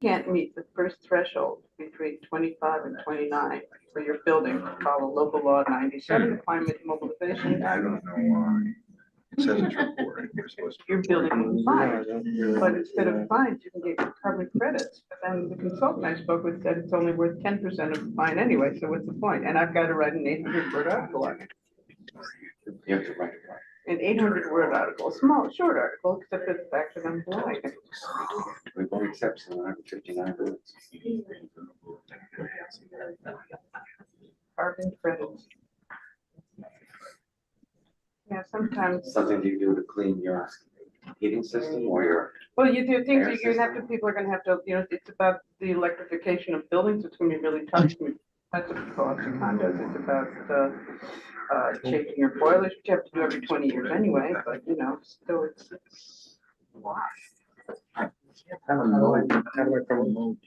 can't meet the first threshold between 25 and 29 for your building to follow local law 97, climate mobilization. I don't know why. It says it's reported. You're supposed to Your report building is fine, but instead of fines, you can get carbon credits. But then the consultant I spoke with said it's only worth 10% of the fine anyway, so what's the point? And I've got to write an 800-word article on it. You have to write it. An 800-word article, small, short article, except for the fact that I'm blind. We won't accept 759 words. Carbon credits. Yeah, sometimes. Something you do to clean your heating system or your. Well, you do things air that you're gonna have to, people are gonna have to, you know, it's about the electrification of buildings. It's gonna be really tough. That's what it costs in condos. It's about changing your boilers, which you have to do every 20 years anyway, but you know, still it's a lot. How do I promote?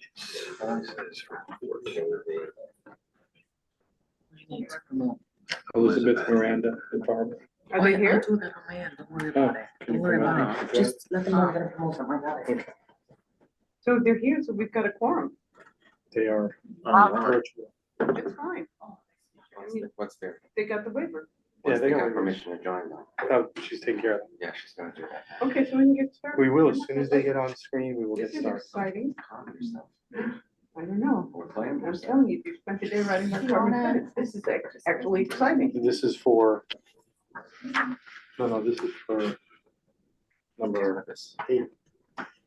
Elizabeth, Miranda, and Barbara. Are they here? I'll do that on my end. Don't worry about it. Don't worry about it. Just let them know I'm gonna promote something. I got it. Okay. So they're here, so we've got a quorum. They are virtual. It's fine. What's there? They got the waiver. Yeah, they got got permission to join though. Oh, she's taking care of it. Yeah, she's gonna do that. Okay, so we can get started. We will, as soon as they get on screen, we will get This is started. exciting. Calm yourself. I don't know. We're playing for I'm a second. telling you, if you spent the day writing the carbon credits, this is actually exciting. This is for, no, this is for number 8.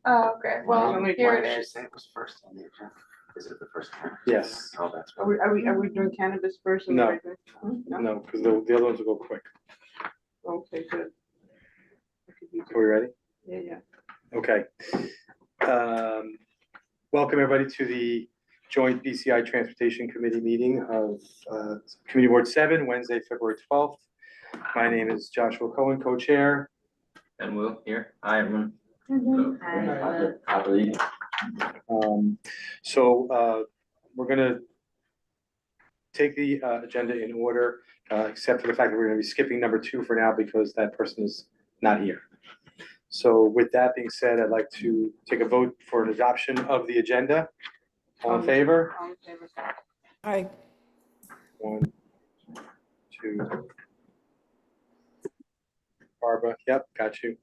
Oh, okay, well, Only here Why it did she is. say it was first on the agenda? Is it the first one? Yes. Oh, that's. Are we doing cannabis first? and No. everything? No? No, because the other ones will go quick. Okay, good. I could use Are we ready? it. Yeah. Okay. Welcome everybody to the joint BCI Transportation Committee meeting of Committee Board 7, Wednesday, February 12th. My name is Joshua Cohen, co-chair. And Will here. Hi, everyone. We're gonna take the agenda in order, except for the fact that we're gonna be skipping number 2 for now because that person is not here. So with that being said, I'd like to take a vote for an adoption of the agenda. All in favor? All in favor. Aye. 1, 2. Barbara, yep, got you.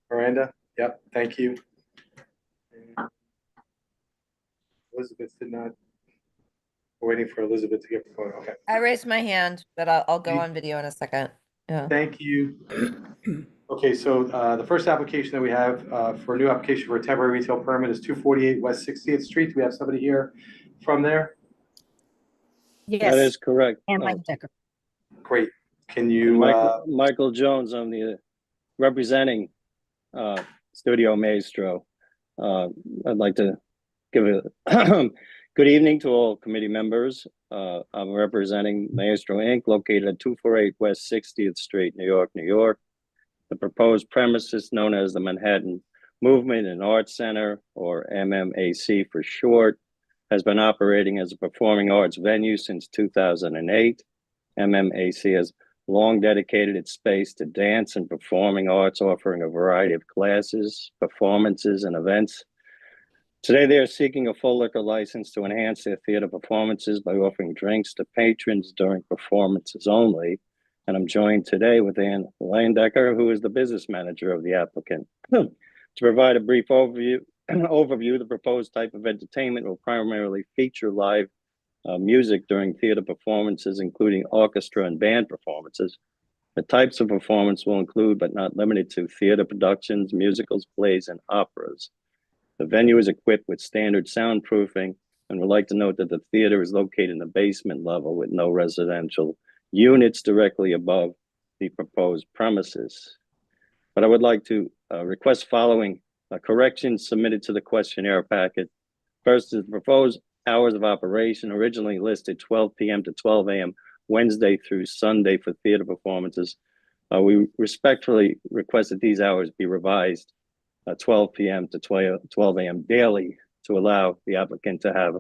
Miranda, yep, thank you. Elizabeth did not. We're waiting for Elizabeth to get the phone, okay. I raised my hand, but I'll go on video in a second. Yeah. Thank you. Okay, so the first application that we have for a new application for a temporary retail permit is 248 West 60th Street. Do we have somebody here from there? Yes. That is correct. And Mike Decker. Great. Can you, Michael Jones, I'm the representing Studio Maestro. I'd like to give a good evening to all committee members. I'm representing Maestro Inc., located at 248 West 60th Street, New York, New York. The proposed premises, known as the Manhattan Movement and Arts Center, or MMAC for short, has been operating as a performing arts venue since 2008. MMAC has long dedicated its space to dance and performing arts, offering a variety of classes, performances, and events. Today, they are seeking a full liquor license to enhance their theater performances by offering drinks to patrons during performances only. And I'm joined today with Ann Landecker, who is the business manager of the applicant. To provide a brief overview, the proposed type of entertainment will primarily feature live music during theater performances, including orchestra and band performances. The types of performance will include, but not limited to, theater productions, musicals, plays, and operas. The venue is equipped with standard soundproofing, and would like to note that the theater is located in the basement level with no residential units directly above the proposed premises. But I would like to request following corrections submitted to the questionnaire packet. First is the proposed hours of operation, originally listed 12 p.m. to 12 a.m. Wednesday through Sunday for theater performances. We respectfully request that these hours be revised 12 p.m. to 12 a.m. daily to allow the applicant to have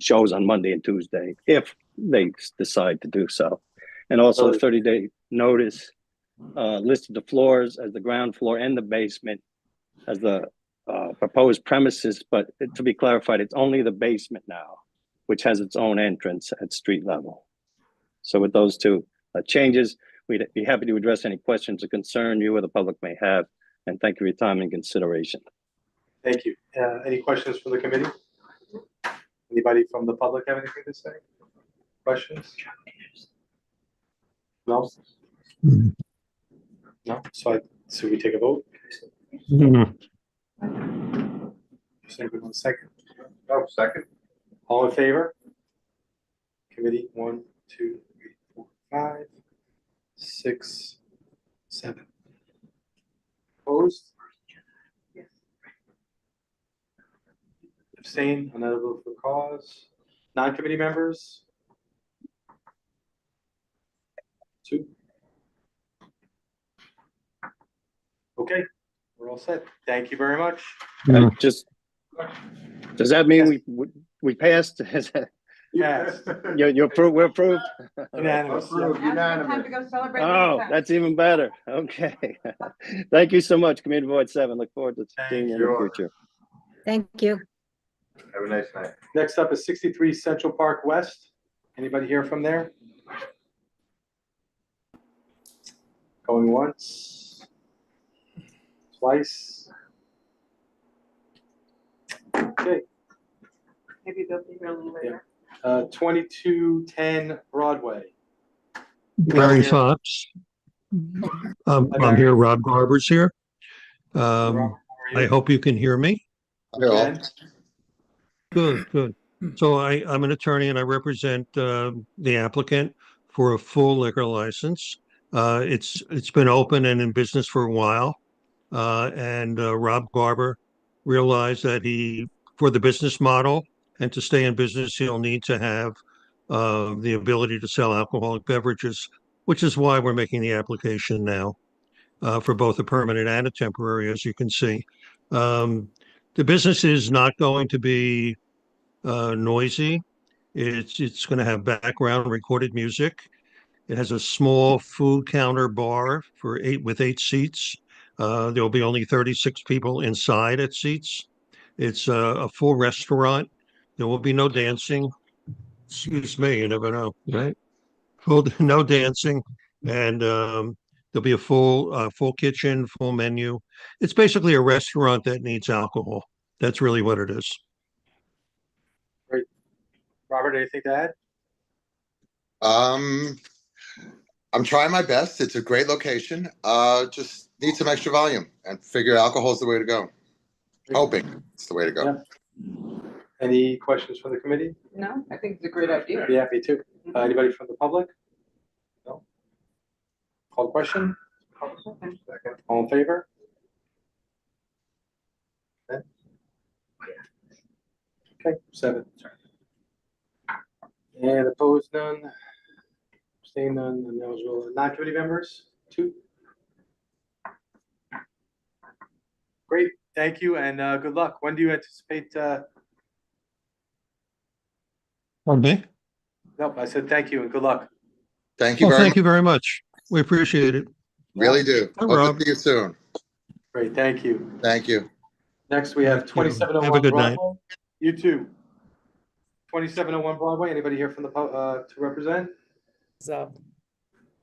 shows on Monday and Tuesday if they decide to do so. And also a 30-day notice listed the floors as the ground floor and the basement as the proposed premises, but to be clarified, it's only the basement now, which has its own entrance at street level. So with those two changes, we'd be happy to address any questions or concern you or the public may have. And thank you for your time and consideration. Thank you. Any questions from the committee? Anybody from the public have anything to say? Questions? No? No? So we take a vote? Just give it 1 second. Oh, second. All in favor? Committee, 1, 2, 3, 4, 5, 6, 7. Opposed? Abstain, another vote for cause. Non-committee members? 2. Okay, we're all set. Thank you very much. Just, does that mean we passed? Yes. You approved, we're approved? Unanimous. Approved, Time to go celebrate. Oh, that's even better. Okay. Thank you so much, Committee Board 7. Look forward to seeing you in the you. future. Thank you. Have a nice night. Next up is 63 Central Park West. Anybody here from there? Going once, twice. Okay, Maybe they'll be here a little later. 2210 Broadway. Larry Fox. I'm here, Rob Garber's here. Rob, how are I you? hope you can hear me. Okay. Good. So I'm an attorney and I represent the applicant for a full liquor license. It's been open and in business for a while. And Rob Garber realized that for the business model and to stay in business, he'll need to have the ability to sell alcoholic beverages, which is why we're making the application now for both a permanent and a temporary, as you can see. The business is not going to be noisy. It's going to have background recorded music. It has a small food counter bar with 8 seats. There will be only 36 people inside at seats. It's a full restaurant. There will be no dancing. Excuse me, you never know, right? No dancing, and there'll be a full kitchen, full menu. It's basically a restaurant that needs alcohol. That's really what it is. Great. Robert, anything to add? I'm trying my best. It's a great location. Just need some extra volume and figure alcohol's the way to go. Hoping it's the way to go. Yeah. Any questions from the committee? No, I think it's a great idea. Be happy to. Anybody from the public? No? Call the question? Second. All in favor? Okay, 7. And opposed, none. Abstained, none. And those will non-committee members, 2. Great, thank you, and good luck. When do you anticipate? On me? Nope, I said thank you and good luck. Thank you Well, very thank much. you very much. We appreciate it. Really do. Hi, Hope Rob. to see you soon. Great, thank you. Thank you. Next, we have Thank you. 2701 Have a good night. Broadway. You too. 2701 Broadway, anybody here from the, to represent? Is up.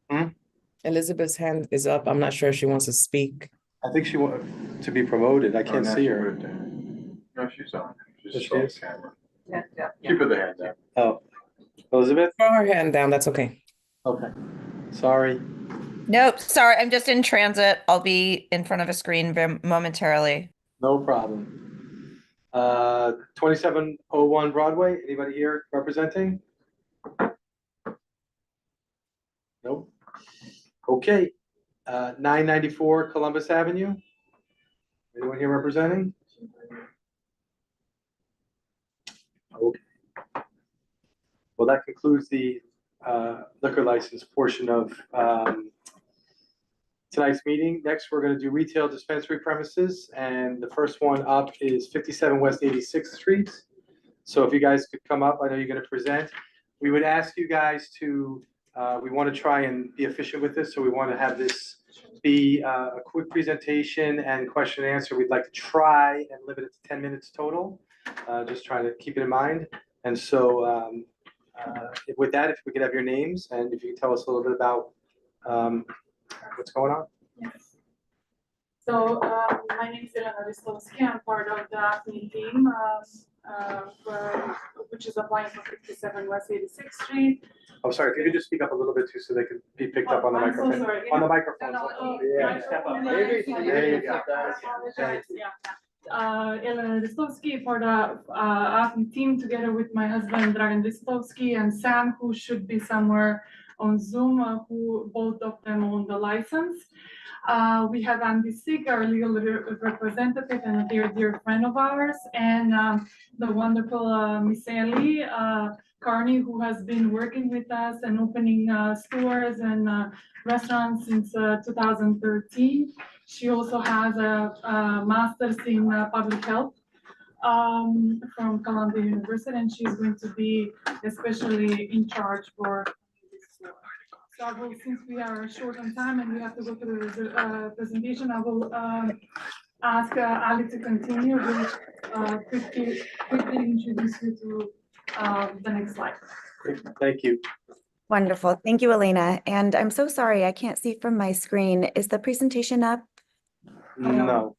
Hmm? Elizabeth's hand is up. I'm not sure if she wants to speak. I think she wanted to be promoted. I can't see her. No, she's on. Yes, She's she on is. camera. Yeah. Keep her the hand down. Oh, Elizabeth? Throw her hand down. That's okay. Okay, sorry. Nope, sorry, I'm just in transit. I'll be in front of a screen momentarily. No problem. 2701 Broadway, anybody here representing? Nope. Okay, 994 Columbus Avenue. Anyone here representing? Okay. Well, that concludes the liquor license portion of tonight's meeting. Next, we're going to do retail dispensary premises, and the first one up is 57 West 86th Street. So if you guys could come up, I know you're going to present. We would ask you guys to, we want to try and be efficient with this, so we want to have this be a quick presentation and question and answer. We'd like to try and limit it to 10 minutes total. Just trying to keep it in mind. And so with that, if we could have your names and if you could tell us a little bit about what's going on. Yes. So my name is Irina. I'm part of the admin team, which is applying for 57 West 86th Street. Oh, sorry, if you could just speak up a little bit too so they could be picked up on the I'm so microphone. sorry. On the microphone. Yeah. Step up. There you go. Apologize. Yeah. Elena Ristovsky for the admin team together with my husband Dragan Ristovsky and Sam, who should be somewhere on Zoom, who both of them own the license. We have Andy Sig, our legal representative and a dear friend of ours, and the wonderful Miss Ellie Carney, who has been working with us and opening stores and restaurants since 2013. She also has a master's in public health from Columbia University, and she's going to be especially in charge for this store. So I will, since we are short on time and we have to go to the presentation, I will ask Ali to continue. We'll quickly introduce you to the next slide. Thank you. Wonderful. Thank you, Elena. And I'm so sorry, I can't see from my screen. Is the presentation up? No.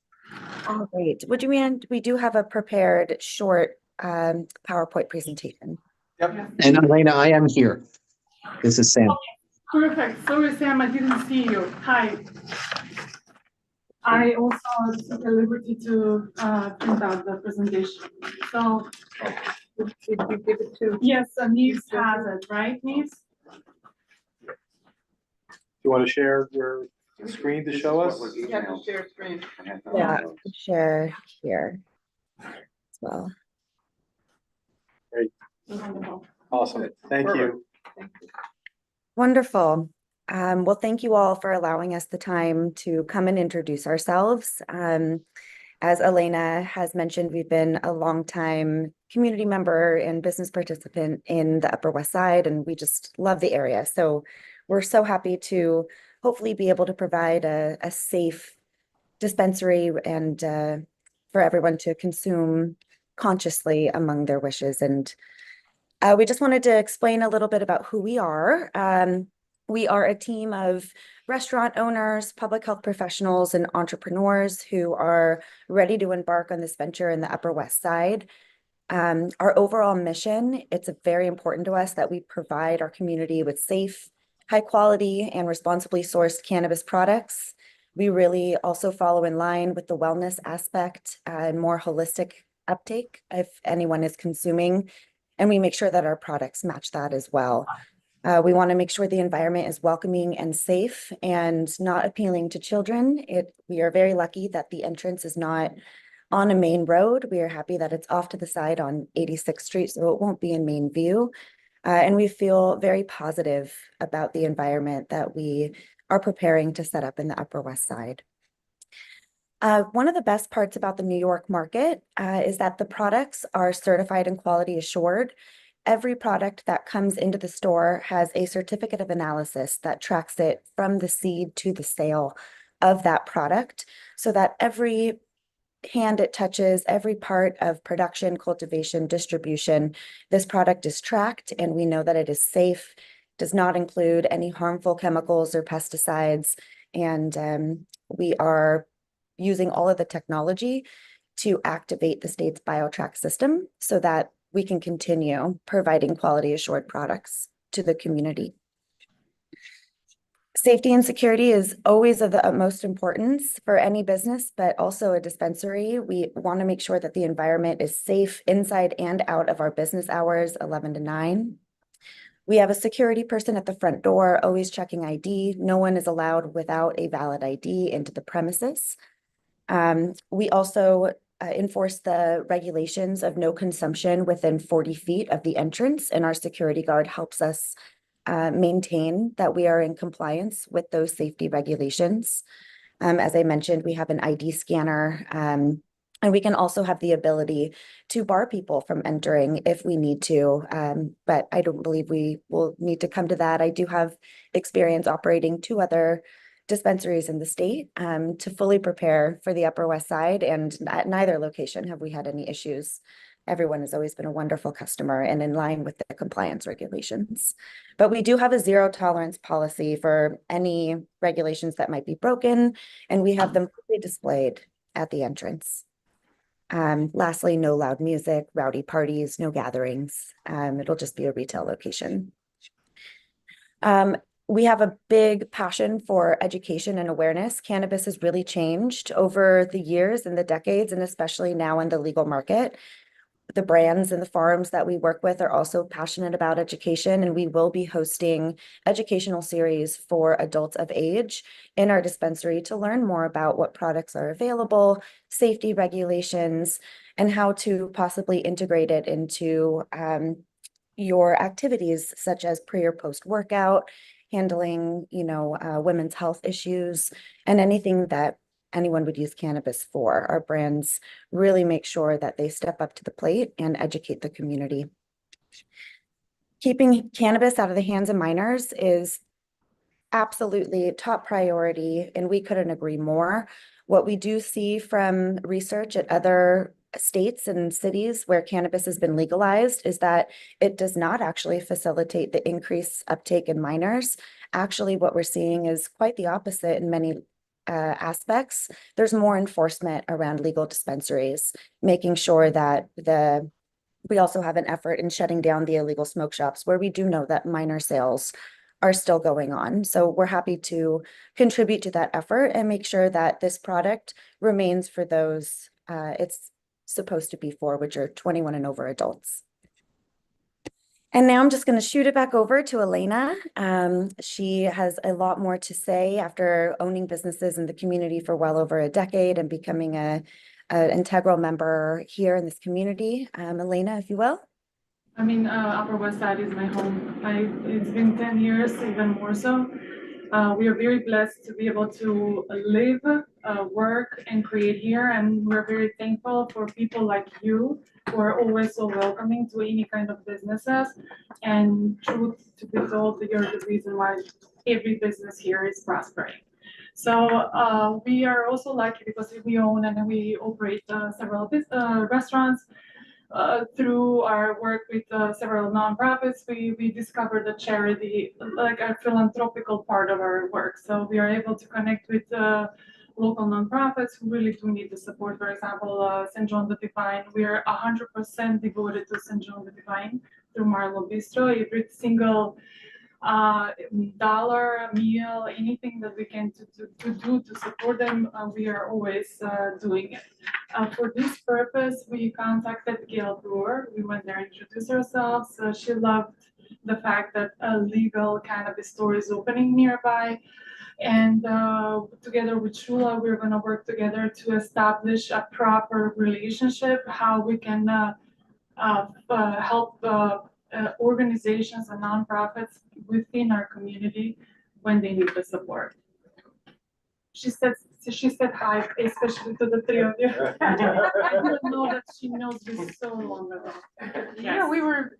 Oh, great. Would you mind? We do have a prepared short PowerPoint presentation. Yep. And Elena, I am here. This is Sam. Okay, perfect. Sorry, Sam, I didn't see you. Hi. I also took the liberty to print out the presentation. So, Did you give it to? yes, Nieves has it, right, Nieves? You want to share your screen to show us? You have to share screen. Yeah, share here as well. Great. Wonderful. Awesome. Thank you. Wonderful. Well, thank you all for allowing us the time to come and introduce ourselves. As Elena has mentioned, we've been a longtime community member and business participant in the Upper West Side, and we just love the area. So we're so happy to hopefully be able to provide a safe dispensary and for everyone to consume consciously among their wishes. And we just wanted to explain a little bit about who we are. We are a team of restaurant owners, public health professionals, and entrepreneurs who are ready to embark on this venture in the Upper West Side. Our overall mission, it's very important to us that we provide our community with safe, high quality, and responsibly sourced cannabis products. We really also follow in line with the wellness aspect and more holistic uptake if anyone is consuming, and we make sure that our products match that as well. We want to make sure the environment is welcoming and safe and not appealing to children. We are very lucky that the entrance is not on a main road. We are happy that it's off to the side on 86th Street, so it won't be in main view. And we feel very positive about the environment that we are preparing to set up in the Upper West Side. One of the best parts about the New York market is that the products are certified and quality assured. Every product that comes into the store has a certificate of analysis that tracks it from the seed to the sale of that product, so that every hand it touches, every part of production, cultivation, distribution, this product is tracked, and we know that it is safe, does not include any harmful chemicals or pesticides, and we are using all of the technology to activate the state's BioTrack system so that we can continue providing quality assured products to the community. Safety and security is always of the utmost importance for any business, but also a dispensary. We want to make sure that the environment is safe inside and out of our business hours, 11 to 9. We have a security person at the front door, always checking ID. No one is allowed without a valid ID into the premises. We also enforce the regulations of no consumption within 40 feet of the entrance, and our security guard helps us maintain that we are in compliance with those safety regulations. As I mentioned, we have an ID scanner, and we can also have the ability to bar people from entering if we need to, but I don't believe we will need to come to that. I do have experience operating 2 other dispensaries in the state to fully prepare for the Upper West Side. And at neither location have we had any issues. Everyone has always been a wonderful customer and in line with the compliance regulations. But we do have a zero tolerance policy for any regulations that might be broken, and we have them fully displayed at the entrance. Lastly, no loud music, rowdy parties, no gatherings. It'll just be a retail location. We have a big passion for education and awareness. Cannabis has really changed over the years and the decades, and especially now in the legal market. The brands and the farms that we work with are also passionate about education, and we will be hosting educational series for adults of age in our dispensary to learn more about what products are available, safety regulations, and how to possibly integrate it into your activities such as pre or post workout, handling, women's health issues, and anything that anyone would use cannabis for. Our brands really make sure that they step up to the plate and educate the community. Keeping cannabis out of the hands of minors is absolutely top priority, and we couldn't agree more. What we do see from research at other states and cities where cannabis has been legalized is that it does not actually facilitate the increased uptake in minors. Actually, what we're seeing is quite the opposite in many aspects. There's more enforcement around legal dispensaries, making sure that we also have an effort in shutting down the illegal smoke shops where we do know that minor sales are still going on. So we're happy to contribute to that effort and make sure that this product remains for those it's supposed to be for, which are 21 and over adults. And now I'm just going to shoot it back over to Elena. She has a lot more to say after owning businesses in the community for well over a decade and becoming an integral member here in this community. Elena, if you will. Upper West Side is my home. It's been 10 years, even more so. We are very blessed to be able to live, work, and create here, and we're very thankful for people like you who are always so welcoming to any kind of businesses. And truth to be told, you're the reason why every business here is prospering. So we are also lucky because we own and we operate several restaurants. Through our work with several nonprofits, we discovered a charity, like a philanthropical part of our work. So we are able to connect with local nonprofits who really do need the support. For example, St. John the Divine, we are 100% devoted to St. John the Divine through Marlowe Bistro. Every single dollar, meal, anything that we can do to support them, we are always doing it. For this purpose, we contacted Gail Brewer. We went there and introduced ourselves. She loved the fact that a legal cannabis store is opening nearby. And together with Shula, we're going to work together to establish a proper relationship, how we can help organizations and nonprofits within our community when they need the support. She said hi, especially to the three of you. I didn't know that she knows this so long ago. Yeah, we were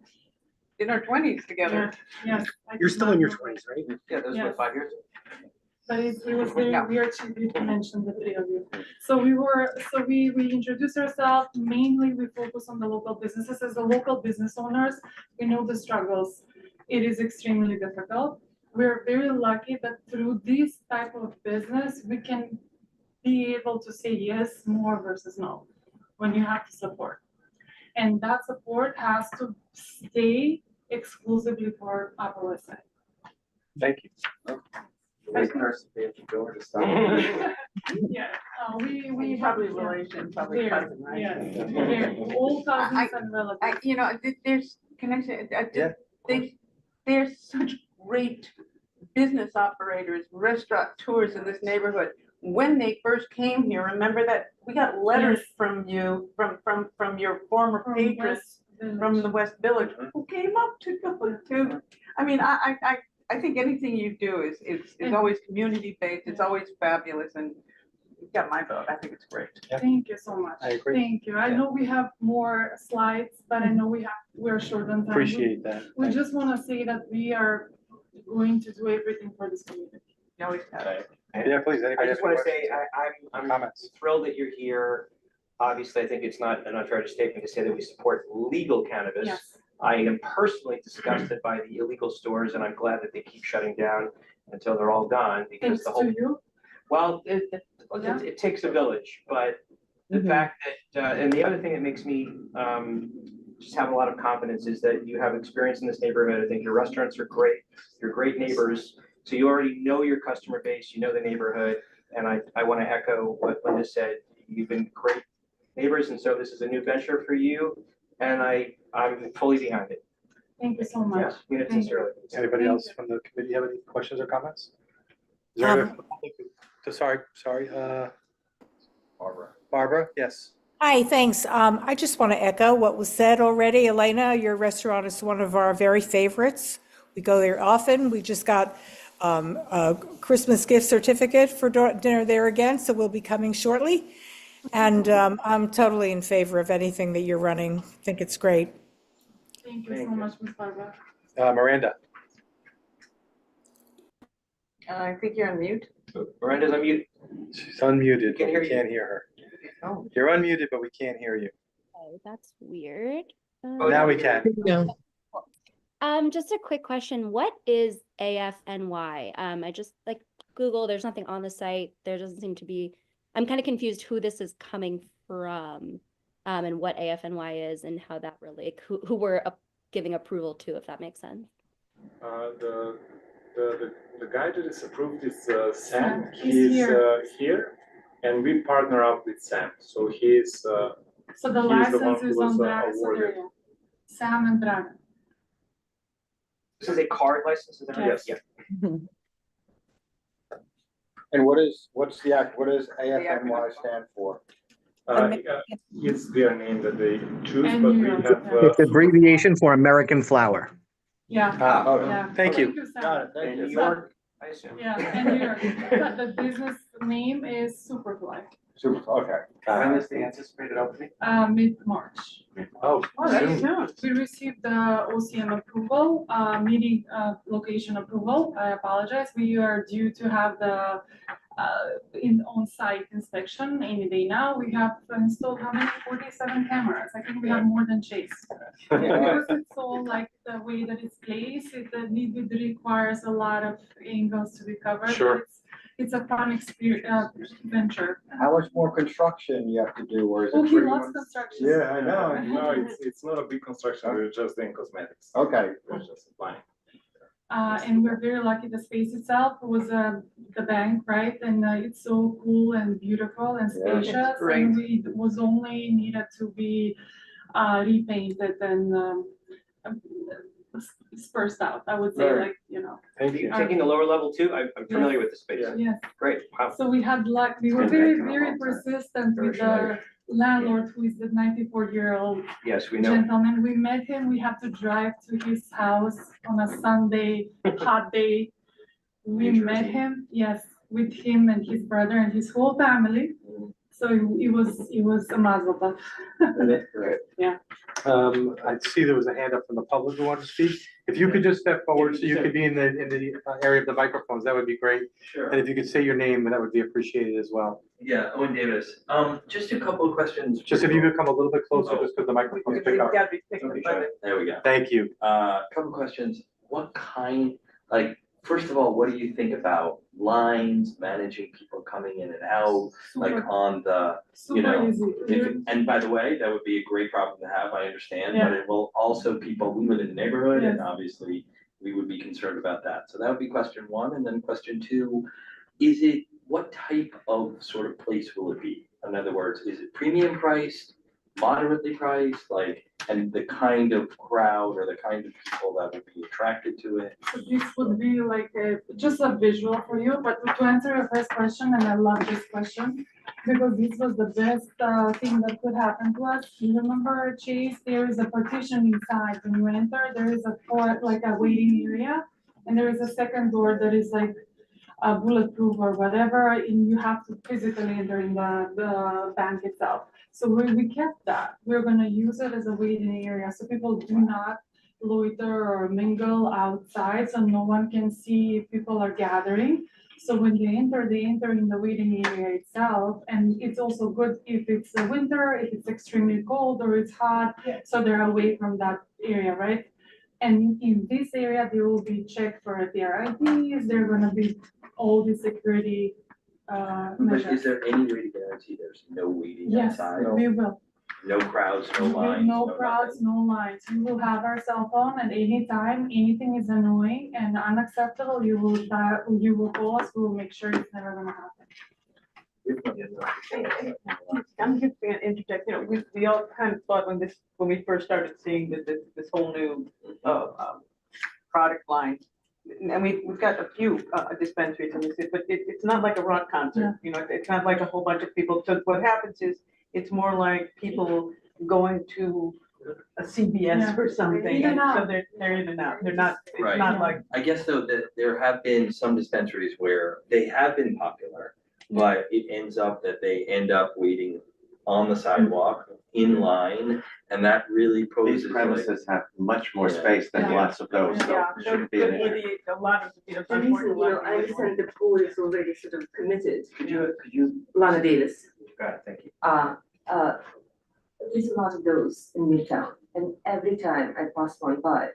in our 20s together. Yes. You're still in your 20s, right? Yeah, those were 5 years. But it was very weird to mention the three of you. So we introduced ourselves. Mainly we focus on the local businesses. As the local business owners, we know the struggles. It is extremely difficult. We're very lucky that through this type of business, we can be able to say yes more versus no when you have to support. And that support has to stay exclusively for Upper West Side. Thank you. Wait for Sofia to go to stop. Yeah, we probably relation, probably cousin, right? Yeah, all cousins and relatives. There's connection. There's such great business operators, restaurateurs in this neighborhood. When they first came here, remember that we got letters from you, from your former patrons from the West Village, who came up to go to. I mean, I think anything you do is always community-based. It's always fabulous, and you've got my vote. I think it's great. Thank you so much. I agree. Thank you. I know we have more slides, but I know we're short on time. Appreciate that. We just want to say that we are going to do everything for this community. You always have. Yeah, please, I anybody have just any want to say, questions? I'm Comments? thrilled that you're here. Obviously, I think it's not an unfair statement to say that we support legal cannabis. Yes. I am personally disgusted by the illegal stores, and I'm glad that they keep shutting down until they're all gone, because Thanks the whole, to you. well, Yeah. it takes a village, but the fact that, and the other thing that makes me just have a lot of confidence is that you have experience in this neighborhood. I think your restaurants are great, you're great neighbors, so you already know your customer base, you know the neighborhood, and I want to echo what Linda said. You've been great neighbors, and so this is a new venture for you, and I'm fully behind it. Thank you so much. Yeah, mean it Thank sincerely. Anybody Thank else from the committee have any questions or comments? Is there any- sorry, Barbara, yes. Hi, thanks. I just want to echo what was said already. Elena, your restaurant is one of our very favorites. We go there often. We just got a Christmas gift certificate for dinner there again, so we'll be coming shortly. And I'm totally in favor of anything that you're running. I think it's great. Thank you so much, Ms. Barbara. Miranda. I think you're on mute. Miranda's on mute. She's unmuted, but hear we you. can't hear her. Oh. You're unmuted, but we can't hear you. Oh, that's weird. Now we can. Just a quick question. What is AFNY? I just like Google, there's nothing on the site. There doesn't seem to be, I'm kind of confused who this is coming from, and what AFNY is and how that relate, who we're giving approval to, if that makes sense. The guy that is approved is Sam. He's He's here. here, and we partner up with Sam. So he's So the he's the one license who is was on that awarded. area. Sam and Dragon. This is a card license, is that right? Yes. Yeah. And what's the act, what does AFNY stand for? It's their name that they choose, And but New we York, have. yeah. It's abbreviation for American flower. Yeah. Okay. Yeah. Thank you. Sam. Got it, thank In you. New York, I assume. Yeah, and New York. But the business name is Superfly. Super, okay. When is the anticipated opening? Mid-March. Oh, Oh, that's soon. We received the OCM approval, meeting location approval. I apologize. We are due to have the on-site inspection any day now. We have installed how many? 47 cameras. I think we have more than Chase. Because it's all like the way that it's placed, it requires a lot of angles to be covered. Sure. It's a fun experience, venture. How much more construction you have to do, or is it Oh, he pretty loves much? construction. Yeah, I know. No, it's not a big construction. We're just doing cosmetics. Okay. We're just applying. And we're very lucky. The space itself was the bank, right? And it's so cool and beautiful and Yeah. It's spacious. great. And it was only needed to be repainted and spruced out. I would say, Right. like, you know. Thank you. Taking the lower level too, I'm familiar with the space. Yes. Great, wow. So we had luck. We were Been very, vacant a very long time. persistent Very with the familiar. landlord, who is the 94-year-old Yes, we know. gentleman. We met him. We had to drive to his house on a Sunday, hot day. We New met Jersey. him, yes, with him and his brother and his whole family. So it was a mazel tov. Great. Yeah. I see there was a hand up from the public who wanted to speak. If you could just step forward so you could be in the area of the microphones, that would be great. Sure. And if you could say your name, that would be appreciated as well. Yeah, Owen Davis. Just a couple of questions. Just if you could come a little bit closer, just because the microphones pick up. Gotta be picked up by the- There we go. Thank you. Couple questions. What kind, like, first of all, what do you think about lines, managing people coming in and out, like Super- on the, you Super know? easy. And by the way, that would be a great problem to have, I understand, but Yeah. it will also, people, we live in the neighborhood and Yes. obviously we would be concerned about that. So that would be question one. And then question two, is it, what type of sort of place will it be? In other words, is it premium priced, moderately priced, like, and the kind of crowd or the kind of people that would be attracted to it? So this would be like just a visual for you, but to answer your first question, and I love this question, because this was the best thing that could happen to us. You remember, Chase, there is a partition inside. When you enter, there is like a waiting area, and there is a second door that is like bulletproof or whatever, and you have to physically enter in the bank itself. So we kept that. We're gonna use it as a waiting area, so people do not loiter or mingle outside, so no one can see if people are gathering. So when they enter in the waiting area itself, and it's also good if it's a winter, if it's extremely cold or it's hot, so they're away from that area, right? And in this area, they will be checked for their IDs, they're gonna be all the security But measures. is there any way to guarantee there's no waiting Yes, outside? we will. No crowds, no With lines, no no crowds, no lines. You will have our cell phone at any time. Anything is annoying and unacceptable, you will call us. We will make sure it's never gonna happen. I'm just gonna interject, we all kind of thought when we first started seeing this whole new, product line. And we've got a few, dispensaries in this, but it's not like a rock concert, it's not like a whole bunch of people. So what happens is, it's more like people going to a CVS or something, and so they're in and out. They're not, it's Right. not like. I guess though that there have been some dispensaries where they have been popular, but it ends up that they end up waiting on the sidewalk in line, and that really poses These like. premises have much more Yeah. space than Yeah. lots of those, so Yeah, it shouldn't be an issue. a lot of, The reason, I understand the pool is already sort of committed. Could you, Lana Davis. got it, thank you. There's a lot of those in Midtown, and every time I pass one by,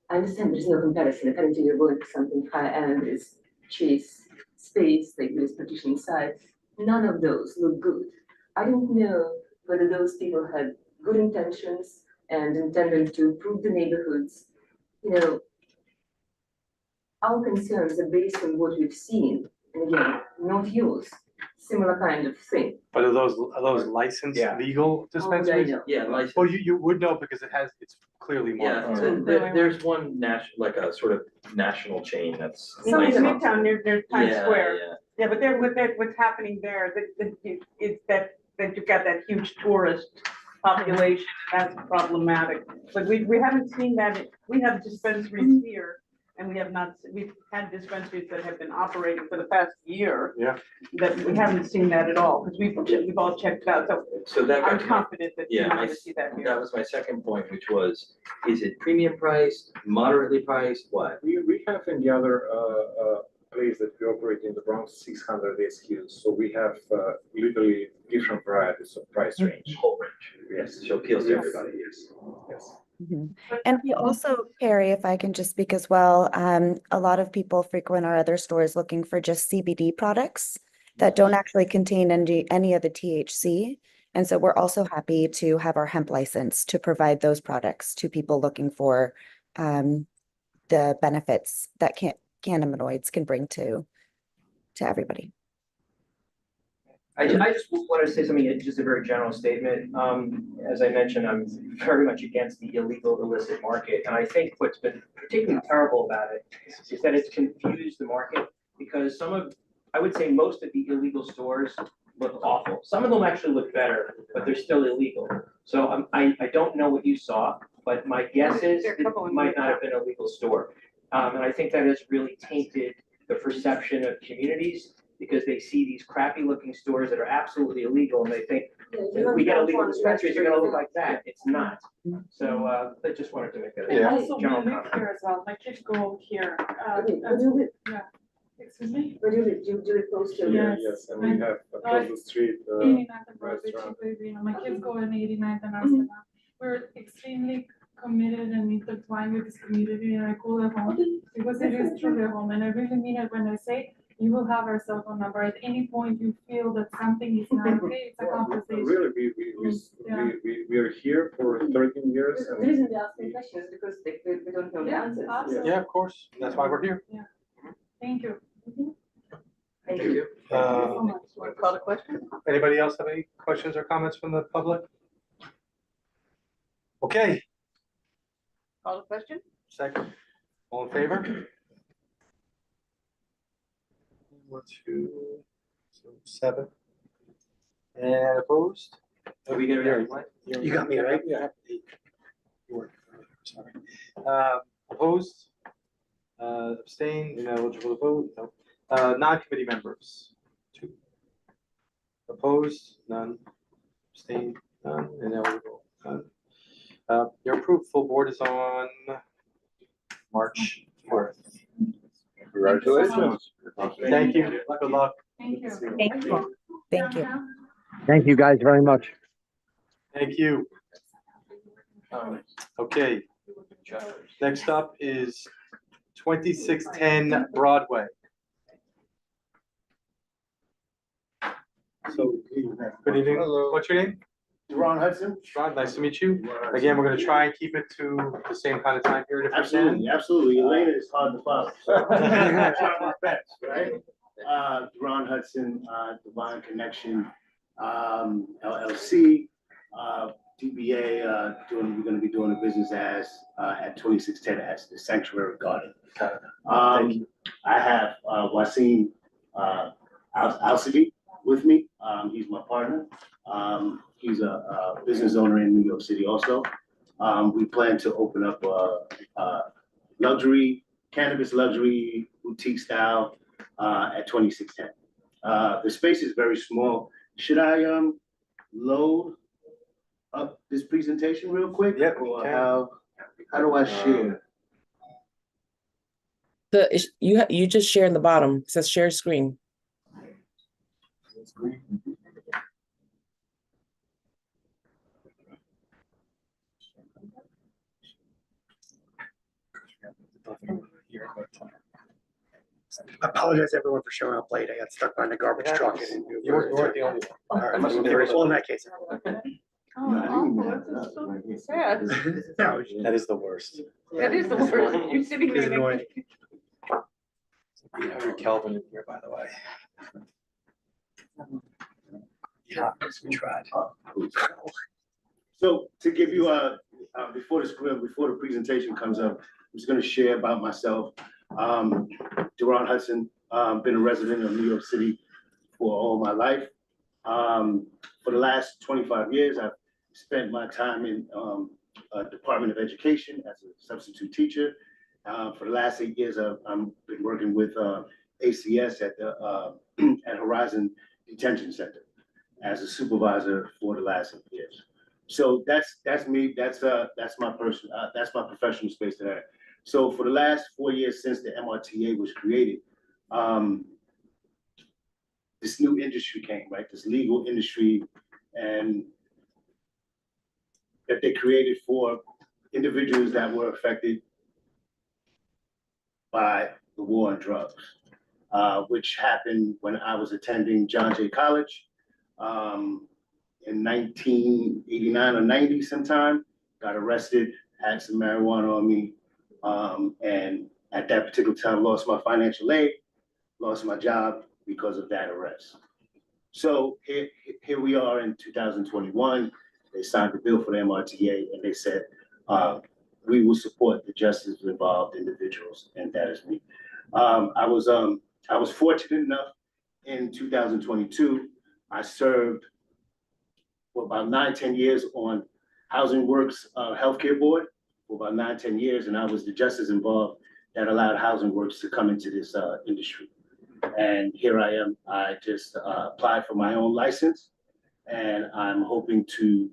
I understand there's no comparison. Apparently, you're going for something high end, there's chase space, like there's partition inside. None of those look good. I don't know whether those people had good intentions and intended to improve the neighborhoods. Our concerns are based on what we've seen, and again, not yours, similar kind of thing. But are those licensed legal dispensaries? know. Yeah, license. Well, you would know because it's clearly Yeah, marked. there's one like a sort of national chain that's. Some in licensed. Midtown, there's Times Yeah, Square. yeah. Yeah, but what's happening there, is that you've got that huge tourist population, and that's problematic. But we haven't seen that, we have dispensaries here, and we've had dispensaries that have been operating for the past year. Yeah. That we haven't seen that at all, because we've all checked it out, So that got I'm to my- confident that you're Yeah, not my, gonna see that here. that was my second point, which was, is it premium priced, moderately priced, what? We have in the other place that we operate in the Bronx 600 SKUs, so we have literally different varieties of price range. Whole range. Yes. So it appeals to everybody, yes. Yes. And we also, Perry, if I can just speak as well, a lot of people frequent our other stores looking for just CBD products that don't actually contain any of the THC. And so we're also happy to have our hemp license to provide those products to people looking for the benefits that cannabinoids can bring to everybody. I just wanted to say something, just a very general statement. As I mentioned, I'm very much against the illegal illicit market. And I think what's been particularly terrible about it is that it's confused the market, because I would say most of the illegal stores look awful. Some of them actually look better, but they're still illegal. So I don't know what you saw, but my guess is it might not have been a legal store. And I think that has really tainted the perception of communities, because they see these crappy looking stores that are absolutely illegal, and they think, if we get illegal dispensaries, you're gonna look like that. It's not. So, I just wanted to make that And a also, we general live comment. here as well, my kids go here. Yeah, excuse me? Where do you do it close to? Yes. Yes, and we have across the street 89th and Broadway, restaurant. my kids go in 89th and Amsterdam. We're extremely committed and intertwined with this community, and I call it home, because it is truly a home, and I really mean it when I say, you will have our cell phone number. At any point you feel that something is not okay, it's a conversation. Really, Yeah. we are here for 13 years. The And reason they ask me questions is because we don't know the Yeah, answers. absolutely. Yeah, of course. That's why we're here. Thank you. Thank you. Want to call the question? Anybody else have any questions or comments from the public? Okay, Call the question? second. All in favor? 1, 2, so 7. And opposed? Are we gonna Here, what? You got me, right? Yeah. You were, sorry. Opposed? Abstain, ineligible to vote, no. Non-committee members, 2. Opposed, none. Abstain, none, ineligible, none. Your approved full board is on March 4th. Congratulations. Thank you. Good luck. Thank you. Thank you. Thank you. Thank you guys very much. Thank you. Okay. Next up is 2610 Broadway. So, good evening. Hello. What's your name? Daronne Hudson? Ron, nice to meet you. Again, we're gonna try and keep it to the same kind of time period if we can. Absolutely, absolutely. Elena is hard to follow. So I'm trying my best, right? Daronne Hudson, Divine Kinnektion, LLC, DBA, we're gonna be doing a business as, at 2610 as the Sanctuary Garden. I have, Wasim, Al-Sidi with me. He's my partner. He's a business owner in New York City also. We plan to open up a luxury, cannabis luxury boutique style at 2610. The space is very small. Should I load up this presentation real quick? Yep, Or you can. how do I share? You just share in the bottom. It says share screen. I apologize everyone for showing up late. I got stuck behind a garbage truck. You weren't the only one. All right, well, in that case. Sad. No, That is the worst. That is the worst. You're sitting It's there. annoying. We have your Kelvin in here, by the way. Yeah, we tried. So to give you before the presentation comes up, I'm just gonna share about myself. Daronne Hudson, been a resident of New York City for all my life. For the last 25 years, I've spent my time in Department of Education as a substitute teacher. For the last 8 years, I've been working with ACS at the at Horizon Detention Center as a supervisor for the last 8 years. So that's me. That's my professional space today. So for the last 4 years since the MRTA was created, this new industry came, right? This legal industry, and that they created for individuals that were affected by the war on drugs, which happened when I was attending John Jay College in 1989 or 90 sometime. Got arrested, had some marijuana on me, and at that particular time lost my financial aid, lost my job because of that arrest. So here we are in 2021. They signed the bill for the MRTA, and they said, we will support the justice involved individuals, and that is me. I was fortunate enough in 2022, I served for about 9-10 years on Housing Works Healthcare Board for about 9-10 years, and I was the justice involved that allowed Housing Works to come into this industry. And here I am. I just applied for my own license, and I'm hoping to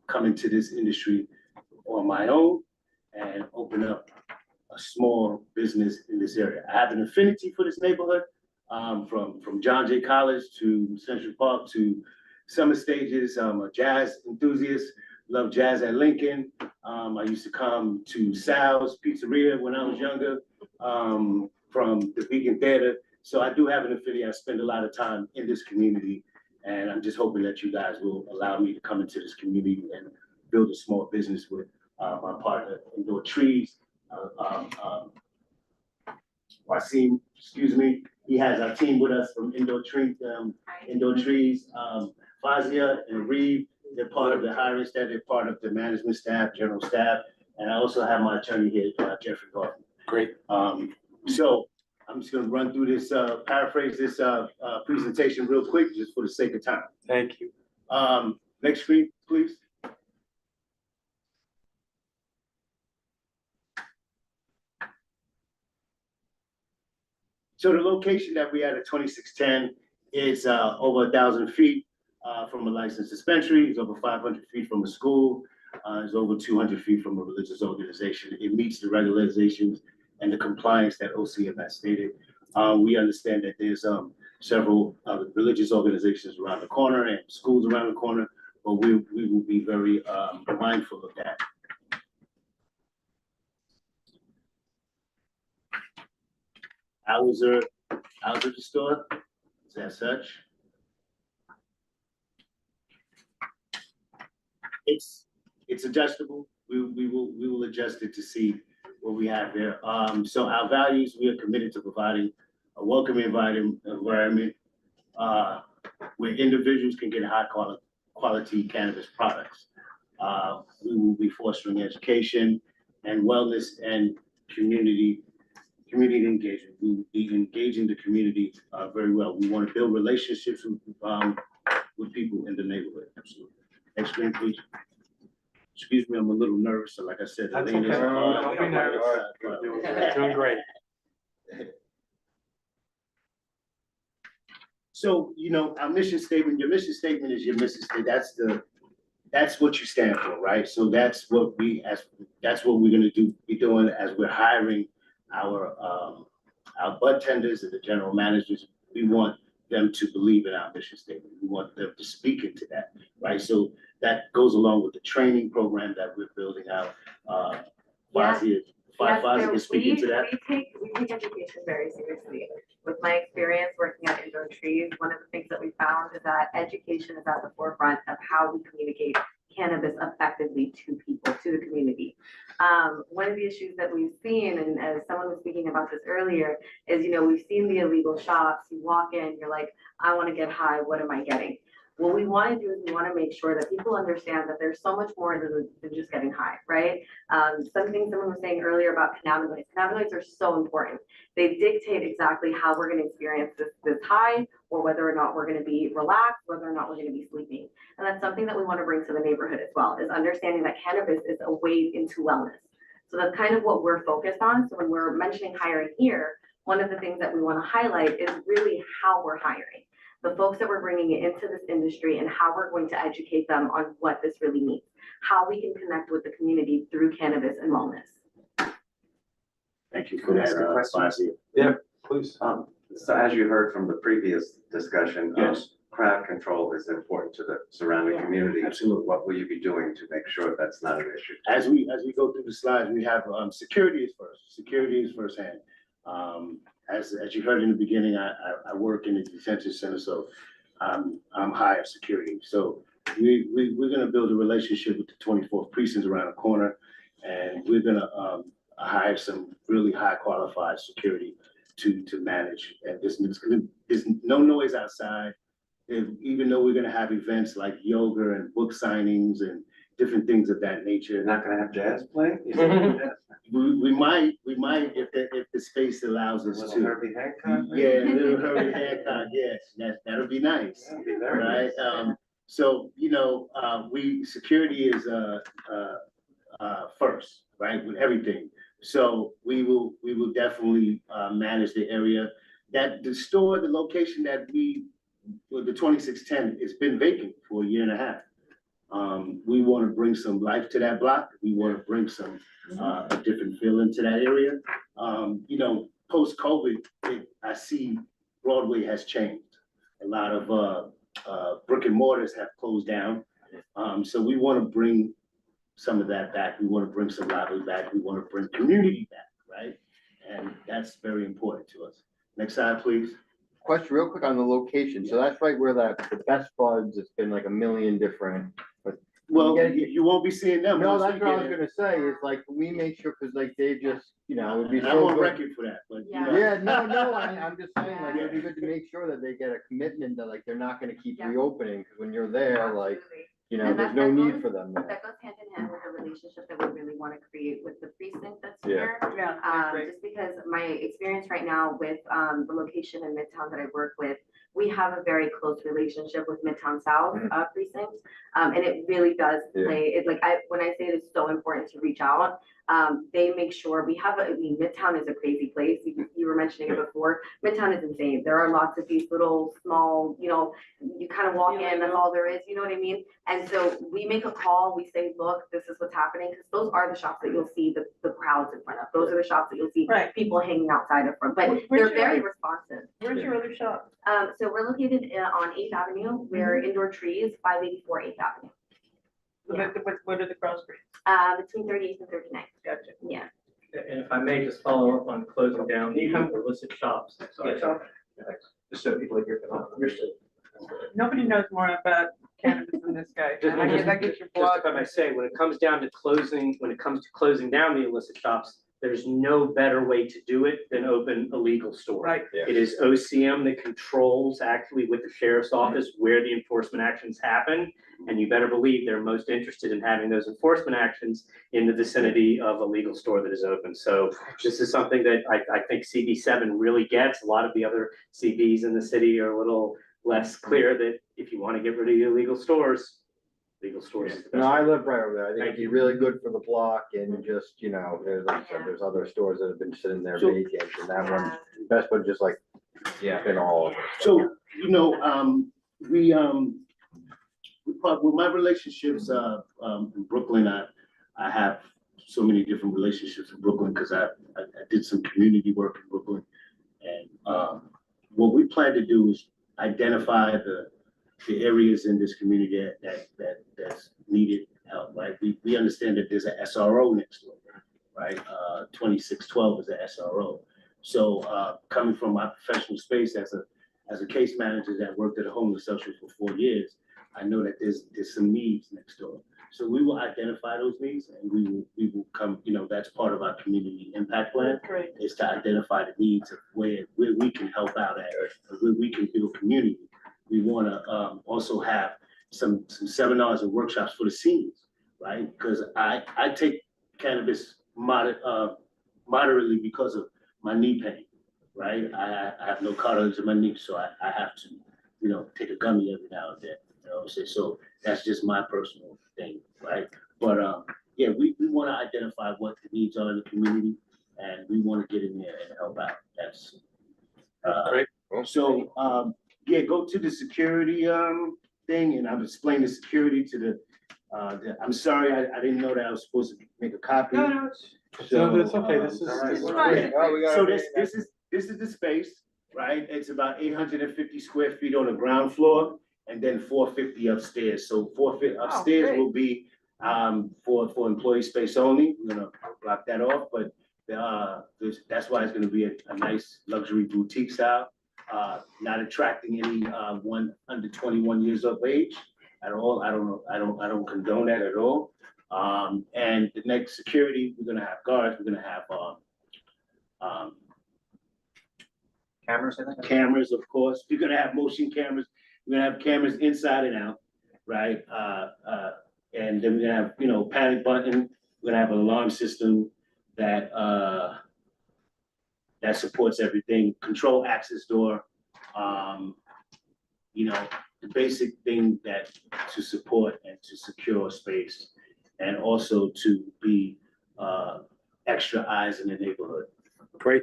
come into this industry on my own and open up a small business in this area. I have an affinity for this neighborhood, from John Jay College to Central Park to Summer Stages. I'm a jazz enthusiast, love jazz at Lincoln. I used to come to Sal's Pizzeria when I was younger, from the Beacon Theater. So I do have an affinity. I spend a lot of time in this community, and I'm just hoping that you guys will allow me to come into this community and build a small business with my partner, Indoor Trees. Wasim, excuse me, he has our team with us from Indoor Trees, Fazia and Rigie. They're part of the hiring staff, they're part of the management staff, general staff, and I also have my attorney here, Jeffrey Garcia. Great. So I'm just gonna run through this, paraphrase this presentation real quick, just for the sake of time. Thank you. Next screen, please. So the location that we had at 2610 is over 1,000 feet from a licensed dispensary. It's over 500 feet from a school. It's over 200 feet from a religious organization. It meets the regulations and the compliance that OCM has stated. We understand that there's several religious organizations around the corner and schools around the corner, but we will be very mindful of that. Hours of the store is as such. It's adjustable. We will adjust it to see what we have there. So our values, we are committed to providing a welcoming environment where individuals can get high quality cannabis products. We will be fostering education and wellness and community engagement. We will be engaging the community very well. We want to build relationships with people in the neighborhood. Absolutely. Next screen, please. Excuse me, I'm a little nervous. So like I said, That's Elena's, okay. Don't be nervous. Doing great. So, you know, our mission statement, your mission statement is your mission statement. That's what you stand for, right? So that's what we're gonna be doing as we're hiring our bud tenders and the general managers. We want them to believe in our mission statement. We want them to speak into that, right? So that goes along with the training program that we're building out. Fazia is speaking to that. We take education very seriously. With my experience working at Indoor Trees, one of the things that we found is that education is at the forefront of how we communicate cannabis effectively to people, to the community. One of the issues that we've seen, and as someone was speaking about this earlier, is, you know, we've seen the illegal shops. You walk in, you're like, I want to get high. What am I getting? What we want to do is we want to make sure that people understand that there's so much more than just getting high, right? Something someone was saying earlier about cannabinoids. Cannabinoids are so important. They dictate exactly how we're going to experience this high, or whether or not we're going to be relaxed, whether or not we're going to be sleeping. And that's something that we want to bring to the neighborhood as well, is understanding that cannabis is a way into wellness. So that's kind of what we're focused on. So when we're mentioning hiring here, one of the things that we want to highlight is really how we're hiring. The folks that we're bringing into this industry and how we're going to educate them on what this really means, how we can connect with the community through cannabis and wellness. Thank you for Can I ask a that, question? Fazia. Yeah, please. So as you heard from the previous discussion, Yes. crowd control is important to the surrounding community. Absolutely. What will you be doing to make sure that's not an issue? As we go through the slides, we have security is first. Security is firsthand. As you heard in the beginning, I work in the detention center, so I'm high of security. So we're gonna build a relationship with the 24th precinct around the corner, and we're gonna hire some really high qualified security to manage. And there's no noise outside. Even though we're gonna have events like yoga and book signings and different things of that nature. You're not gonna have jazz playing? We might if the space allows us Little to. Herbie Hancock? Yeah, little Herbie Hancock, yes, that'll be nice, That'd be very right? nice. So, you know, security is first, right, with everything. So we will definitely manage the area. That the store, the location that the 2610, it's been vacant for a year and a half. We want to bring some life to that block. We want to bring some a different feeling to that area. You know, post-COVID, I see Broadway has changed. A lot of brick and mortars have closed down. So we want to bring some of that back. We want to bring some lively back. We want to bring community back, right? And that's very important to us. Next slide, please. Question real quick on the location. So that's right where the best buds, it's been like a million different. But Well, you won't be seeing them. no, once that's we what I was get in. gonna say, is like, we make sure, cause like they just, you know, it would be And I'm so on good. record for that, but you know. Yeah, no, I'm just saying, like, it'd be good to make sure that they get a commitment that like, they're not gonna keep reopening, cause when you're there, like, you know, And there's that- no that need goes- for them there. That goes hand in hand with the relationship that we really want to create with the precinct that's Yeah. here. Just because my experience right now with the location in Midtown that I work with, we have a very close relationship with Midtown South precinct. And it really does Yeah. play, when I say it's so important to reach out, They make sure we have, Midtown is a crazy place. You were mentioning it before. Midtown is insane. There are lots of these little small, you kind of walk in, that's all there is, you know what I mean? And so we make a call, we say, look, this is what's happening, because those are the shops that you'll see the crowds in front of. Those are the shops that you'll see people hanging outside of front, but they're very responsive. Where's your other shop? So we're located on 8th Avenue. We're Indoor Trees, 584 8th Avenue. What are the cross streets? Between 38th and 39th. Gotcha. Yeah. And if I may just follow up on closing down the illicit shops. Sorry. Just so people are here. Understood. Nobody knows more about cannabis than this guy. Just I mean, that gets your blood. if I may say, when it comes to closing down the illicit shops, there's no better way to do it than open a legal store. Right. It is OCM that controls actually with the sheriff's office where the enforcement actions happen. And you better believe they're most interested in having those enforcement actions in the vicinity of a legal store that is open. So this is something that I think CB7 really gets. A lot of the other CBs in the city are a little less clear that if you want to get rid of your illegal stores, legal stores is the best. No, I live right over there. I think Thank it'd be really good for the block and just, there's, like I said, there's other stores that have been sitting there So- vacant and that one, best one just like, been all over. So, with my relationships, in Brooklyn, I have so many different relationships in Brooklyn because I did some community work in Brooklyn. And, what we plan to do is identify the areas in this community that's needed help, right? We understand that there's a SRO next door, right? 2612 is a SRO. So, coming from my professional space as a case manager that worked at a homeless shelter for 4 years, I know that there's some needs next door. So we will identify those needs and we will come, that's part of our community impact plan. Great. Is to identify the needs of where we can help out at, where we can build community. We want to also have some seminars and workshops for the seniors, right? Because I take cannabis moderately because of my knee pain, right? I have no cartilage in my knee, so I have to, take a gummy every now and then. So that's just my personal thing, right? But we want to identify what the needs are in the community, and we want to get in there and help out. That's Great. So go to the security thing, and I've explained the security to the. I'm sorry, I didn't know that I was supposed to make a copy. No, So it's okay. This is fine. So this is the space, right? It's about 850 square feet on the ground floor, and then 450 upstairs. So 450 upstairs great. will be for employee space only. We're gonna block that off, but that's why it's gonna be a nice luxury boutique style. Not attracting any one under 21 years of age at all. I don't condone that at all. And the next security, we're gonna have guards. We're gonna have Cameras, I think? cameras, of course. We're gonna have motion cameras. We're gonna have cameras inside and out, right? And then we're gonna have, panic button. We're gonna have an alarm system that supports everything. Control access door. The basic thing that to support and to secure space, and also to be extra eyes in the neighborhood. great.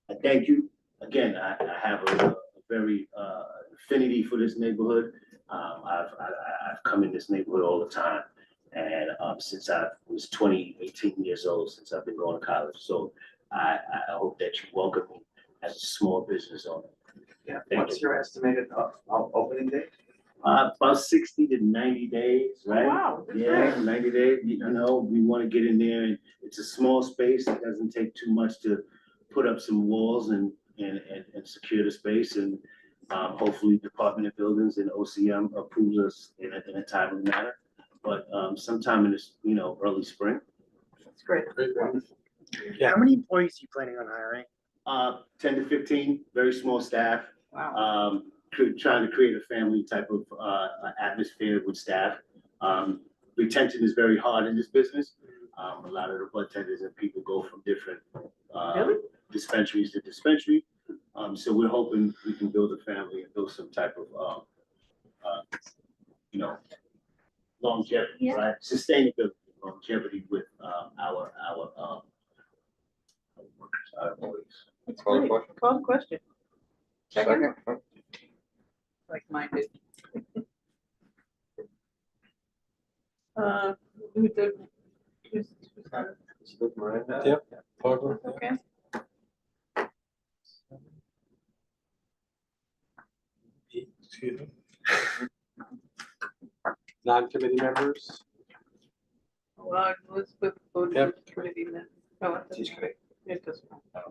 I thank you. Again, I have a very affinity for this neighborhood. I've come in this neighborhood all the time, and since I was 18 years old, since I've been going to college. So I hope that you welcome me as a small business owner. Yeah. Thank What's you. your estimated opening date? About 60 to 90 days, right? Wow, that's Yeah, great. 90 days. We want to get in there, and it's a small space. It doesn't take too much to put up some walls and secure the space, and hopefully Department of Buildings and OCM approves us in a timely manner. But sometime in this, early spring. That's great. Yeah. How many employees are you planning on hiring? 10 to 15, very small staff. Wow. Trying to create a family type of atmosphere with staff. Retention is very hard in this business. A lot of the bud tenders and people go from different dispensaries to dispensary. So we're hoping we can build a family and build some type of, longevity, right? Sustainability, longevity with That's Call the great. question. Call the question. Second. Second. Like-minded. Who did? Who's that? Miranda. Yep. Okay. Excuse me. Non-committee members? Well, Elizabeth voted Yep. for committee then. Oh, it She's doesn't- great. It doesn't matter.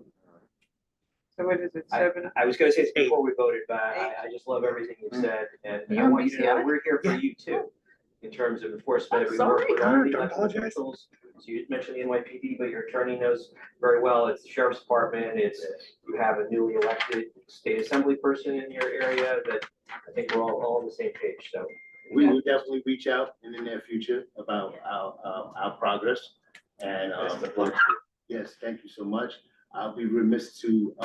So what is it, I- 7? I was gonna say it's before we voted, but I just love everything you've said, and You I and want you to know, BCI? we're here for you too. In terms of enforcement, Oh, we work with sorry. our Don't elected apologize. officials. So you mentioned the NYPD, but your attorney knows very well, it's the sheriff's department, you have a newly elected state assembly person in your area that I think we're all on the same page, so. We will definitely reach out in the near future about our progress. And, yes, thank you so much. I'll be remiss to,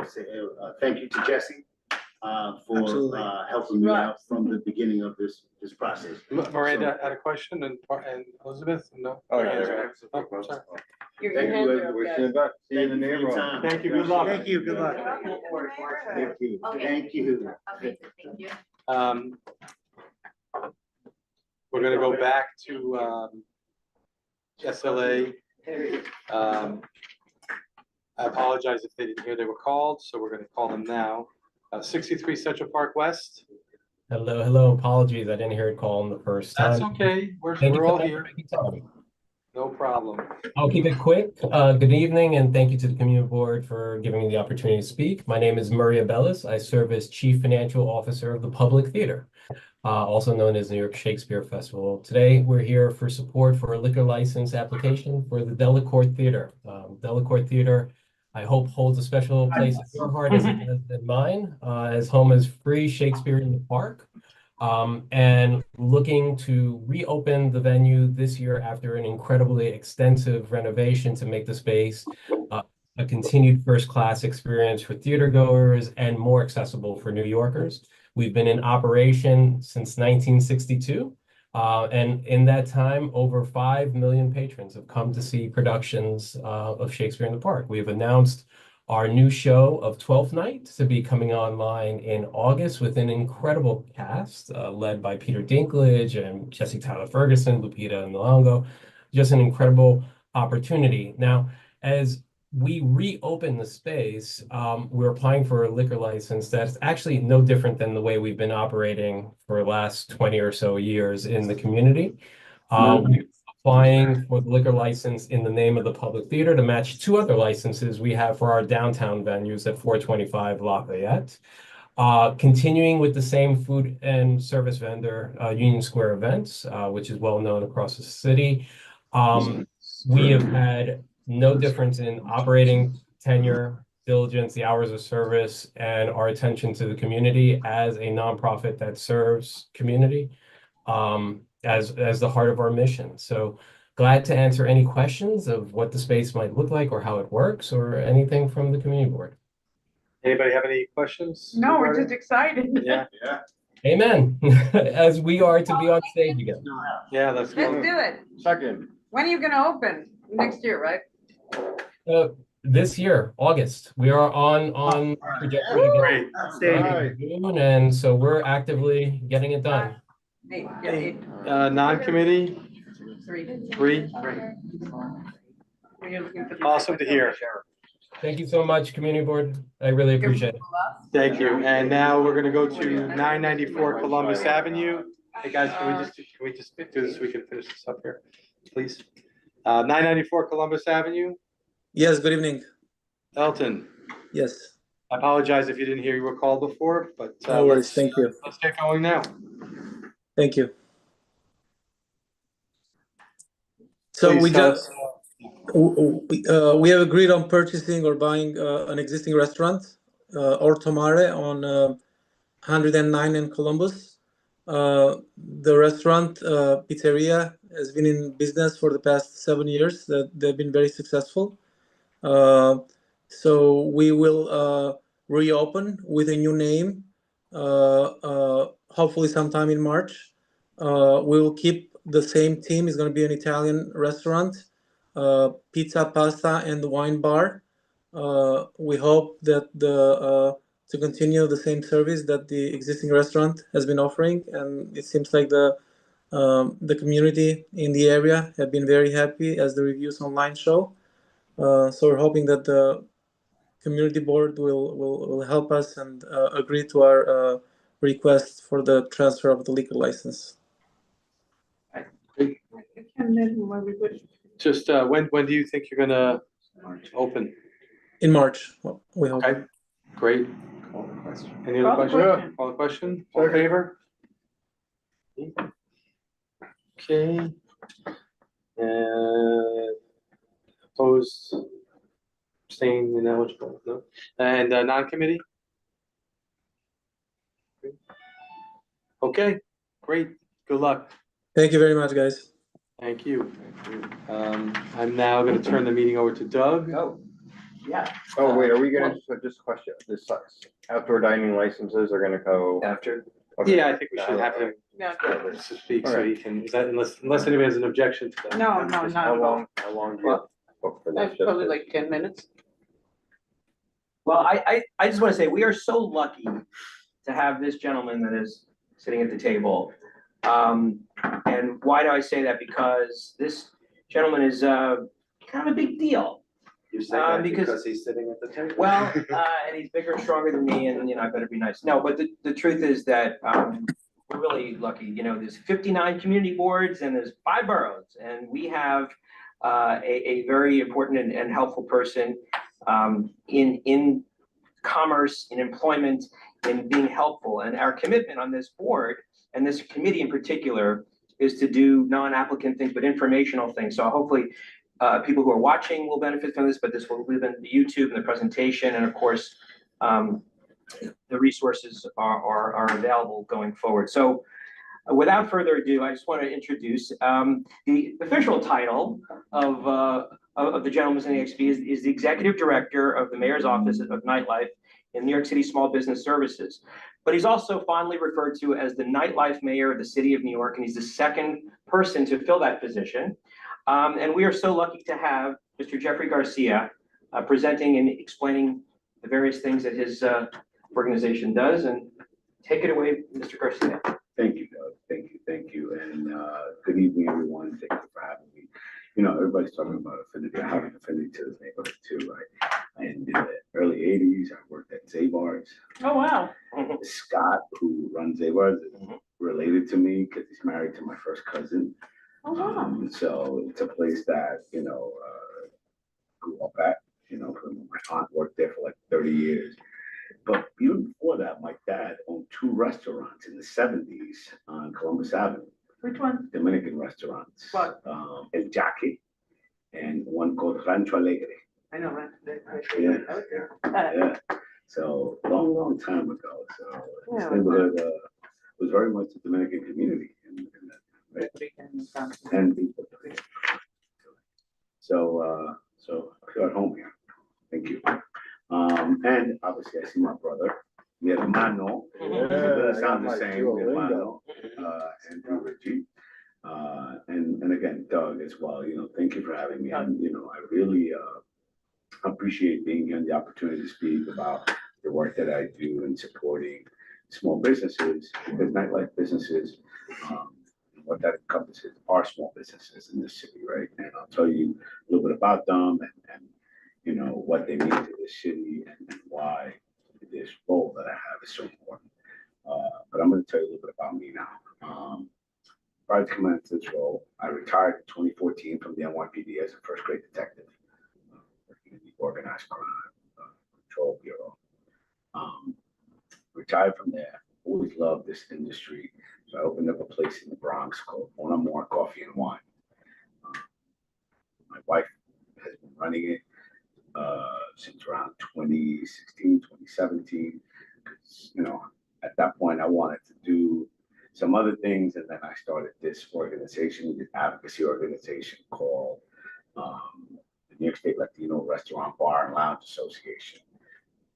say, thank you to Jessie, for, Absolutely. helping me out from the beginning of this process. Miranda had a question and Elizabeth? No? Oh, yeah, Hands there are up. is. Oh, sorry. Your Thank hands you, are up, We're guys. seeing back. See you in the Thank you for your neighborhood. time. Thank you, good luck. Thank you, good luck. Thank you, Okay. thank you. Amazing, thank you. We're gonna go back to, SLA. I apologize if they didn't hear they were called, so we're gonna call them now. 63 Central Park West. Hello, apologies, I didn't hear it call in the first time. That's okay, Thank you we're so all much here. for making time. No problem. I'll keep it quick. Good evening, and thank you to the community board for giving me the opportunity to speak. My name is Maria Bellis. I serve as Chief Financial Officer of the Public Theater, also known as New York Shakespeare Festival. Today, we're here for support for a liquor license application for the Delacorte Theater. Delacorte Theater, I hope, holds a special place in your heart as it does in mine, as home is free Shakespeare in the Park. And looking to reopen the venue this year after an incredibly extensive renovation to make the space a continued first-class experience for theater goers and more accessible for New Yorkers. We've been in operation since 1962. And in that time, over 5 million patrons have come to see productions of Shakespeare in the Park. We have announced our new show of Twelfth Night to be coming online in August with an incredible cast led by Peter Dinklage and Jessie Tyler Ferguson, Lupita Nyong'o. Just an incredible opportunity. Now, as we reopen the space, we're applying for a liquor license that's actually no different than the way we've been operating for the last 20 or so years in the community. We're applying for the liquor license in the name of the Public Theater to match 2 other licenses we have for our downtown venues at 425 Lafayette. Continuing with the same food and service vendor, Union Square Events, which is well known across the city. We have had no difference in operating tenure, diligence, the hours of service, and our attention to the community as a nonprofit that serves community as the heart of our mission. So glad to answer any questions of what the space might look like or how it works or anything from the community board. Anybody have any questions? No, we're regarding- just excited. Yeah, Amen. As we are to be on stage again. yeah, let's Let's go. do it. Second. When are you gonna open? Next year, right? This year, August, we are on trajectory to Great. get June, and so we're actively getting it done. Eight. Non-committee, 3. 3. You're looking for the- Awesome to hear. Thank you so much, community board. I really appreciate it. Thank you. And now we're gonna go to 994 Columbus Avenue. Hey, guys, can we just do this so we can finish this up here, please? 994 Columbus Avenue. Yes, good evening. Elton, Yes, I apologize if you didn't hear you were called before, but no worries. Thank you. let's get going now. Thank you. So Please we tell just us- we have agreed on purchasing or buying an existing restaurant, Orto Mare on 109 in Columbus. The restaurant pizzeria has been in business for the past 7 years. They've been very successful. So we will reopen with a new name, hopefully sometime in March. We will keep the same team. It's going to be an Italian restaurant, pizza, pasta, and the wine bar. We hope that to continue the same service that the existing restaurant has been offering, and it seems like the community in the area have been very happy, as the reviews online show. So we're hoping that the community board will help us and agree to our request for the transfer of the liquor license. Just, when do you think you're gonna open? In March, we hope. Okay, great. Call the question. Any other Call the questions? question. Call the question, all in favor? Okay. Opposed, abstained, ineligible, no? And non-committee? Okay, great, good luck. Thank you very much, guys. Thank you. I'm now gonna turn the meeting over to Doug. Oh, yeah. Oh, wait, are we gonna, so just a question, this outdoor dining licenses are gonna go? After. Okay. Yeah, I think we should have him Yeah. to speak, so Alright. he can, is that, unless anybody has an objection to that. No, not at all. How long do you book for That's this? probably like 10 minutes. Well, I just want to say, we are so lucky to have this gentleman that is sitting at the table. And why do I say that? Because this gentleman is kind of a big deal. You say that because- because he's sitting at the table? Well, and he's bigger and stronger than me, and, I better be nice. No, but the truth is that we're really lucky. There's 59 community boards and there's 5 boroughs, and we have a very important and helpful person in commerce, in employment, in being helpful. And our commitment on this board, and this committee in particular, is to do non-applicant things, but informational things. So hopefully, people who are watching will benefit from this, but this will live in the YouTube and the presentation, and of course, the resources are available going forward. So without further ado, I just want to introduce the official title of the gentleman's in the XP is the Executive Director of the Mayor's Office of Nightlife in New York City Small Business Services. But he's also fondly referred to as the Nightlife Mayor of the City of New York, and he's the second person to fill that position. And we are so lucky to have Mr. Jeffrey Garcia presenting and explaining the various things that his organization does. And take it away, Mr. Garcia. Thank you, Doug. Thank you. And good evening, everyone. Thank you for having me. Everybody's talking about affinity. I have an affinity to this neighborhood too. In the early 80s, I worked at Zabar's. Oh, wow. Scott, who runs Zabar's, is related to me because he's married to my first cousin. Oh, wow. So it's a place that, grew up at, my aunt worked there for like 30 years. But even before that, my dad owned 2 restaurants in the 70s on Columbus Avenue. Which one? Dominican restaurants. What? El Jaque and one called Rancho Alegre. I know, right? Yeah. Okay. Yeah. So long time ago. So this Yeah. neighborhood was very much a Dominican community. Right? And people. So I feel at home here. Thank you. And obviously I see my brother, mi hermano. It doesn't sound the same, mi hermano, and Rigie. And again, Doug as well. Thank you for having me. And I really appreciate being here and the opportunity to speak about the work that I do in supporting small businesses, because nightlife businesses, what that encompasses are small businesses in this city, right? And I'll tell you a little bit about them and what they mean to this city and why this role that I have is so important. But I'm going to tell you a little bit about me now. Prior to coming into this role, I retired in 2014 from the NYPD as a first grade detective, working in the Organized Crime Control Bureau. Retired from there, always loved this industry. So I opened up a place in the Bronx called One on More Coffee and Wine. My wife has been running it since around 2016, 2017. At that point, I wanted to do some other things, and then I started this organization, this advocacy organization called the New York State Latino Restaurant Bar and Lounge Association,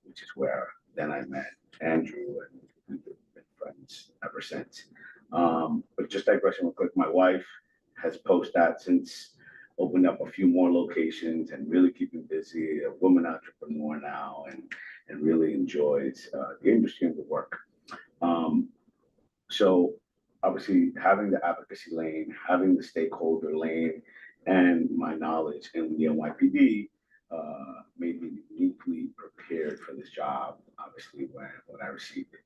which is where then I met Andrew, and we've been friends ever since. But just digression real quick, my wife has posted that since opened up a few more locations and really keeping busy, a woman entrepreneur now, and really enjoys the industry and the work. So obviously having the advocacy lane, having the stakeholder lane, and my knowledge in the NYPD made me uniquely prepared for this job, obviously, when I received it.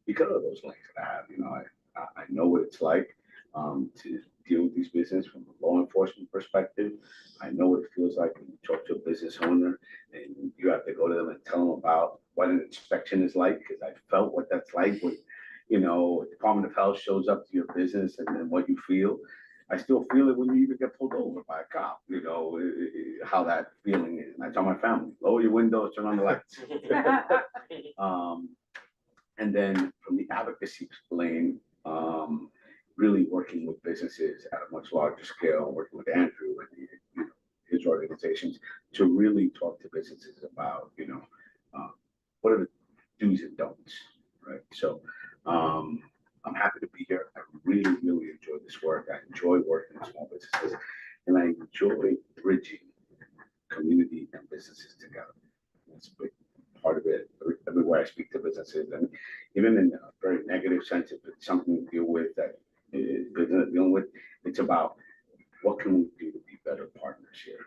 Because of those lanes that I have, you know, I know what it's like to deal with these business from a law enforcement perspective. I know what it feels like when you talk to a business owner and you have to go to them and tell them about what an inspection is like, because I felt what that's like when, you know, Department of Health shows up to your business and what you feel. I still feel it when you even get pulled over by a cop, you know, how that feeling is. And I tell my family, lower your windows, turn on the lights. And then from the advocacy lane, really working with businesses at a much larger scale, working with Andrew and his organizations to really talk to businesses about, you know, what are the do's and don'ts, right? So I'm happy to be here. I really, really enjoy this work. I enjoy working with small businesses, and I enjoy bridging community and businesses together. That's a big part of it. Everywhere I speak to businesses, and even in a very negative sense, if it's something to deal with that business is dealing with, it's about what can we do to be better partners here,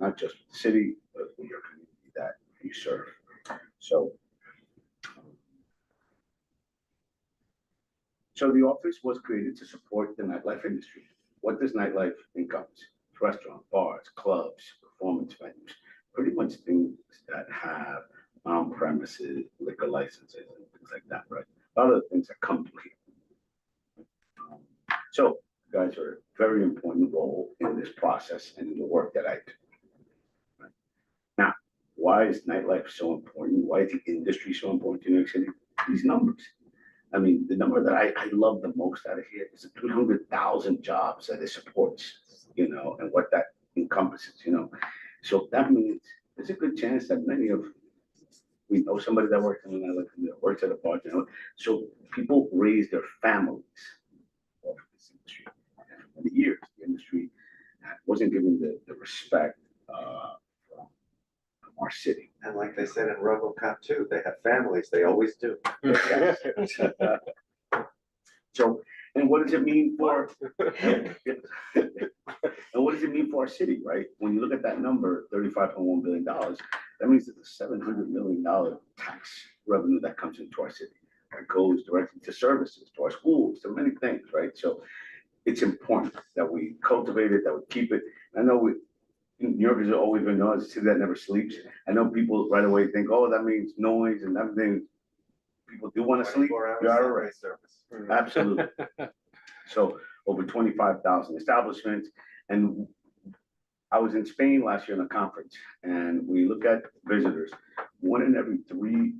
not just with the city, but with your community that you serve. So the office was created to support the nightlife industry. What does nightlife encompass? Restaurants, bars, clubs, performance venues, pretty much things that have on-premises liquor licenses and things like that, right? A lot of the things that come to here. So you guys are a very important role in this process and in the work that I do. Right? Now, why is nightlife so important? Why is the industry so important to New York City? These numbers. I mean, the number that I love the most out of here is the 300,000 jobs that it supports, you know, and what that encompasses, you know. So that means there's a good chance that we know somebody that works in the nightlife, that works at a bar, you know. So people raise their families off of this industry. And for many years, the industry wasn't given the respect from our city. And like they said in RoboCop 2, they have families, they always do. So, and what does it mean for, and what does it mean for our city, right? When you look at that number, $35.1 billion, that means there's a $700 million tax revenue that comes into our city. That goes directly to services, to our schools, to many things, right? So it's important that we cultivate it, that we keep it. I know New Yorkers have always been known as a city that never sleeps. I know people right away think, oh, that means noise and everything. People do want to sleep. You are right. Service. Absolutely. So over 25,000 establishments. And I was in Spain last year in a conference, and we look at visitors. 1 in every 3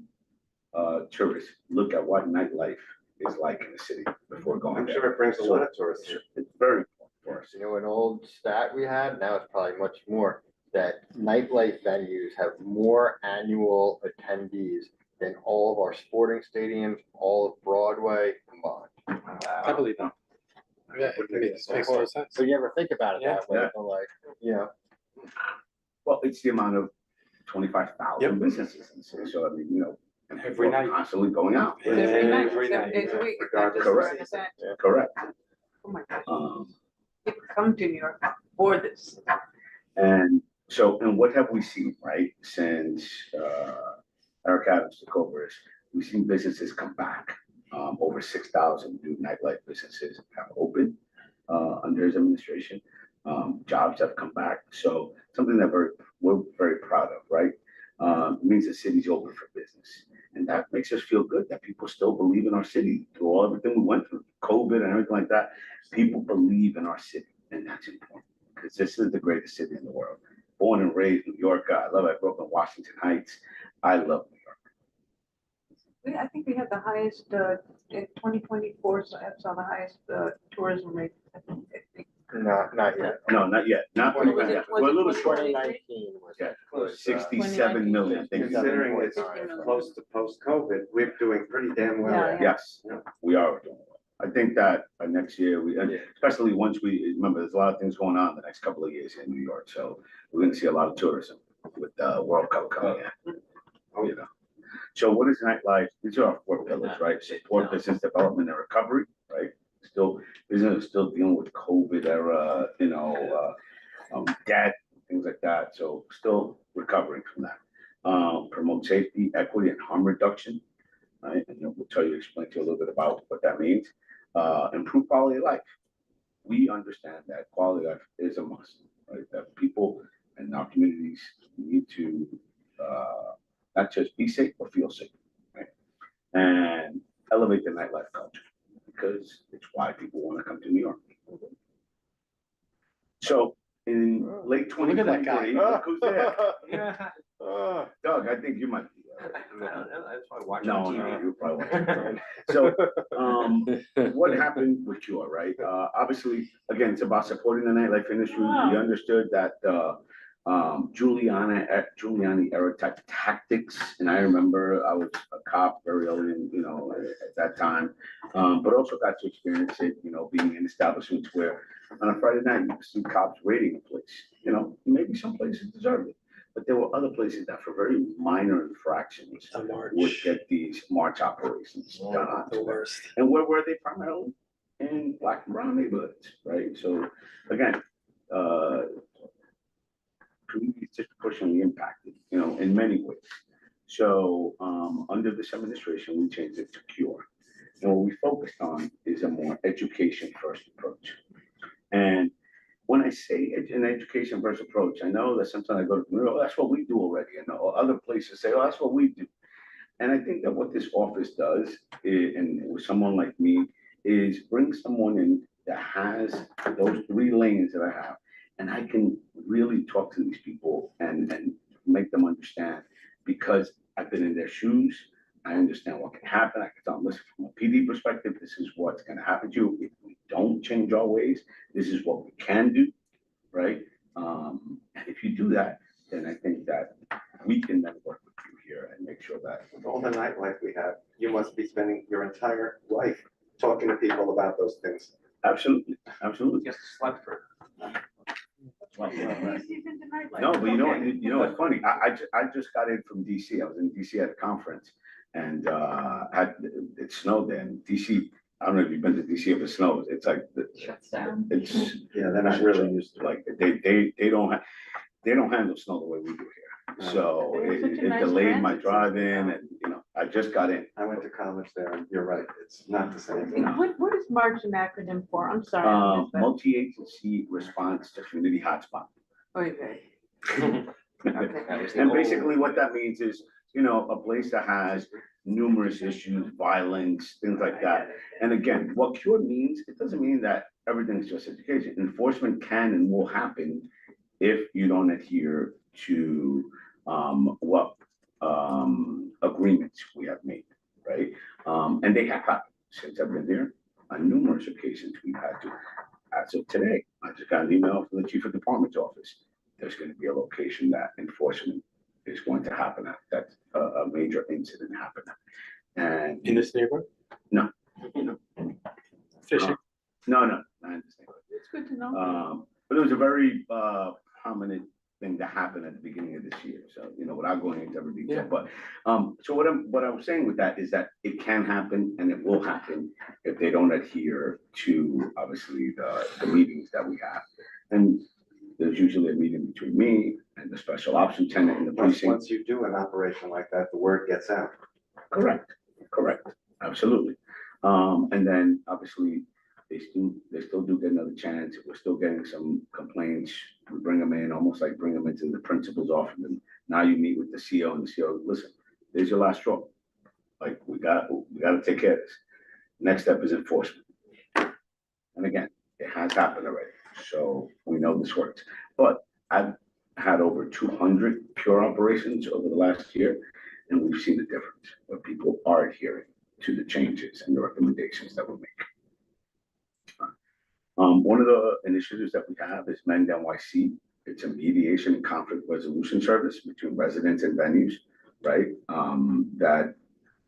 tourists look at what nightlife is like in the city before going there. I'm sure it brings a lot of tourists here. It's very important for us. You know, an old stat we had, now it's probably much more, that nightlife venues have more annual attendees than all of our sporting stadiums, all of Broadway combined. I believe that. Yeah, it makes total sense. So you ever think about it that way, Yeah. but like, you know. Well, it's the amount of 25,000 businesses in the city. So I mean, you know, and Every people are night. constantly going out. Every night, Every 7 night, days a week. It's not just Correct. an event. Correct. Oh my God. People come to New York for this. And so, and what have we seen, right? Since Eric Adams took over, we've seen businesses come back. Over 6,000 new nightlife businesses have opened under his administration. Jobs have come back. So something that we're very proud of, right? It means the city's open for business. And that makes us feel good that people still believe in our city through everything we went through, COVID and everything like that. People believe in our city, and that's important because this is the greatest city in the world. Born and raised New Yorker. I love it. I grew up in Washington Heights. I love New York. I think we had the highest, in 2024, so I saw the highest tourism rate. I think. Not yet. No, not yet. Not Was yet. it- We're a little was it short. 2019 was. Yeah, was, 67 million. Thank you. Considering it's close to post-COVID, we're doing pretty damn well. Yeah. Yes, we are doing well. I think that next year, and especially once remember, there's a lot of things going on the next couple of years in New York, so we're gonna see a lot of tourism with the World Cup coming in. You know, so what is nightlife? These are our 4 pillars, right? Support business development and recovery, right? Still, business is still dealing with COVID era, debt, things like that, so still recovering from that. Promote safety, equity, and harm reduction. Right, and we'll explain to you a little bit about what that means. Improve quality of life. We understand that quality of life is a must, right? That people in our communities need to not just be safe, but feel safe, right? And elevate the nightlife culture because it's why people want to come to New York. So in late 2023, look who's there. Doug, I think you might be. That's why I watch No, on TV. you probably won't. So, what happened with Cure, right? Obviously, again, it's about supporting the nightlife industry. We understood that Giuliani era type tactics, and I remember I was a cop very early in, at that time, but also got to experience it, being in establishments where on a Friday night you could see cops raiding a place. Maybe some places deserved it. But there were other places that for very minor infractions would get these march operations done on the worst. And where were they primarily? In Black and brown neighborhoods, right? So again, communities disproportionately impacted, in many ways. So under this administration, we changed it to Cure. And what we focused on is a more education first approach. And when I say an education first approach, I know that sometimes I go to, that's what we do already. And other places say, oh, that's what we do. And I think that what this office does, and with someone like me, is bring someone in that has those 3 lanes that I have. And I can really talk to these people and make them understand because I've been in their shoes. I understand what can happen. I can tell them, listen, from a PD perspective, this is what's going to happen to you. If we don't change our ways, this is what we can do, right? And if you do that, then I think that we can then work with you here and make sure that With all the nightlife we have, you must be spending your entire life talking to people about those things. Absolutely, absolutely. Just slept for. No, but you know what's funny? I just got in from DC. I was in DC at a conference, and it snowed there. And DC, I don't know if you've been to DC if it snows. It's like Shuts down. it's They're not really used to it. like they don't handle snow the way we do here. So it delayed my drive-in, and I just got in. I went to college there, and you're right, it's not the same. What is March an acronym for? I'm sorry. I missed that. Multi-agency response to community hotspot. Okay. And basically what that means is, a place that has numerous issues, violence, things like that. And again, what Cure means, it doesn't mean that everything's just education. Enforcement can and will happen if you don't adhere to what agreements we have made, right? And they have happened since I've been there. On numerous occasions, we've had to. As of today, I just got an email from the chief of department's office. There's going to be a location that enforcement is going to happen at. That's a major incident happened. And In this neighborhood? no, Fishing? no, not in this neighborhood. It's good to know. But it was a very prominent thing that happened at the beginning of this year. So, without going into every detail, but so what I'm saying with that is that it can happen and it will happen if they don't adhere to obviously the meetings that we have. And there's usually a meeting between me and the special ops lieutenant in the precinct. Once you do an operation like that, the word gets out. Correct, absolutely. And then obviously they still do get another chance. We're still getting some complaints. We bring them in, almost like bring them into the principal's office. And now you meet with the CO and the CO, listen, there's your last straw. Like we got to take care of this. Next step is enforcement. And again, it has happened already. So we know this works. But I've had over 200 Cure operations over the last year, and we've seen the difference where people are adhering to the changes and the recommendations that we make. One of the initiatives that we have is Mend NYC. It's a mediation and conflict resolution service between residents and venues, right? That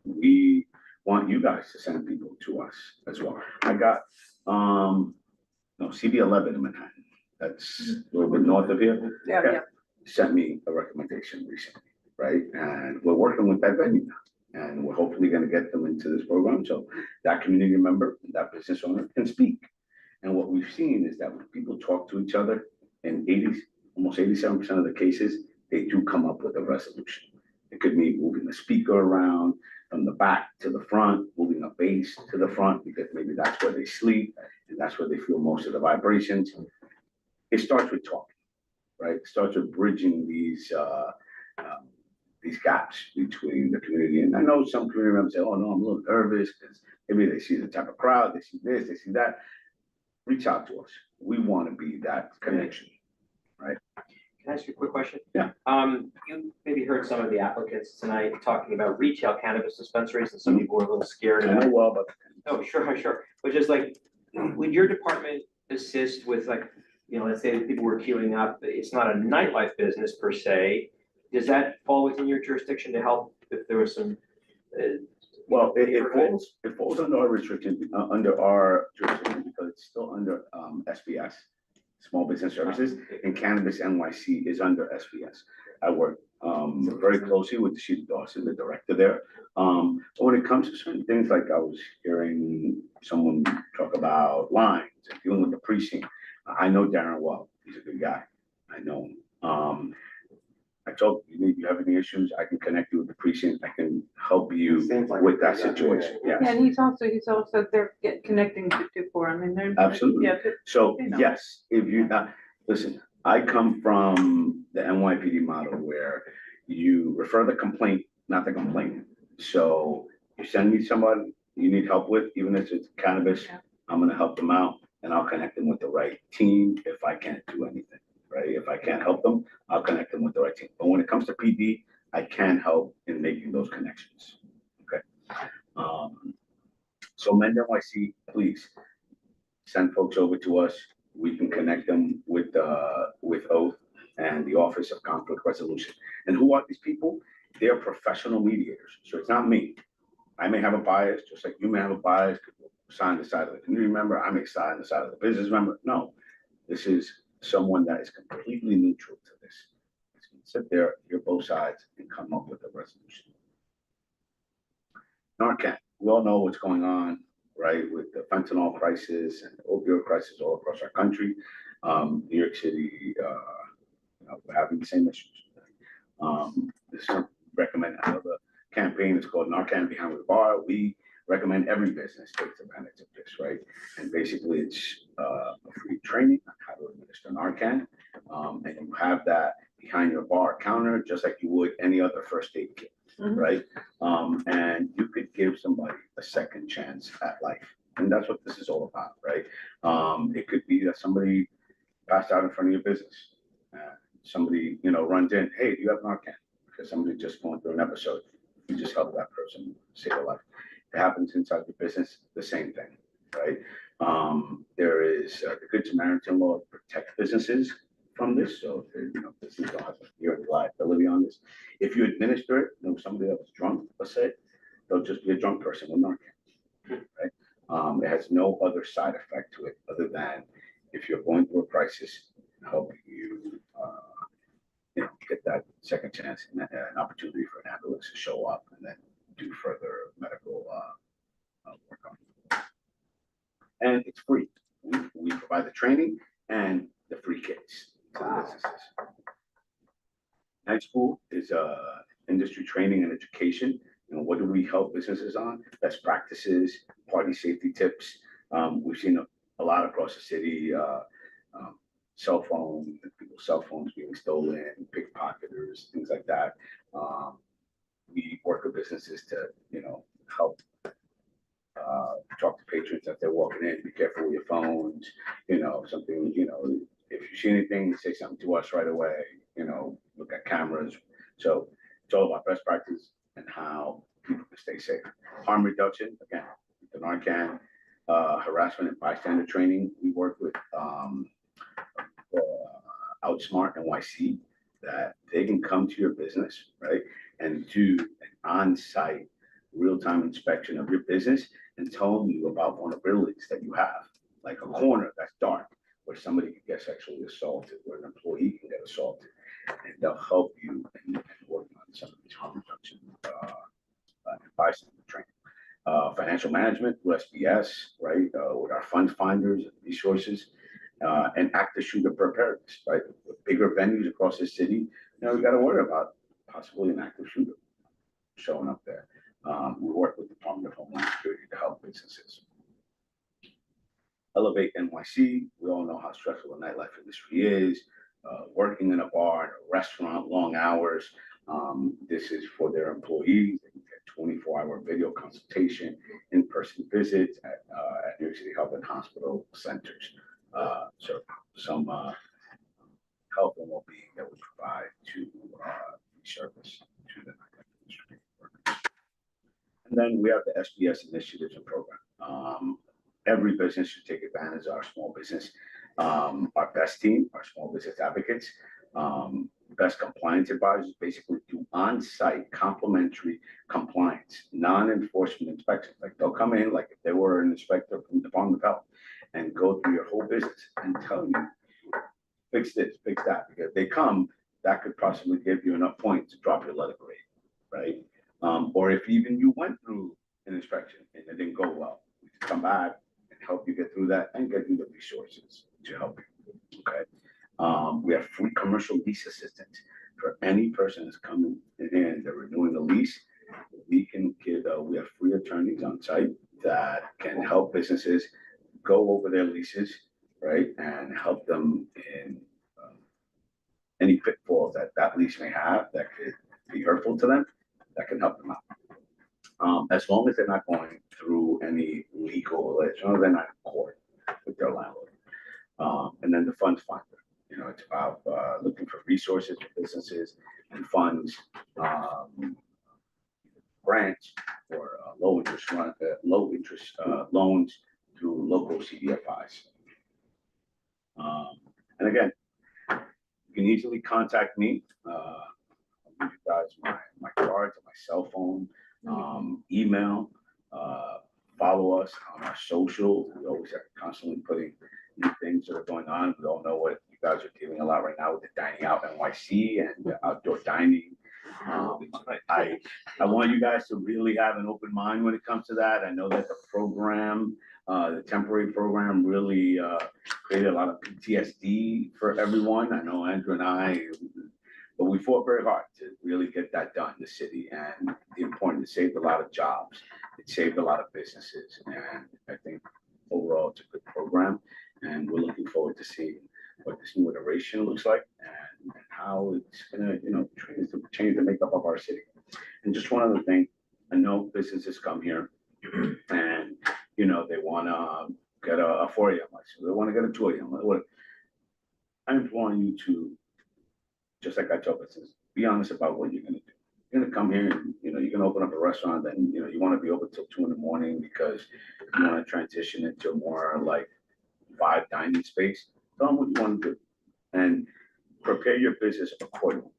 we want you guys to send people to us as well. I got, no, CB11 in Manhattan, that's a little bit north of here. Yeah. Sent me a recommendation recently, right? And we're working with that venue now. And we're hopefully gonna get them into this program, so that community member, that business owner can speak. And what we've seen is that when people talk to each other, in almost 87% of the cases, they do come up with a resolution. It could mean moving the speaker around from the back to the front, moving a bass to the front, because maybe that's where they sleep, and that's where they feel most of the vibrations. It starts with talking, right? It starts with bridging these gaps between the community. And I know some community members say, oh no, I'm a little nervous because maybe they see the type of crowd, they see this, they see that. Reach out to us. We want to be that connection, right? Can I ask you a quick question? Yeah. You maybe heard some of the applicants tonight talking about retail cannabis dispensaries, and some people were a little scared. I know well, but. Oh, sure. But just like, would your department assist with like, let's say that people were queuing up, it's not a nightlife business per se. Does that fall within your jurisdiction to help if there was some? Well, it falls under our restriction, under our jurisdiction, because it's still under SBS, Small Business Services, and Cannabis NYC is under SBS. I work very closely with Sheila Dawson, the director there. So when it comes to certain things, like I was hearing someone talk about lines and dealing with the precinct, I know Darren well. He's a good guy. I know him. I told you, if you have any issues, I can connect you with the precinct. I can help you with that situation. Yes. Yeah, and he's also they're connecting the two for, I mean, they're. Absolutely. Yeah. So yes, if you listen, I come from the NYPD model where you refer the complaint, not the complainant. So you send me somebody you need help with, even if it's cannabis, I'm gonna help them out and I'll connect them with the right team if I can't do anything, right? If I can't help them, I'll connect them with the right team. But when it comes to PD, I can help in making those connections, okay? So Mend NYC, please send folks over to us. We can connect them with Oath and the Office of Conflict Resolution. And who are these people? They're professional mediators. So it's not me. I may have a bias, just like you may have a bias, sign the side of the community member, I may sign the side of the business member. No, this is someone that is completely neutral to this. It's gonna sit there, hear both sides, and come up with a resolution. Narcan, we all know what's going on, right, with the fentanyl crisis and the opioid crisis all across our country. New York City, we're having the same issues. Recommend another campaign. It's called Narcan Behind the Bar. We recommend every business takes advantage of this, right? And basically, it's a free training on how to administer Narcan, and you have that behind your bar counter, just like you would any other first aid kit, right? And you could give somebody a second chance at life, and that's what this is all about, right? It could be that somebody passed out in front of your business. Somebody, runs in, hey, do you have Narcan? Because somebody just going through an episode. You just help that person save a life. It happens inside the business, the same thing, right? There is the Good Samaritan law to protect businesses from this. So if business don't have your liability on this. If you administer it, somebody that was drunk, let's say, they'll just be a drunk person with Narcan, right? It has no other side effect to it other than if you're going through a crisis, help you, get that second chance and an opportunity for an ambulance to show up and then do further medical work on it. And it's free. We provide the training and the free kits to the businesses. Night school is industry training and education. What do we help businesses on? Best practices, party safety tips. We've seen a lot across the city. Cell phone, people's cell phones being stolen, pickpocketers, things like that. We work with businesses to, help talk to patrons as they're walking in. Be careful with your phones. Something. If you see anything, say something to us right away. Look at cameras. So it's all about best practice and how people can stay safe. Harm reduction, again, the Narcan, harassment and bystander training. We work with. Outsmart NYC, that they can come to your business, right, and do an on-site real-time inspection of your business and telling you about vulnerabilities that you have, like a corner that's dark, where somebody could get sexually assaulted, where an employee can get assaulted, and they'll help you in working on some of these harm reduction advice and training. Financial management, SBS, right, with our fund finders and resources, and active shooter preparedness, right? With bigger venues across the city, we got to worry about possibly an active shooter showing up there. We work with the Department of Homeland Security to help businesses. Elevate NYC, we all know how stressful the nightlife industry is. Working in a bar, in a restaurant, long hours. This is for their employees. They can get 24-hour video consultation, in-person visits at New York City Health and Hospital centers. So some health and well-being that we provide to service to the nightlife industry workers. And then we have the SBS initiatives and program. Every business should take advantage of our small business. Our best team, our small business advocates, best compliance advisors basically do on-site complimentary compliance, non-enforcement inspections. Like they'll come in, like if they were an inspector from the Department of Health, and go through your whole business and tell you, fix this, fix that. Because if they come, that could possibly give you enough points to drop your letter grade, right? Or if even you went through an inspection and it didn't go well, we can come back and help you get through that and get you the resources to help you, okay? We have free commercial lease assistance for any person that's coming in and they're renewing the lease. We can give, we have free attorneys on site that can help businesses go over their leases, right? And help them in any pitfalls that that lease may have that could be hurtful to them, that can help them out. As long as they're not going through any legal, as long as they're not in court with their landlord. And then the funds finder, it's about looking for resources for businesses and funds, grants or low interest loans through local CDFIs. And again, you can easily contact me. I'll give you guys my cards, my cell phone, email. Follow us on our social. We always have constantly putting new things that are going on. We all know what you guys are dealing a lot right now with the dining out NYC and the outdoor dining. I want you guys to really have an open mind when it comes to that. I know that the program, the temporary program really created a lot of PTSD for everyone. I know Andrew and I, but we fought very hard to really get that done in the city. And the important, it saved a lot of jobs. It saved a lot of businesses. And I think overall it's a good program. And we're looking forward to seeing what this new iteration looks like and how it's gonna, change the makeup of our city. And just one other thing, I know businesses come here and, they wanna get a 4 a.m. license, they wanna get a 2 a.m. I implore you to, just like I tell businesses, be honest about what you're gonna do. You're gonna come here and, you're gonna open up a restaurant and, you wanna be open till 2 in the morning because you wanna transition into more like vibe dining space. Tell them what you want to do and prepare your business accordingly,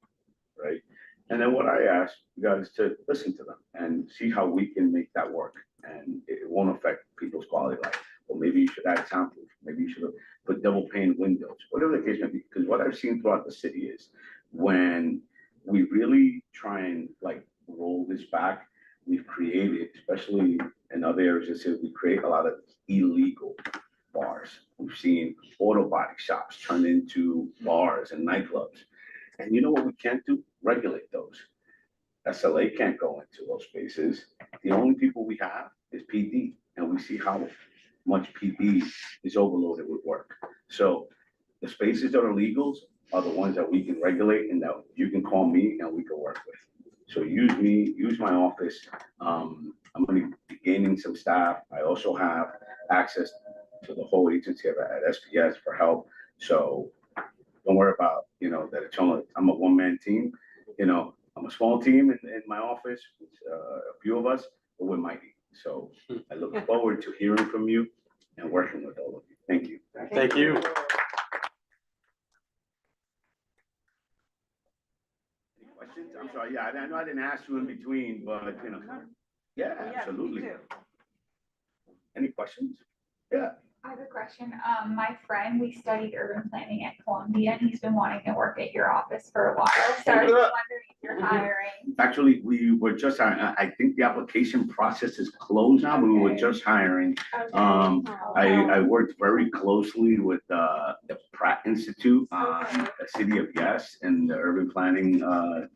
right? And then what I ask you guys to listen to them and see how we can make that work. And it won't affect people's quality of life. Well, maybe you should add soundproof. Maybe you should have put double pane windows, whatever the case may be. Because what I've seen throughout the city is when we really try and roll this back, we've created, especially in other areas of the city, we create a lot of illegal bars. We've seen auto body shops turn into bars and nightclubs. And you know what we can't do? Regulate those. SLA can't go into those spaces. The only people we have is PD, and we see how much PD is overloaded with work. So the spaces that are legals are the ones that we can regulate and that you can call me and we can work with. So use me, use my office. I'm going to be gaining some staff. I also have access to the whole agency at SPS for help. So don't worry about, that it's only, I'm a one-man team. I'm a small team in my office, a few of us, but we're mighty. So I look forward to hearing from you and working with all of you. Thank you. Thank you. Any questions? I'm sorry. Yeah, I know I didn't ask you in between, but Yeah, absolutely. Any questions? Yeah. I have a question. My friend, we studied urban planning at Columbia, and he's been wanting to work at your office for a while. So I was just wondering if you're hiring. Actually, we were just hiring. I think the application process is closed now. We were just hiring. I worked very closely with the Pratt Institute, the City of Yes, and the urban planning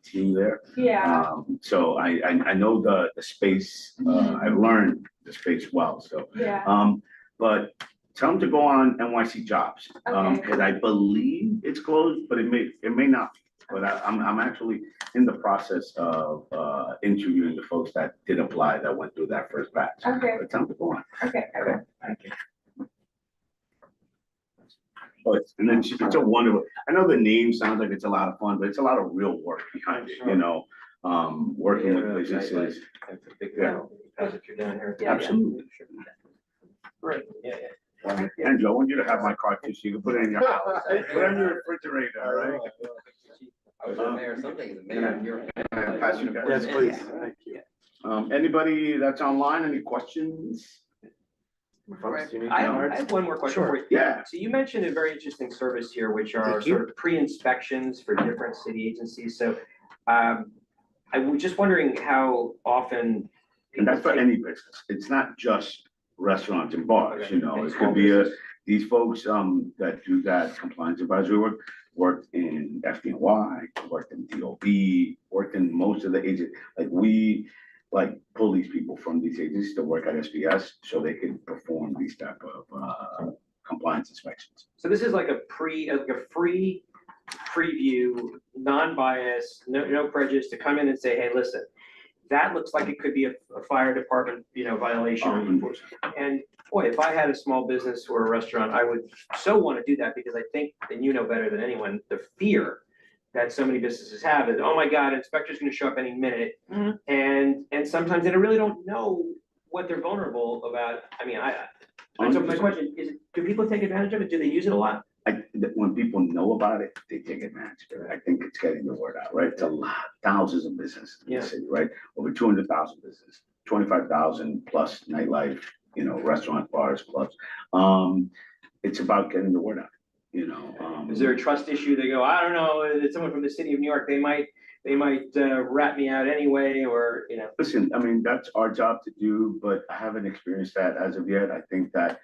team there. Yeah. So I know the space. I've learned the space well. So Yeah. but tell them to go on NYC Jobs, because I believe it's closed, but it may not be. But I'm actually in the process of interviewing the folks that did apply, that went through that first batch. Okay. But tell them to go on. Okay. Thank you. Oh, and then it's a wonderful, I know the name sounds like it's a lot of fun, but it's a lot of real work behind it, you know, working with businesses. That's a big deal, because if you're down here. Absolutely. Great, yeah. Andrew, I want you to have my card too, so you can put it in your house, put it on your refrigerator, right? I was in there, something, the mayor, you're. Pass you guys. Yes, please, thank you. Anybody that's online, any questions? I have one more question for you. Yeah. So you mentioned a very interesting service here, which are Thank you. sort of pre-inspections for different city agencies. So I was just wondering how often. And that's for any business. It's not just restaurants and bars, you know, it could be these folks that do that compliance advisory work, worked in FDNY, worked in DOB, worked in most of the agents. Like we pull these people from these agencies to work at SBS so they can perform these type of compliance inspections. So this is like a free preview, non-biased, no prejudice, to come in and say, hey, listen, that looks like it could be a fire department, violation. And boy, if I had a small business or a restaurant, I would so want to do that, because I think, and you know better than anyone, the fear that so many businesses have is, oh my God, inspector's gonna show up any minute. And sometimes they really don't know what they're vulnerable about. I mean, so my question is, do people take advantage of it? Do they use it a lot? When people know about it, they take advantage of it. I think it's getting the word out, right? It's a lot, thousands of businesses in the city, right? Over 200,000 businesses, 25,000 plus nightlife, restaurants, bars, clubs. It's about getting the word out, Is there a trust issue? They go, I don't know, it's someone from the city of New York, they might rat me out anyway, or, Listen, I mean, that's our job to do, but I haven't experienced that as of yet. I think that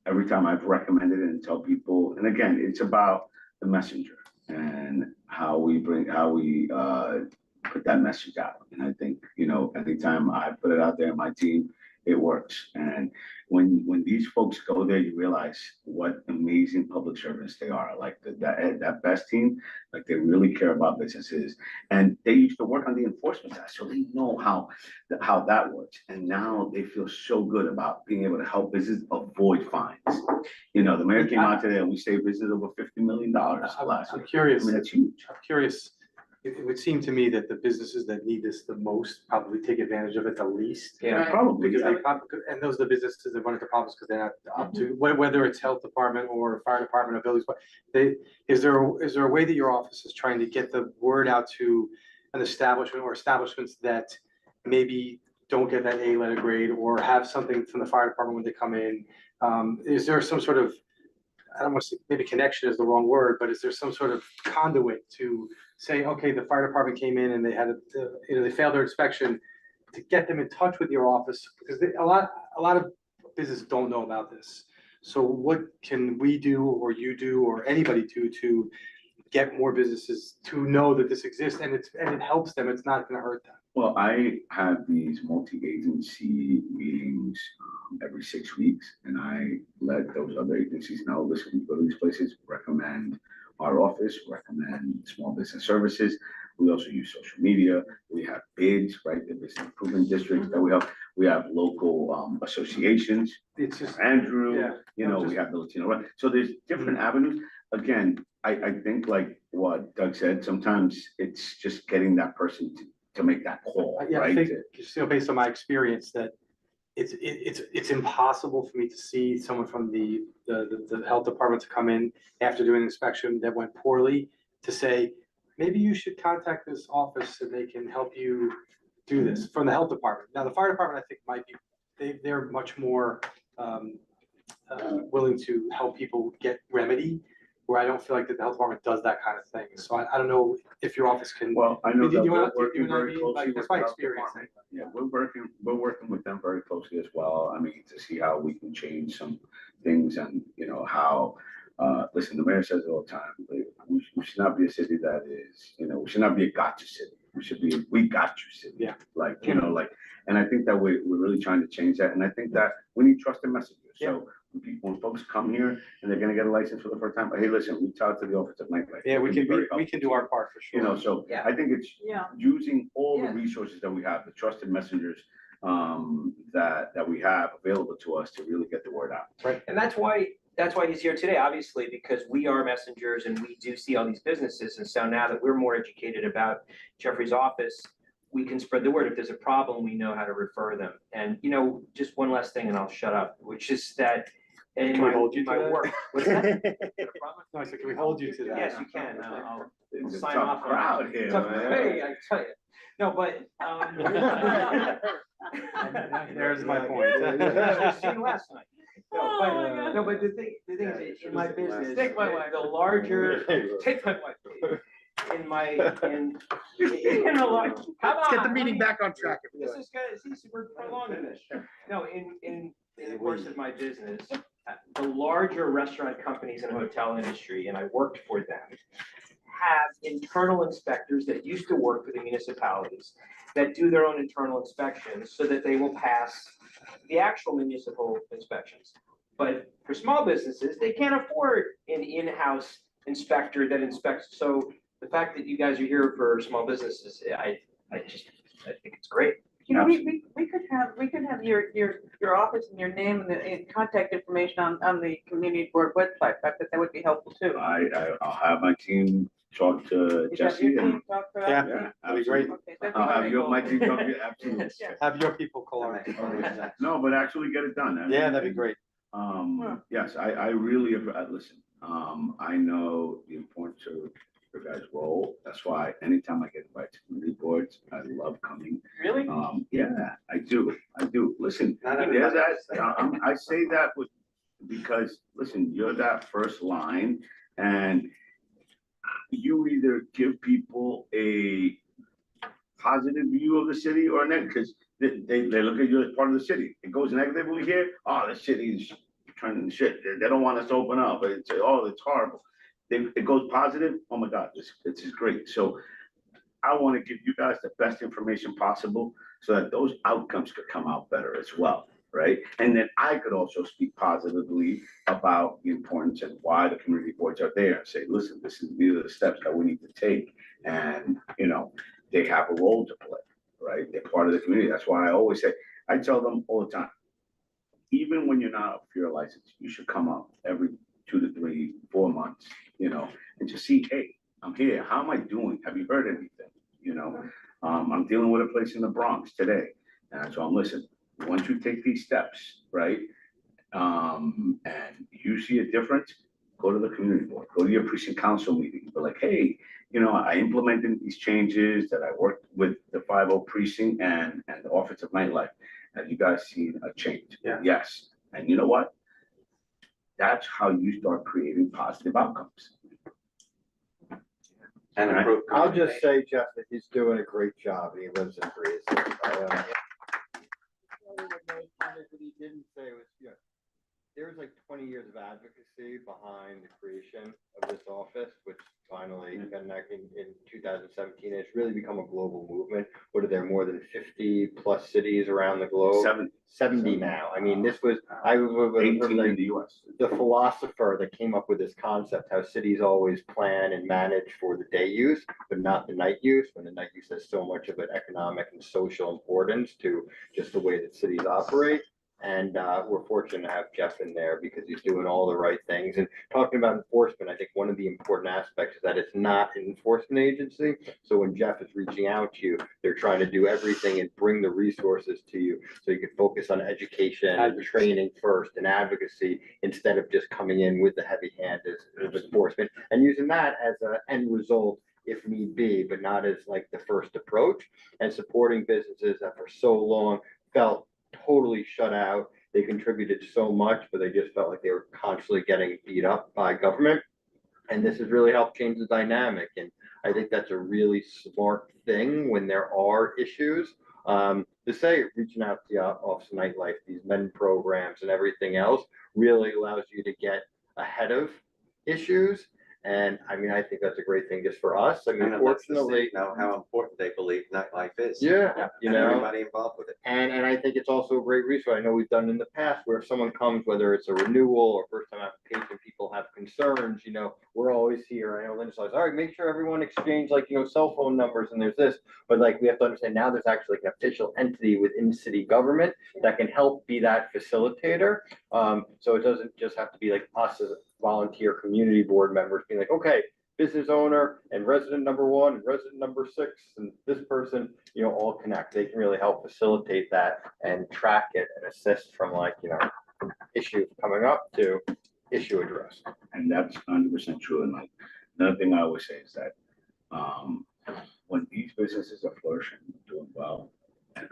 every time I've recommended it and tell people, and again, it's about the messenger and how we put that message out. And I think, anytime I put it out there in my team, it works. And when these folks go there, you realize what amazing public servants they are. Like that best team, like they really care about businesses, and they used to work on the enforcement side, so they know how that works. And now they feel so good about being able to help businesses avoid fines. The mayor came out today and we saved business over $50 million last year. I'm curious. I mean, that's huge. I'm curious. It would seem to me that the businesses that need this the most probably take advantage of it the least. Yeah, probably. Because and those are the businesses that run into problems because they're not up to, whether it's health department or fire department or buildings. Is there a way that your office is trying to get the word out to an establishment or establishments that maybe don't get that A letter grade or have something from the fire department when they come in? Is there some sort of, I don't want to say, maybe connection is the wrong word, but is there some sort of conduit to say, okay, the fire department came in and they had they failed their inspection, to get them in touch with your office? Because a lot of businesses don't know about this. So what can we do, or you do, or anybody do to get more businesses to know that this exists and it helps them? It's not going to hurt them. Well, I have these multi-agency meetings every 6 weeks, and I let those other agencies know, listen, we go to these places, recommend our office, recommend small business services. We also use social media. We have bids, right? The business improvement districts that we have. We have local associations. It's just Andrew, we have the Latino, right? So there's different avenues. Again, I think like what Doug said, sometimes it's just getting that person to make that call, Yeah, right? I think, based on my experience, that it's impossible for me to see someone from the health department to come in after doing an inspection that went poorly to say, maybe you should contact this office and they can help you do this from the health department. Now, the fire department, I think, might be, they're much more willing to help people get remedy, where I don't feel like that the health department does that kind of thing. So I don't know if your office can. Well, I know Do that you we're want- do you working know what I very mean? closely Like, with that's the my health experience. department. Yeah, we're working with them very closely as well. I mean, to see how we can change some things and, you know, how, listen, the mayor says it all the time, we should not be a city that is, you know, we should not be a gotcha city. We should be, we got you city. Yeah. Like, you know, like, and I think that we're really trying to change that. And I think that we need trusted messages. So when folks come here and they're gonna get a license for the first time, hey, listen, reach out to the Office of Nightlife. Yeah, we It can can, be very we can do our part for sure. You know, so Yeah. I think it's Yeah. using all the Yeah. resources that we have, the trusted messengers that we have available to us to really get the word out. Right. And that's why he's here today, obviously, because we are messengers and we do see all these businesses. And so now that we're more educated about Jeffrey's office, we can spread the word. If there's a problem, we know how to refer them. And, you know, just one last thing and I'll shut up, which is that in Can we my, hold you in to my that? work. What's that? No, I said, can we hold you to that? Yes, you can. I'll It's a sign tough off on crowd that. here, Tough- man. Hey, I tell you. No, but, There's my point. See you last night. No, but the thing is, in my business, Take my wife. the larger, take my wife. In a lot, come on. Let's get the meeting back on track. This is good, see, we're prolonging this. No, in the course of my business, the larger restaurant companies and hotel industry, and I worked for them, have internal inspectors that used to work for the municipalities that do their own internal inspections so that they will pass the actual municipal inspections. But for small businesses, they can't afford an in-house inspector that inspects. So the fact that you guys are here for small businesses, I think it's great. You know, we could have your office and your name and the contact information on the community board website. I bet that would be helpful too. I'll have my team talk to Is that Jessie your and. team talk to Yeah, that? that'd be great. Okay, that'd be I'll have very my cool. team talk to you, absolutely. Yeah. Have your people call our. No, but actually get it done. I mean, Yeah, that'd be great. Yes, I really, listen, I know the importance of your guys' role. That's why anytime I get invited to community boards, I love coming. Really? Yeah, I do. Listen, Not there's everybody that, I say that because, listen, you're that first line and you either give people a positive view of the city or negative, because they look at you as part of the city. It goes negatively here, oh, the city is turning shit. They don't want us to open up. It's horrible. It goes positive, oh my God, this is great. So I want to give you guys the best information possible so that those outcomes could come out better as well, right? And then I could also speak positively about the importance and why the community boards are there and say, listen, these are the steps that we need to take. And, you know, they have a role to play, right? They're part of the community. That's why I always say, I tell them all the time, even when you're not up for your license, you should come up every 2 to 3, 4 months, you know, and just see, hey, I'm here. How am I doing? Have you heard anything? You know, I'm dealing with a place in the Bronx today. And so I'm listening. Once you take these steps, right, and you see a difference, go to the community board, go to your precinct council meeting. Be like, hey, you know, I implemented these changes that I worked with the 50 precinct and the Office of Nightlife. Have you guys seen a change? Yeah. Yes. And you know what? That's how you start creating positive outcomes. And Right. improve. I'll just say, Jeff, that he's doing a great job and he lives and breathes it. What he didn't say was, you know, there's like 20 years of advocacy behind the creation of this office, which finally got enacted in 2017. It's really become a global movement. What are there, more than 50 plus cities around the globe? 70 now. I mean, this was, I was 18 in the US. The philosopher that came up with this concept, how cities always plan and manage for the day use, but not the night use, when the night use has so much of an economic and social importance to just the way that cities operate. And we're fortunate to have Jeff in there because he's doing all the right things. And talking about enforcement, I think one of the important aspects is that it's not an enforcement agency. So when Jeff is reaching out to you, they're trying to do everything and bring the resources to you so you can focus on education and training first and advocacy instead of just coming in with the heavy hand of enforcement and using that as an end result if need be, but not as like the first approach, and supporting businesses that for so long felt totally shut out. They contributed so much, but they just felt like they were constantly getting beat up by government. And this has really helped change the dynamic. And I think that's a really smart thing when there are issues. To say reaching out to the Office of Nightlife, these men programs and everything else really allows you to get ahead of issues. And I mean, I think that's a great thing just for us. I mean, And it lets the fortunately, state know how important they believe nightlife is. yeah, you And know, everybody involved with it. and I think it's also a great resource. I know we've done in the past where if someone comes, whether it's a renewal or first time application, people have concerns, you know, we're always here. I know Linda's like, all right, make sure everyone exchange like, you know, cell phone numbers and there's this, but like, we have to understand now there's actually like an official entity within city government that can help be that facilitator. So it doesn't just have to be like us as volunteer community board members being like, okay, business owner and resident number 1 and resident number 6 and this person, you know, all connect. They can really help facilitate that and track it and assist from like, you know, issue coming up to issue address. And that's 100% true. And like, another thing I always say is that when these businesses are flourishing, doing well, and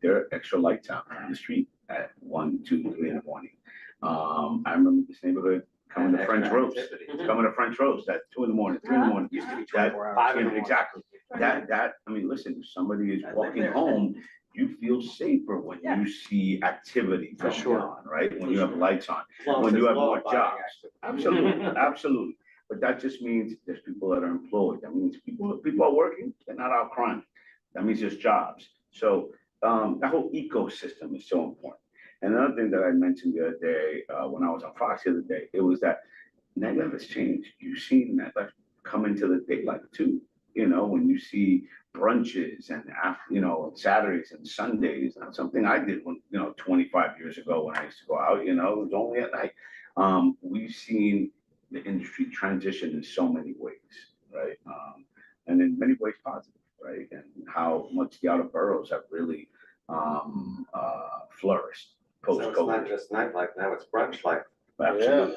there are extra lights out on the street at 1, 2, 3 in the morning. I remember this neighborhood coming to French Roast, at 2 in the morning, 3 in the morning. Used to be That, 24 hours. exactly. That, I mean, listen, if somebody is walking home, you feel safer when you see activity For going sure. on, right? When you have lights on, long as when you it's have more law-abiding, jobs. Absolutely, absolutely. But that just means there's people that are employed. That means people are working, they're not out crime. That means there's jobs. So that whole ecosystem is so important. And another thing that I mentioned the other day, when I was on Fox the other day, it was that nightlife has changed. You've seen nightlife come into the daylight too. You know, when you see brunches and you know, Saturdays and Sundays, that's something I did when, you know, 25 years ago when I used to go out, you know, it was only at night. We've seen the industry transition in so many ways, right? And in many ways positive, right? And how much the outer boroughs have really flourished So it's not post-COVID. just nightlife, now it's brunch life. Absolutely.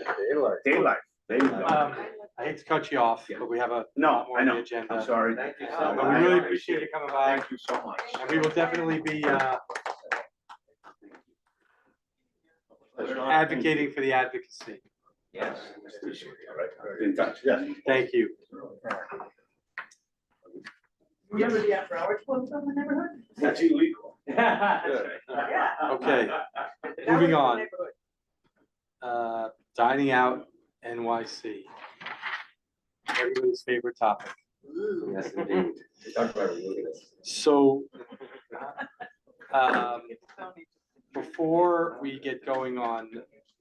Daylight. There you go. I hate to cut you off, but we have a No, lot more I on the know. agenda. I'm sorry. Thank you so But we much. really appreciate you coming by, Thank you so much. and we will definitely be advocating for the advocacy. Yes. Appreciate it. All right. In touch, yes. Thank you. Remember the after hours club in the neighborhood? That's illegal. Yeah. Okay, That moving was the on. neighborhood. Dining out NYC. Everybody's favorite topic. Yes, indeed. Talk about removing this. So, before we get going on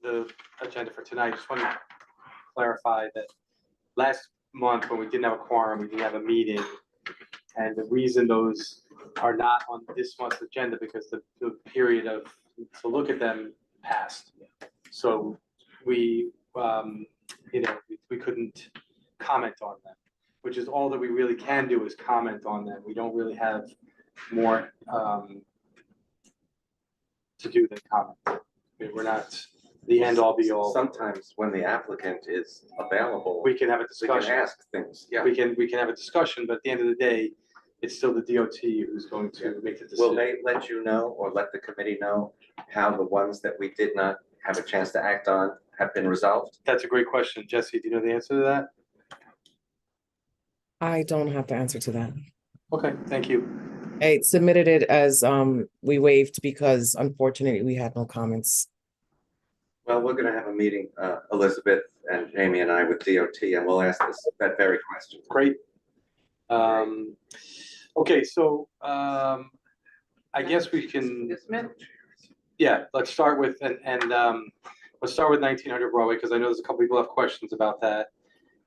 the agenda for tonight, I just want to clarify that last month when we didn't have a quorum, we didn't have a meeting. And the reason those are not on this month's agenda because the period of, to look at them passed. So we, you know, we couldn't comment on them, which is all that we really can do is comment on them. We don't really have more to do than comment. I mean, we're not the end all be all. Sometimes when the applicant is available, We can have a we discussion. can ask things, yeah. We can have a discussion, but at the end of the day, it's still the DOT who's going to make the Will decision. they let you know or let the committee know how the ones that we did not have a chance to act on have been resolved? That's a great question. Jesse, do you know the answer to that? I don't have the answer to that. Okay, thank you. I submitted it as we waived because unfortunately we had no comments. Well, we're gonna have a meeting, Elizabeth and Jamie and I with DOT, and we'll ask that very question. Great. Okay, so I guess we can, yeah, let's start with, let's start with 1900 Broadway, because I know there's a couple people have questions about that.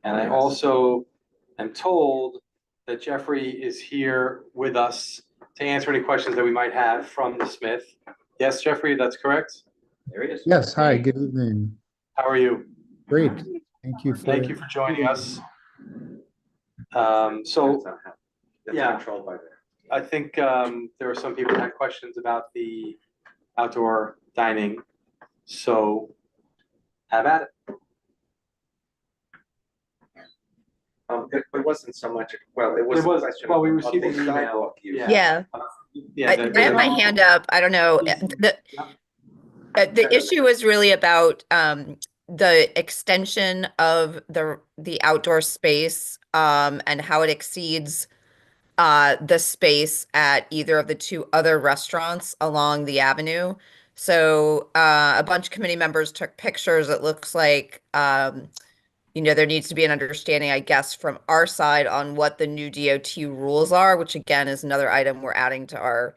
And I also am told that Jeffrey is here with us to answer any questions that we might have from the Smith. Yes, Jeffrey, that's correct? There he is. Yes, hi, good evening. How are you? Great, thank you. Thank you for joining us. So, yeah, Controlled by there. I think there were some people that had questions about the outdoor dining. So have at it. There wasn't so much, well, it was a question well, we of received the an email. sidewalk use. Yeah. Yeah, I have my hand up. I don't know. The issue is really about the extension of the outdoor space and how it exceeds the space at either of the two other restaurants along the avenue. So a bunch of committee members took pictures. It looks like there needs to be an understanding, I guess, from our side on what the new DOT rules are, which again is another item we're adding to our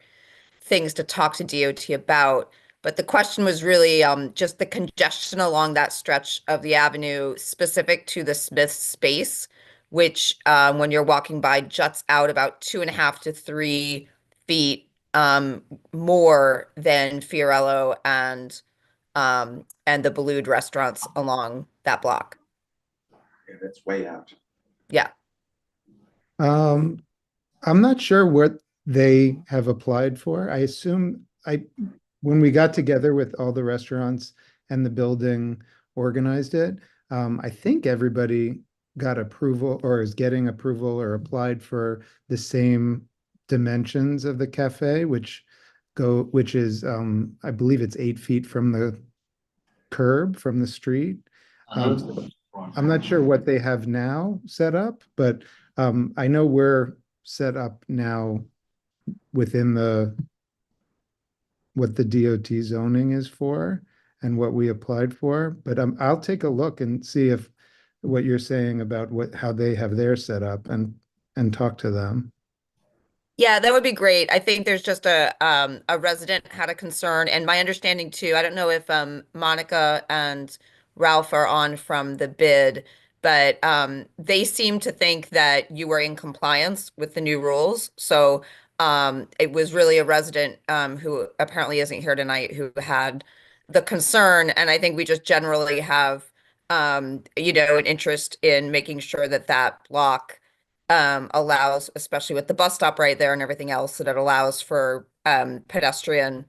things to talk to DOT about. But the question was really just the congestion along that stretch of the avenue specific to the Smith space, which when you're walking by juts out about 2.5 to 3 feet more than Fiorello and the Ballood restaurants along that block. Yeah, that's way out. Yeah. I'm not sure what they have applied for. I assume when we got together with all the restaurants and the building organized it, I think everybody got approval or is getting approval or applied for the same dimensions of the cafe, which is I believe it's 8 feet from the curb, from the street. So I'm not sure what they have now set up, but I know we're set up now within what the DOT zoning is for and what we applied for. But I'll take a look and see if what you're saying about how they have their set up and talk to them. Yeah, that would be great. I think there's just a resident had a concern, and my understanding too, I don't know if Monica and Ralph are on from the bid, but they seem to think that you were in compliance with the new rules. So it was really a resident who apparently isn't here tonight who had the concern, and I think we just generally have an interest in making sure that that block allows, especially with the bus stop right there and everything else, that it allows for pedestrian,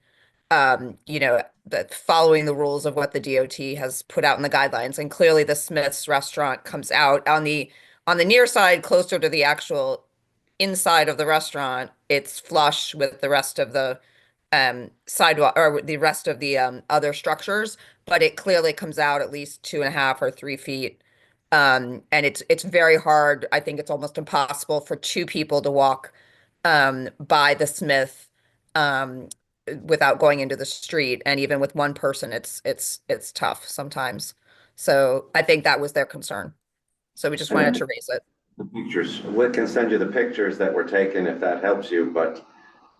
following the rules of what the DOT has put out in the guidelines. And clearly the Smith's restaurant comes out on the near side, closer to the actual inside of the restaurant. It's flush with the rest of the sidewalk or the rest of the other structures, but it clearly comes out at least 2.5 or 3 feet. And it's very hard. I think it's almost impossible for 2 people to walk by the Smith without going into the street. And even with 1 person, it's tough sometimes. So I think that was their concern. So we just wanted to raise it. Pictures, we can send you the pictures that were taken if that helps you, but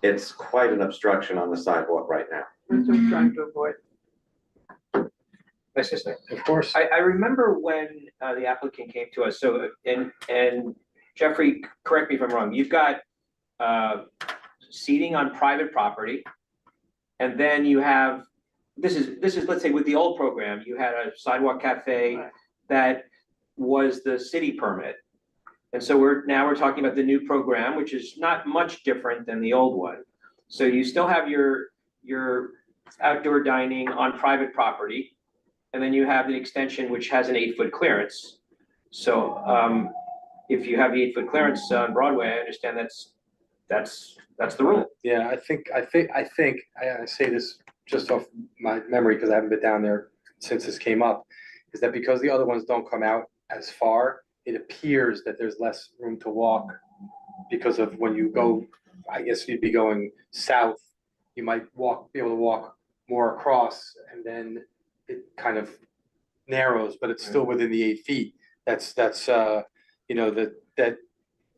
it's quite an obstruction on the sidewalk right now. That's what we're trying to avoid. My sister. Of course. I remember when the applicant came to us, so, and Jeffrey, correct me if I'm wrong, you've got seating on private property, and then you have, this is, let's say with the old program, you had a sidewalk cafe that was the city permit. And so we're talking about the new program, which is not much different than the old one. So you still have your outdoor dining on private property, and then you have the extension which has an 8-foot clearance. So if you have the 8-foot clearance on Broadway, I understand that's the rule. Yeah, I think I say this just off my memory because I haven't been down there since this came up, is that because the other ones don't come out as far, it appears that there's less room to walk because of when you go, I guess you'd be going south, you might be able to walk more across, and then it kind of narrows, but it's still within the 8 feet. That's that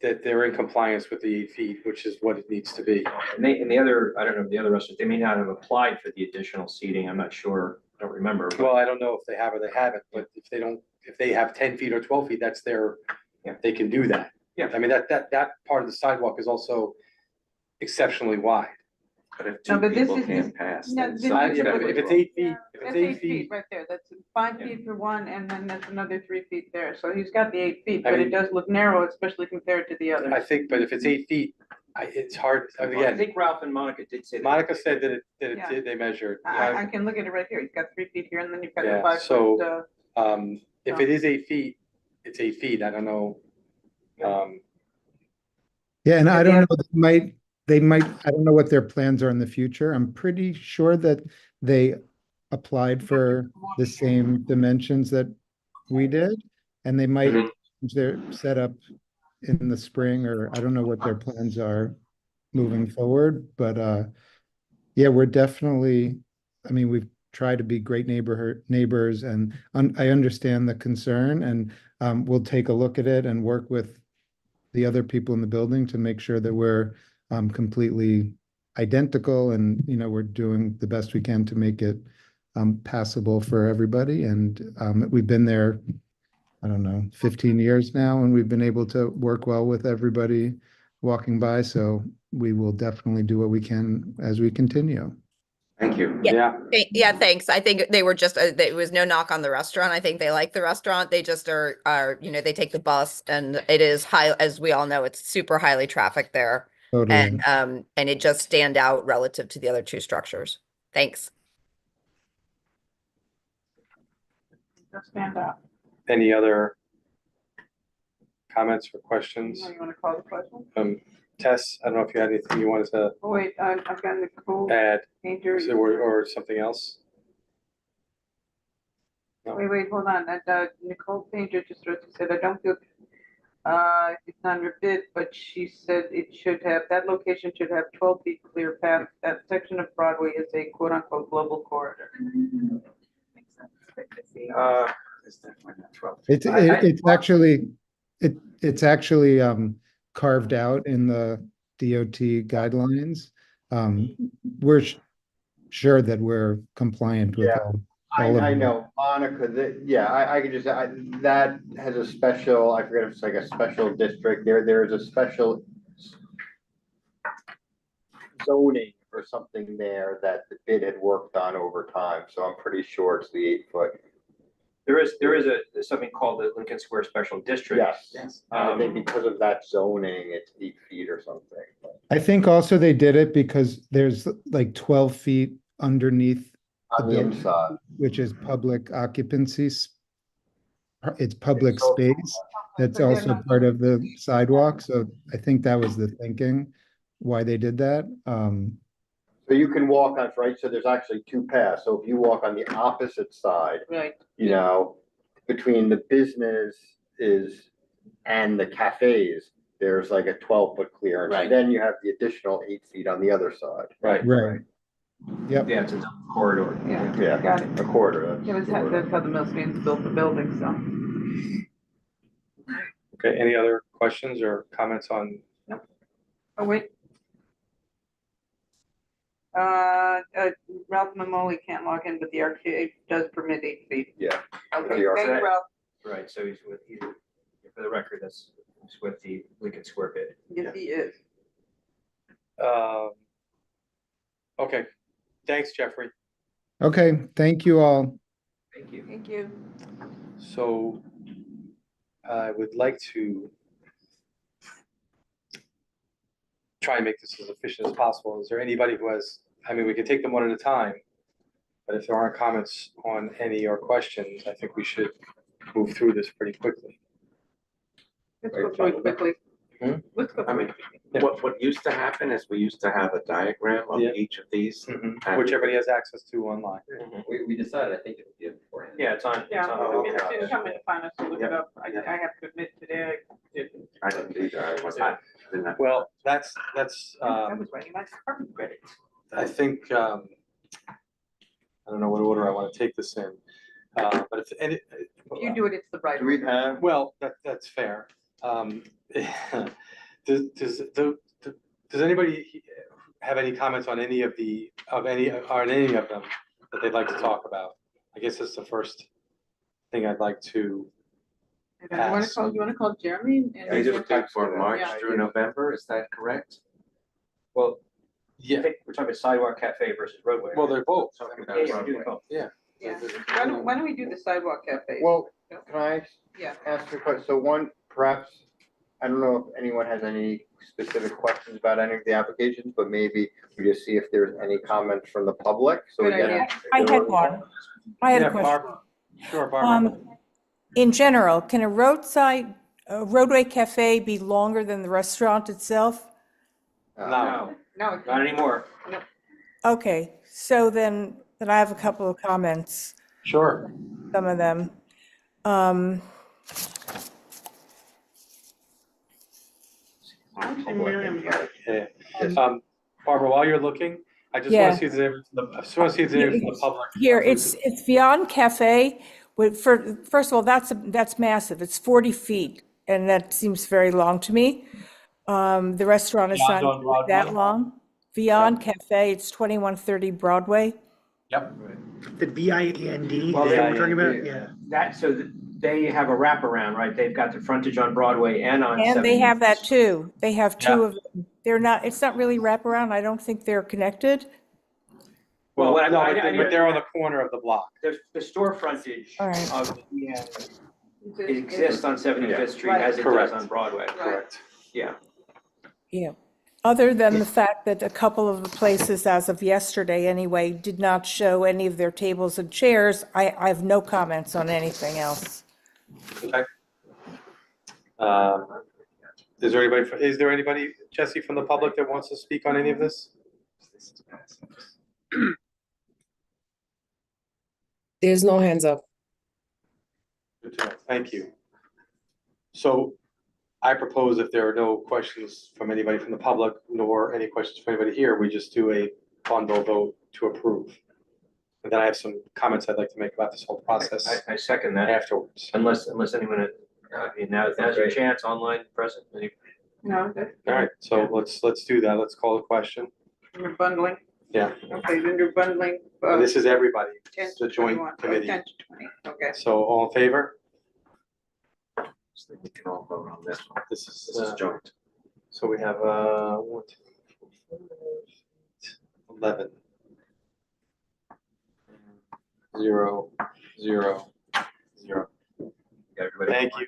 they're in compliance with the 8 feet, which is what it needs to be. And the other, I don't know, the other restaurants, they may not have applied for the additional seating. I'm not sure. I don't remember. Well, I don't know if they have or they haven't, but if they have 10 feet or 12 feet, that's they can do that. Yeah. I mean, that part of the sidewalk is also exceptionally wide. But if No, 2 but this people is- can't pass, no, then this something's is- gotta be If it's wrong. 8 feet, if That's it's 8 8 feet feet, right there. That's 5 feet for one, and then that's another 3 feet there. So he's got the 8 feet, I but mean- it does look narrow, especially compared to the others. I think, but if it's 8 feet, it's hard, I again, think Ralph and Monica did say that. Monica said that Yeah. they measured. I can look at it right here. He's got 3 feet here, and then you've got the Yeah, 5 so, foot. if it is 8 feet, it's 8 feet. I don't know Yeah, and I don't know, they might, I don't know what their plans are in the future. I'm pretty sure that they applied for the same dimensions that we did, and they might change their setup in the spring, or I don't know what their plans are moving forward, but yeah, we're definitely, I mean, we've tried to be great neighbors, and I understand the concern, and we'll take a look at it and work with the other people in the building to make sure that we're completely identical, and we're doing the best we can to make it passable for everybody. And we've been there, I don't know, 15 years now, and we've been able to work well with everybody walking by. So we will definitely do what we can as we continue. Thank you. Yeah, thanks. I think they were just, there was no knock on the restaurant. I think they like the restaurant. They just are, they take the bus, and it is high, as we all know, it's super highly trafficked there. Totally. And it just stand out relative to the other two structures. Thanks. Just stand up. Any other comments or questions? You want to call the question? Tess, I don't know if you had anything you wanted to Oh, wait, I've got Nicole. add, Painter. or something else? No. Wait, hold on. Nicole Painter just wrote, she said, I don't feel, it's not her bid, but she said it should have, that location should have 12 feet clear path. That section of Broadway is a quote unquote global corridor. Makes sense. Good to see. It's definitely not 12. It's actually carved out in the DOT guidelines. We're sure that we're compliant with all of I them. know, Monica, I could just, that has a special, I forget if it's like a special district, there's a special zoning or something there that the bid had worked on over time, so I'm pretty sure it's the 8-foot. There is something called the Lincoln Square Special District. Yes. I think because of that zoning, it's 8 feet or something. I think also they did it because there's like 12 feet underneath on the building, inside, which is public occupancy. It's public space. That's also part of the sidewalk. So I think that was the thinking why they did that. So you can walk on, right, so there's actually 2 paths. So if you walk on the opposite side, right, between the businesses and the cafes, there's like a 12-foot clearance. Right. Then you have the additional 8 feet on the other side. Right. Yep. Yeah, it's a corridor. Yeah, got it. a corridor. Yeah, that's how the Millstones built the building, so. Okay, any other questions or comments on? Oh, wait. Ralph Mamoli can't log in, but the arcade does permit 8 feet. Yeah. Okay, thank you, Ralph. Right, so he's with, for the record, that's with the Lincoln Square bid. Yes, he is. Okay, thanks, Jeffrey. Okay, thank you all. Thank you. Thank you. So I would like to try and make this as efficient as possible. Is there anybody who has, I mean, we can take them one at a time, but if there aren't comments on any or questions, I think we should move through this pretty quickly. Let's go through it quickly. Let's go I through mean, it. what used to happen is we used to have a diagram of each of these. and- Which everybody has access to online. We decided, I think it would be beforehand. Yeah, it's on. Yeah, on I mean, I didn't come in to find us to look it Yeah. up. I have to admit today, I didn't. I didn't either, I wasn't. didn't- Well, that's, I was writing my department credits. I think, I don't know what order I want to take this in. But if any, If you do it, it's the right. Do we have? well, that's fair. Does anybody have any comments on any of them that they'd like to talk about? I guess that's the first thing I'd like to You want to call Jeremy? And These are paid for March Yeah. through November, is that correct? Well, Yeah. I think we're talking Sidewalk Cafe versus Roadway. Well, they're both. Talking Yeah, about you can do Broadway. both. Yeah. Yeah. Why don't we do the Sidewalk Cafe? Well, can I Yeah. ask a question? So one, perhaps, I don't know if anyone has any specific questions about any of the applications, but maybe we just see if there's any comments from the public, so we Good get. idea. I had one. I had a Yeah, question. Barbara. Sure, Barbara. In general, can a roadside Roadway Cafe be longer than the restaurant itself? No, No. not anymore. Okay, so then I have a couple of comments. Sure. Some of them. Yeah. Barbara, while you're looking, I just want to see if there's, I just want to see if there's from the public. Here, it's Beyond Cafe. First of all, that's massive. It's 40 feet, and that seems very long to me. The restaurant is Beyond on not that Broadway? long. Beyond Cafe, it's 2130 Broadway. Yep. The BIEND, Well, we're talking about, yeah. They have a wraparound, right? They've got the frontage on Broadway and on. And they 70. have that too. They have two of them. It's not really wraparound. I don't think they're connected. Well, what no, I- but they're on the corner of the block. The store frontage All right. of it exists on 75th Street as it does Correct. on Broadway. Correct. Yeah. Yeah. Other than the fact that a couple of the places, as of yesterday anyway, did not show any of their tables and chairs, I have no comments on anything else. Okay. Is there anybody, Jessie, from the public that wants to speak on any of this? There's no hands up. Good to know. Thank you. So I propose if there are no questions from anybody from the public, nor any questions from anybody here, we just do a bundle vote to approve. And then I have some comments I'd like to make about this whole process I second that. afterwards. Unless anyone, now's your chance, online, present. No, that's. All right, so let's do that. Let's call the question. You're bundling. Yeah. Okay, then you're bundling. And this is everybody. 10 It's to a joint 21. Oh, committee. 10 to 20, okay. So all in favor? So we can all vote on this one. This is This is joint. So we have 1, 2, 3, 4, 5, 11. 0, 0, 0. Thank you.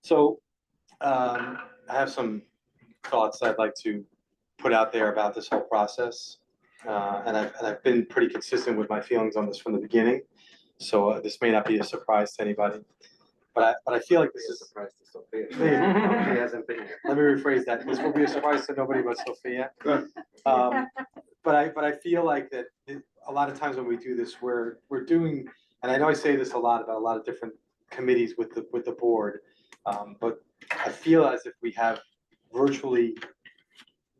So I have some thoughts I'd like to put out there about this whole process. And I've been pretty consistent with my feelings on this from the beginning. So this may not be a surprise to anybody, but I feel like this is a surprise to Sofia. She hasn't been here. Let me rephrase that. This will be a surprise to nobody but Sofia. But I feel like that a lot of times when we do this, we're doing, and I know I say this a lot about a lot of different committees with the board, but I feel as if we have virtually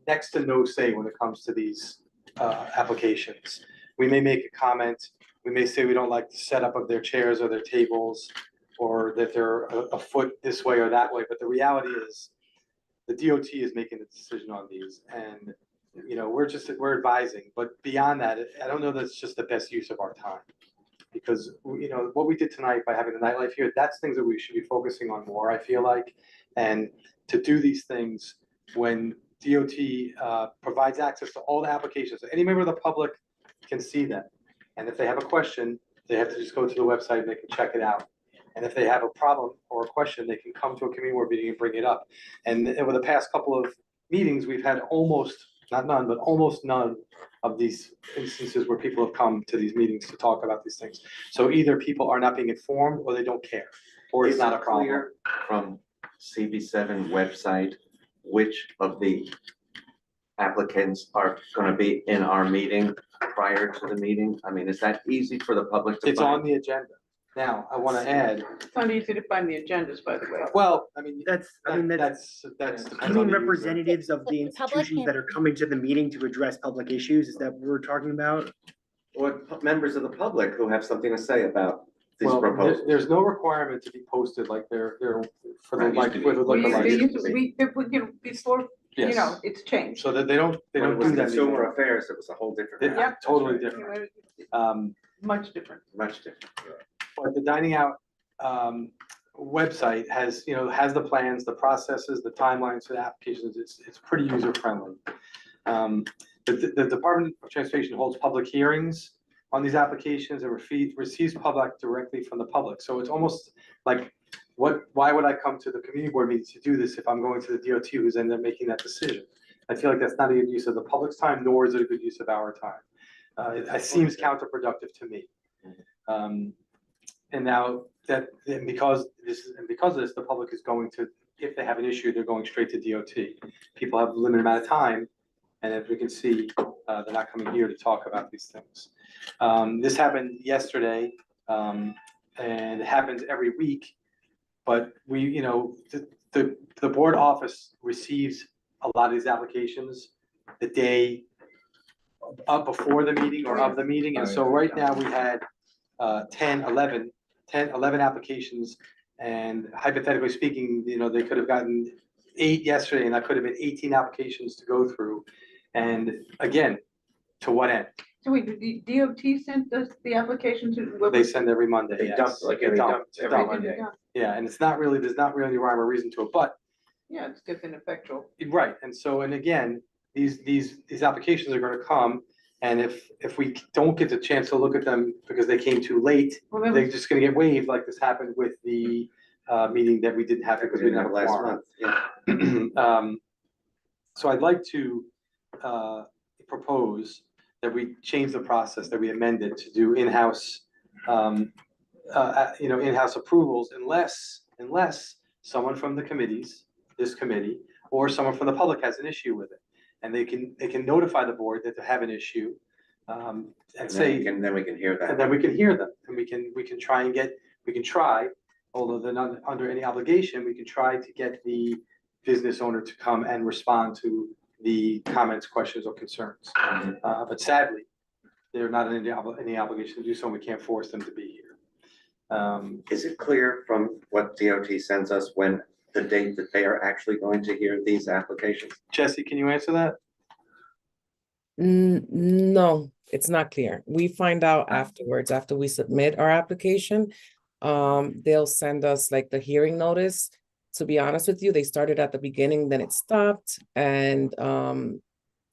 next to no say when it comes to these applications. We may make a comment. We may say we don't like the setup of their chairs or their tables, or that they're a foot this way or that way. But the reality is, the DOT is making the decision on these, and we're advising. But beyond that, I don't know that it's just the best use of our time, because what we did tonight by having the nightlife here, that's things that we should be focusing on more. I feel like, and to do these things when DOT provides access to all the applications, any member of the public can see them. And if they have a question, they have to just go to the website and they can check it out. And if they have a problem or a question, they can come to a community board meeting and bring it up. And over the past couple of meetings, we've had almost none of these instances where people have come to these meetings to talk about these things. So either people are not being informed or they don't care, or it's not a problem. Clear from CB7 website which of the applicants are going to be in our meeting prior to the meeting? I mean, is that easy for the public to find? It's on the agenda. Now, I want to add. It's not easy to find the agendas, by the way. Well, I mean, that's depends on the user. representatives of the institutions that are coming to the meeting to address public issues, is that what we're talking about? Or members of the public who have something to say about these Well, proposals? there's no requirement to be posted like they're for the Right, like used to with the be. liquor license. Before, Yes. it's changed. So that they don't When it do was that Consumer anymore. Affairs, it was a whole different. Yeah, animal. totally different. Much different. Much different. But the dining out website has the plans, the processes, the timelines for the applications. It's pretty user friendly. The Department of Transportation holds public hearings on these applications and receives public directly from the public. So it's almost like, why would I come to the community board meeting to do this if I'm going to the DOT who's then making that decision? I feel like that's not a good use of the public's time, nor is it a good use of our time. It seems counterproductive to me. And now and because of this, the public is going to, if they have an issue, they're going straight to DOT. People have a limited amount of time, and as we can see, they're not coming here to talk about these things. This happened yesterday, and it happens every week, but the board office receives a lot of these applications the day up before the meeting or of the meeting, and so right now we had 11 applications, and hypothetically speaking, they could have gotten 8 yesterday, and that could have been 18 applications to go through. And again, to what end? So wait, did the DOT sent us the application to? They send every Monday, They yes. dump, like, every dump every dump. Monday. Yeah, and there's not really any rhyme or reason to it, but. Yeah, it's just ineffectual. Right, and so, and again, these applications are gonna come, and if we don't get the chance to look at them because they came too late, Well, they're just gonna get waived, like this happened with the meeting that we didn't have because we didn't have a last quorum. month. So I'd like to propose that we change the process, that we amend it to do in-house, in-house approvals unless someone from the committees, this committee, or someone from the public has an issue with it. And they can notify the board that they have an issue, and say. Then we can hear that. And then we can hear them, and we can try, although they're not under any obligation, we can try to get the business owner to come and respond to the comments, questions, or concerns. But sadly, they're not in any obligation to do so, and we can't force them to be here. Is it clear from what DOT sends us when the date that they are actually going to hear these applications? Jessie, can you answer that? No, it's not clear. We find out afterwards, after we submit our application. They'll send us like the hearing notice. To be honest with you, they started at the beginning, then it stopped, and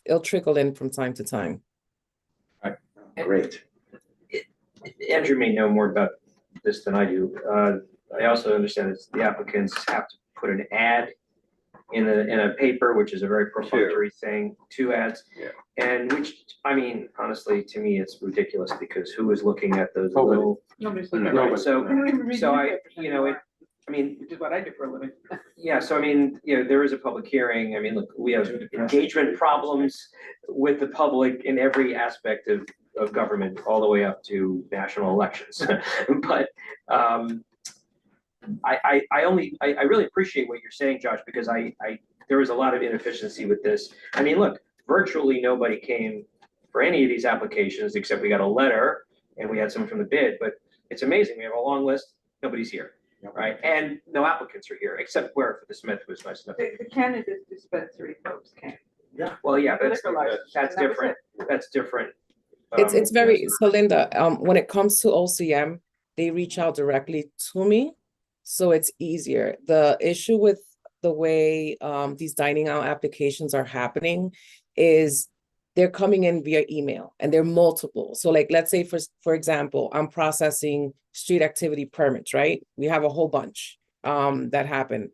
it'll trickle in from time to time. Great. Andrew may know more about this than I do. I also understand that the applicants have to put an ad in a paper, which is a very perfunctory thing, 2 ads. Yeah. And which, I mean, honestly, to me, it's ridiculous because who is looking at those Nobody. little. Nobody's looking at Right, it. so, I don't even read so I, newspapers you know, anymore, which is what I do for a living. Yeah, so I mean, there is a public hearing. I mean, look, we have engagement problems with the public in every aspect of government, all the way up to national elections. But I really appreciate what you're saying, Josh, because there was a lot of inefficiency with this. I mean, look, virtually nobody came for any of these applications, except we got a letter and we had someone from the bid, but it's amazing. We have a long list, nobody's here, right? And no applicants are here, except where for the Smith was nice enough. The cannabis dispensary folks came. Yeah. Well, yeah, that's Liquor license, that's and that was different. That's different. It's very, so Linda, when it comes to OCM, they reach out directly to me, so it's easier. The issue with the way these dining out applications are happening is they're coming in via email, and they're multiple. So like, let's say for example, I'm processing street activity permits, right? We have a whole bunch that happen.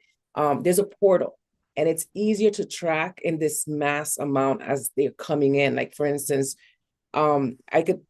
There's a portal, and it's easier to track in this mass amount as they're coming in. Like for instance, I could,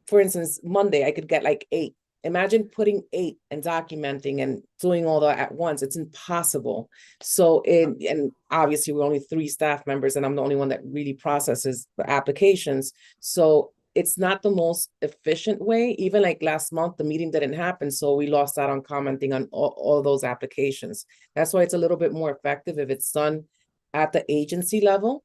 for instance, Monday, I could get like 8. Imagine putting 8 and documenting and doing all that at once. It's impossible. So and obviously we're only 3 staff members, and I'm the only one that really processes the applications. So it's not the most efficient way. Even like last month, the meeting didn't happen, so we lost out on commenting on all those applications. That's why it's a little bit more effective if it's done at the agency level.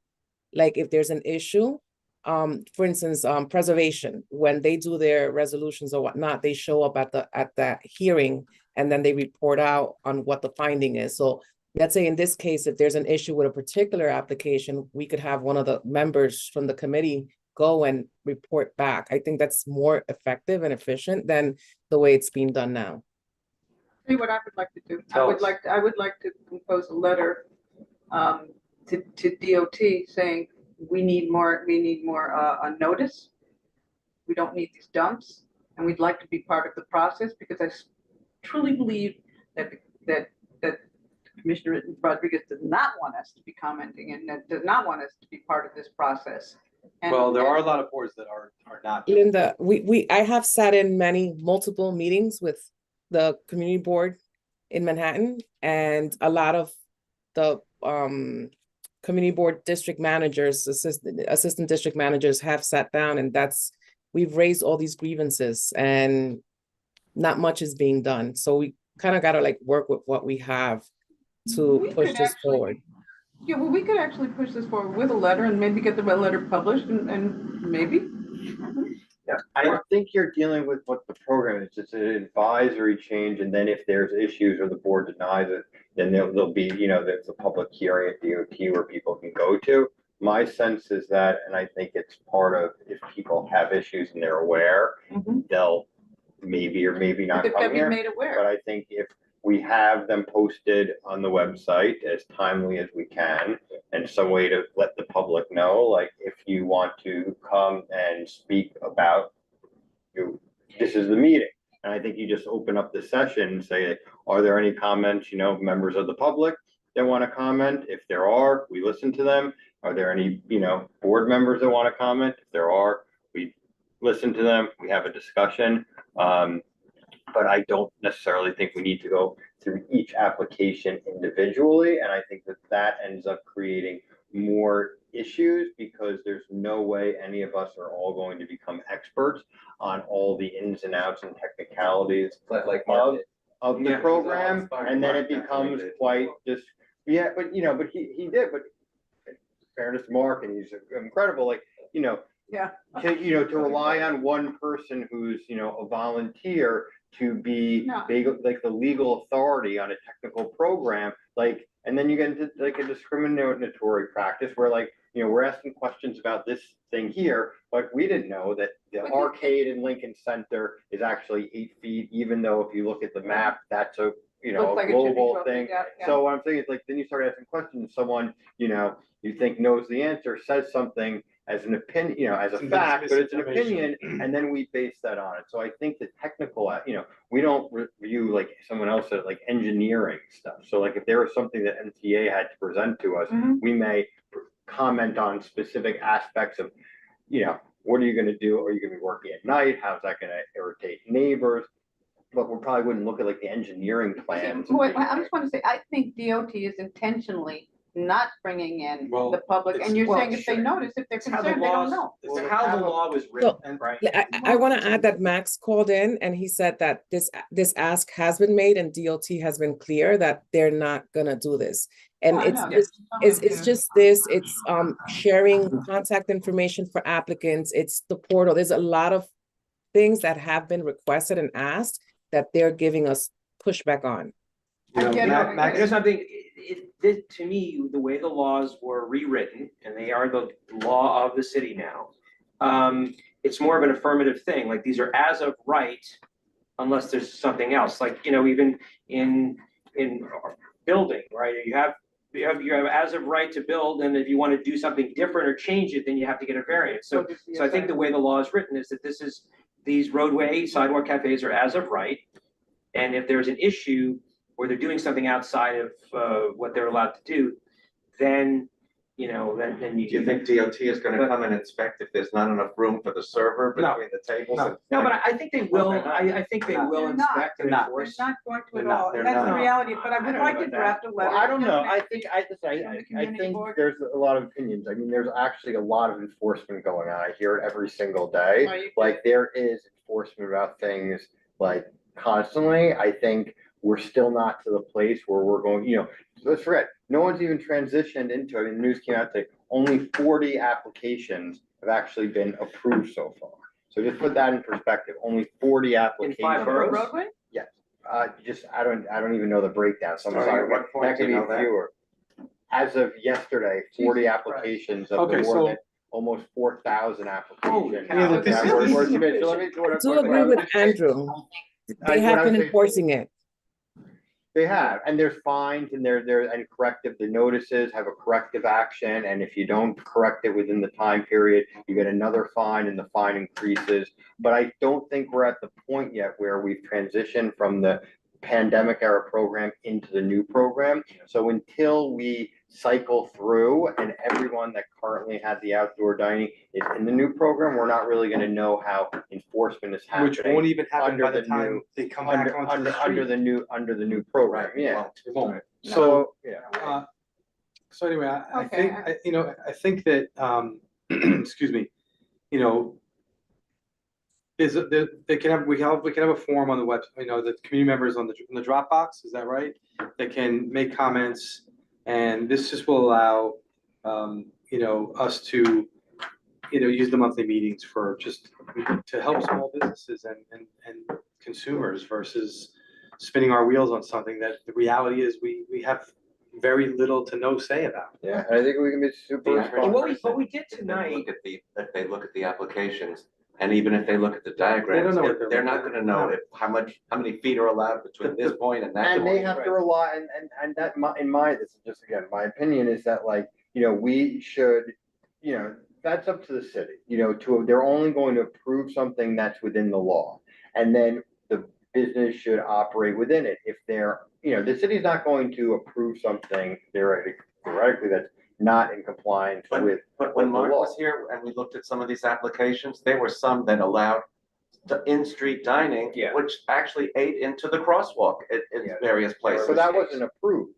Like if there's an issue, for instance, preservation, when they do their resolutions or whatnot, they show up at the hearing, and then they report out on what the finding is. So let's say in this case, if there's an issue with a particular application, we could have one of the members from the committee go and report back. I think that's more effective and efficient than the way it's being done now. See what I would like to do. I would like to compose a letter to DOT saying we need more a notice. We don't need these dumps, and we'd like to be part of the process, because I truly believe that Commissioner Rodriguez does not want us to be commenting, and that does not want us to be part of this process. Well, there are a lot of boards that are not. doing Linda, I have sat in multiple meetings with the community board in Manhattan, and a lot of the community board district managers, assistant district managers have sat down, and we've raised all these grievances and not much is being done. So we kind of got to like work with what we have to push this forward. Yeah, well, we could actually push this forward with a letter and maybe get the letter published and maybe. Yeah, I don't think you're dealing with what the program is. It's an advisory change, and then if there's issues or the board denies it, then there'll be, there's a public hearing at DOT where people can go to. My sense is that, and I think it's part of, if people have issues and they're aware, they'll maybe or maybe not If come they've here. been made aware. But I think if we have them posted on the website as timely as we can, and some way to let the public know, like if you want to come and speak about this is the meeting. And I think you just open up the session and say, are there any comments, members of the public that want to comment? If there are, we listen to them. Are there any, board members that want to comment? If there are, we listen to them. We have a discussion. But I don't necessarily think we need to go through each application individually. And I think that ends up creating more issues because there's no way any of us are all going to become experts on all the ins and outs and technicalities of the program. And then it becomes quite just, but he did, but in fairness to Mark, and he's incredible, to rely on one person who's, a volunteer to be like the legal authority on a technical program, and then you get into like a discriminatory practice where we're asking questions about this thing here, but we didn't know that the arcade in Lincoln Center is actually 8 feet, even though if you look at the map, that's a Looks like a global chipping thing. trophy, yeah. So what I'm saying is then you start asking questions, someone, you think knows the answer, says something as an opinion, as a fact, but it's an opinion, and then we base that on it. So I think the technical, we don't review like someone else at like engineering stuff. So like if there was something that MTA had to present to us, we may comment on specific aspects of, what are you going to do? Are you going to be working at night? How's that going to irritate neighbors? But we probably wouldn't look at like the engineering plans. I just want to say, I think DOT is intentionally not bringing in the public, and you're saying if they notice, if they're concerned, they don't know. It's how the law was written, right? I want to add that Max called in and he said that this ask has been made and DOT has been clear that they're not gonna do this. And it's just this, it's sharing contact information for applicants, it's the portal. There's a lot of things that have been requested and asked that they're giving us pushback on. There's something, to me, the way the laws were rewritten, and they are the law of the city now, it's more of an affirmative thing, like these are as of right, unless there's something else, even in building, right? You have as of right to build, and if you want to do something different or change it, then you have to get a variance. So I think the way the law is written is that these roadway sidewalk cafes are as of right, and if there's an issue where they're doing something outside of what they're allowed to do, then then you. Do you think DOT is going to come and inspect if there's not enough room for the server between the tables? No, but I think they will. I think they will inspect and enforce. They're not going to at all, and that's the reality. But I would like to draft a letter. Well, I don't know. I think there's a lot of opinions. I mean, there's actually a lot of enforcement going on. I hear it every single day. Like there is enforcement about things like constantly. I think we're still not to the place where we're going, let's forget, no one's even transitioned into it. The news came out that only 40 applications have actually been approved so far. So just put that in perspective, only 40 applications. In 5 boroughs? Broadway? Yes. I don't even know the breakdown. So I'm sorry, what point that could do you be know that? fewer. As of yesterday, 40 applications of the more than almost 4,000 applications. I do agree with Andrew. They have been enforcing it. They have, and there's fines and and corrective, the notices have a corrective action, and if you don't correct it within the time period, you get another fine and the fine increases. But I don't think we're at the point yet where we've transitioned from the pandemic era program into the new program. So until we cycle through and everyone that currently had the outdoor dining is in the new program, we're not really gonna know how enforcement is happening. Which won't even happen under by the the time new- they come back onto Under, the under street. under the new program, yeah. It won't. So, yeah. So anyway, I Okay. think, I think that, excuse me, you know, they can have, we can have a form on the web, the community members on the Dropbox, is that right? That can make comments, and this just will allow, us to, use the monthly meetings for just to help small businesses and consumers versus spinning our wheels on something that the reality is we have very little to no say about. Yeah, and I think we can be super responsible. What we did tonight. If they look at the applications, and even if they look at the diagrams, know what they're they're not looking gonna know how many feet are allowed between this point and that And they point. have to rely, and that, this is just, again, my opinion is that, like, we should, that's up to the city, they're only going to approve something that's within the law. And then the business should operate within it. If they're, the city's not going to approve something theoretically that's not in compliance with. But when the Mark law. was here and we looked at some of these applications, there were some that allowed the in-street dining, which actually ate into the crosswalk in various places. So that wasn't approved.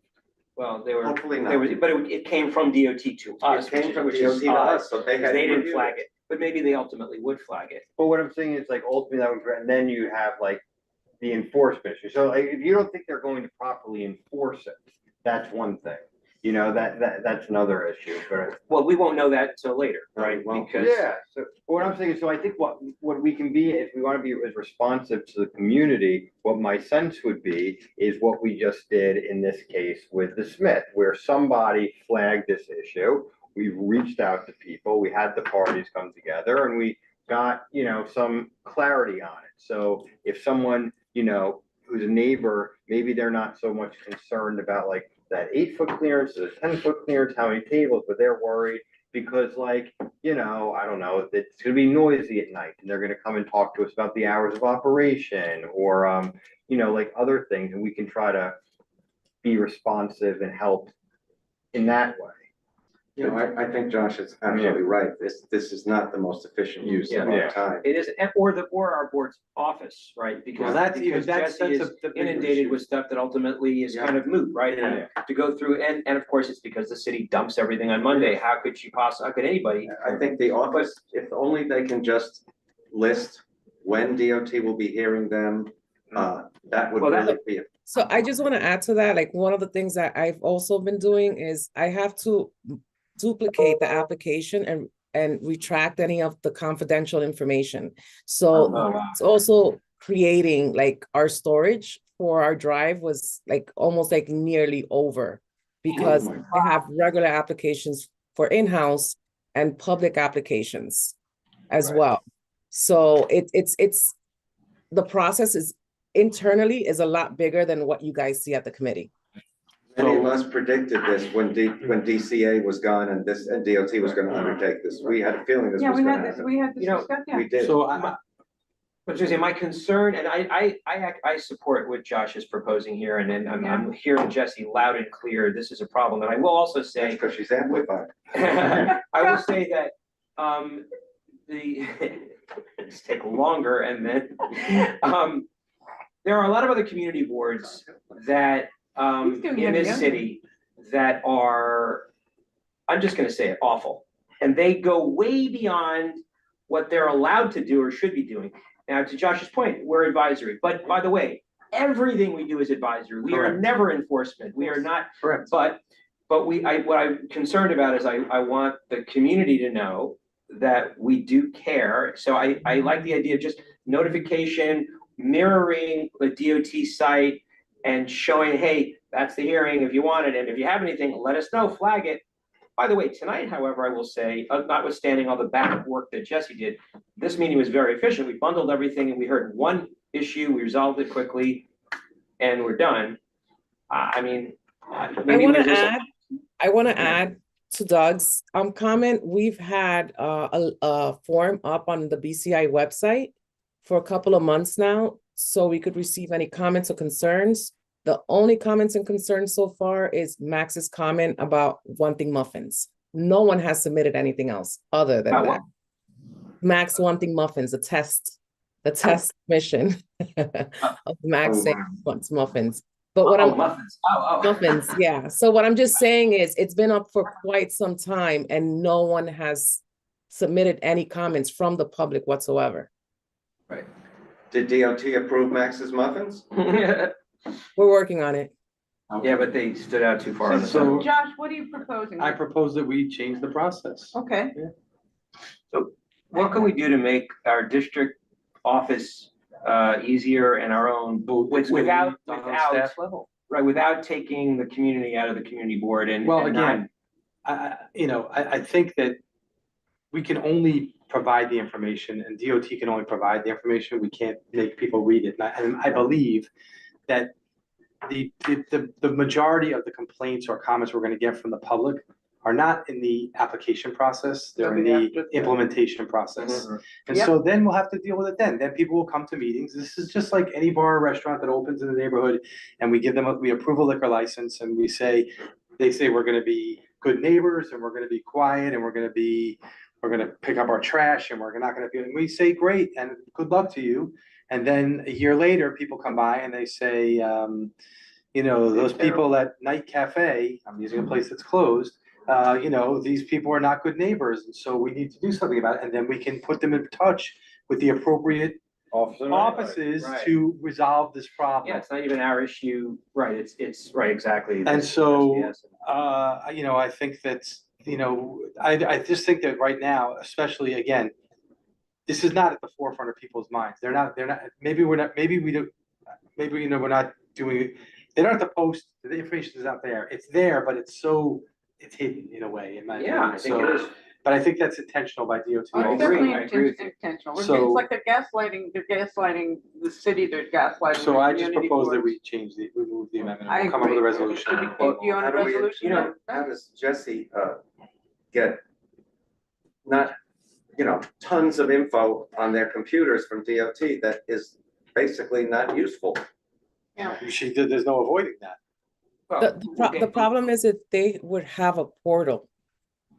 Well, they were. Hopefully not. But it came from DOT to us. came from which DOT is to odd, us, so they because had didn't reviewed flag it. it, but maybe they ultimately would flag it. But what I'm saying is, like, ultimately that would, and then you have like the enforcement issue. So like, if you don't think they're going to properly enforce it, that's one thing. That's another issue, but. Well, we won't know that till later, right? Because. Yeah, so what I'm saying is, so I think what we can be, if we want to be as responsive to the community, what my sense would be is what we just did in this case with the Smith, where somebody flagged this issue. We reached out to people, we had the parties come together, and we got, some clarity on it. So if someone, who's a neighbor, maybe they're not so much concerned about like that 8-foot clearance, the 10-foot clearance, how many tables, but they're worried because, like, I don't know, it's gonna be noisy at night and they're gonna come and talk to us about the hours of operation or, like other things, and we can try to be responsive and help in that way. I think Josh is absolutely right. This is not the most efficient use of our time. It is, or our board's office, right? Because Well, Jessie is the bigger inundated issue. with stuff that ultimately is kind of moot, right? And to go through, and of course, it's because the city dumps everything on Monday. How could anybody? I think the office, if only they can just list when DOT will be hearing them, that would really be. So I just want to add to that, like one of the things that I've also been doing is I have to duplicate the application and retract any of the confidential information. So it's also creating like our storage for our drive was like almost like nearly over because I have regular applications for in-house and public applications as well. So it's the process is internally is a lot bigger than what you guys see at the committee. Many of us predicted this when DCA was gone and DOT was gonna undertake this. We had a feeling this was gonna happen. We had this discussion, yeah. We did. So I was gonna say, my concern, and I support what Josh is proposing here, and then I'm hearing Jessie loud and clear, this is a problem, and I will also say. Because she's amplified. I will say that, it's take longer, and then, there are a lot of other community boards that, in this city that are, I'm just gonna say it, awful. And they go way beyond what they're allowed to do or should be doing. Now, to Josh's point, we're advisory, but by the way, everything we do is advisory. We are never enforcement. We are not. Correct. But what I'm concerned about is I want the community to know that we do care. So I like the idea of just notification, mirroring the DOT site and showing, hey, that's the hearing if you want it. And if you have anything, let us know, flag it. By the way, tonight, however, I will say, notwithstanding all the back work that Jessie did, this meeting was very efficient. We bundled everything and we heard one issue, we resolved it quickly, and we're done. I want to add to Doug's comment. We've had a form up on the BCI website for a couple of months now so we could receive any comments or concerns. The only comments and concerns so far is Max's comment about wanting muffins. No one has submitted anything else other than that. Max wanting muffins, the test mission of Max saying he wants muffins. But what muffins. muffins, yeah. So what I'm just saying is it's been up for quite some time and no one has submitted any comments from the public whatsoever. Right. Did DOT approve Max's muffins? We're working on it. Yeah, but they stood out too far. on the So side. Josh, what are you proposing? I propose that we change the process. Okay. So what can we do to make our district office easier and our own without staff level. right, without taking the community out of the community board and Well, and not- again, I think that we can only provide the information and DOT can only provide the information. We can't make people read it. And I believe that the majority of the complaints or comments we're gonna get from the public are not in the application process, they're in the implementation process. And so then we'll have to deal with it then. Then people will come to meetings. This is just like any bar or restaurant that opens in the neighborhood and we approve a liquor license and they say we're gonna be good neighbors and we're gonna be quiet and we're gonna pick up our trash and we're not gonna be, and we say, great, and good luck to you. And then a year later, people come by and they say, those people at Night Cafe, I'm using a place that's closed, these people are not good neighbors, and so we need to do something about it, and then we can put them in touch with the appropriate offices Right. to resolve this problem. Yeah, it's not even our issue, right, it's right, exactly. And so, Yes. I think that's, I just think that right now, especially again, this is not at the forefront of people's minds. They're not, maybe we're not doing it. They don't have to post, the information is out there. It's there, but it's hidden in a way, in my opinion. Yeah, I think it is. But I think that's intentional by DOT. Oh, it's definitely intentional. It's like they're gaslighting the city, they're gaslighting. So the I just community propose that boards. we remove the amendment. I We'll come up with a agree. resolution. Do you want a How do we- resolution? How does Jessie get not, tons of info on their computers from DOT that is basically not useful? Yeah. There's no avoiding that. The problem is if they would have a portal,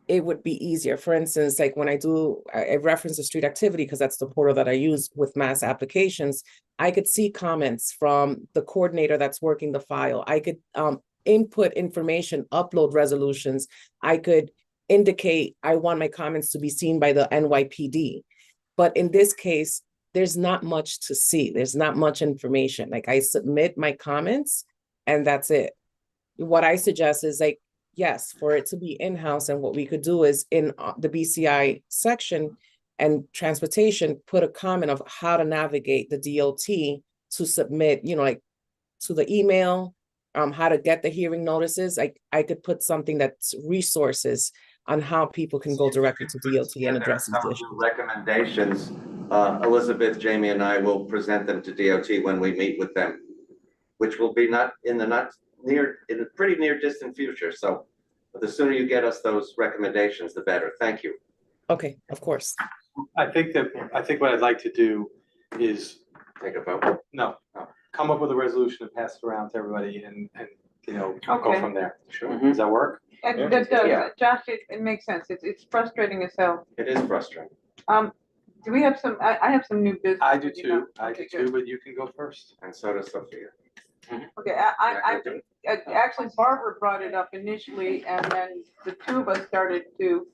it would be easier. For instance, like when I reference the street activity because that's the portal that I use with mass applications, I could see comments from the coordinator that's working the file. I could input information, upload resolutions. I could indicate I want my comments to be seen by the NYPD. But in this case, there's not much to see. There's not much information. Like I submit my comments and that's it. What I suggest is yes, for it to be in-house, and what we could do is in the BCI section and transportation, put a comment of how to navigate the DOT to submit, to the email, how to get the hearing notices. I could put something that's resources on how people can go directly to DOT and address these issues. Recommendations, Elizabeth, Jamie, and I will present them to DOT when we meet with them, which will be in a pretty near distant future. So the sooner you get us those recommendations, the better. Thank you. Okay, of course. I think what I'd like to do is take a vote. No, come up with a resolution and pass it around to everybody and go Okay. from there. Sure. Does that work? That does, Josh, it makes sense. It's frustrating as hell. It is frustrating. Do we have some, I have some new business. I do too, but you can go first. And so does Sofia. Okay, actually Barbara brought it up initially and then the two of us started to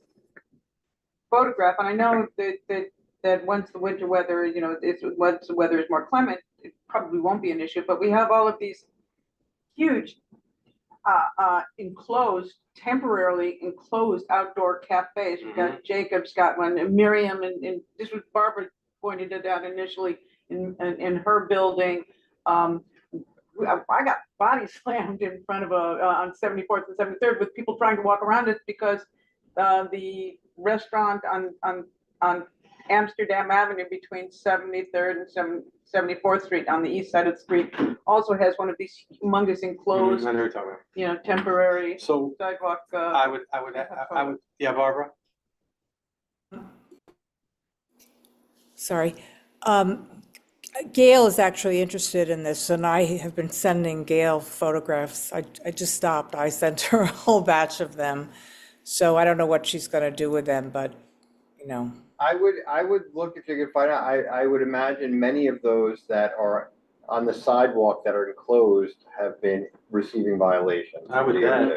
photograph. And I know that once the winter weather, once the weather is more clement, it probably won't be an issue, but we have all of these huge temporarily enclosed outdoor cafes. We've got Jacob's got one, and Miriam, and this was Barbara pointed it out initially in her building. I got body slammed in front of on 74th and 73rd with people trying to walk around it because the restaurant on Amsterdam Avenue between 73rd and 74th Street on the east side of the street also has one of these humongous enclosed, temporary sidewalk. I would, yeah, Barbara? Sorry. Gail is actually interested in this, and I have been sending Gail photographs. I just stopped. I sent her a whole batch of them. So I don't know what she's gonna do with them, but, you know. I would look if you could find out, I would imagine many of those that are on the sidewalk that are enclosed have been receiving violations. I would bet.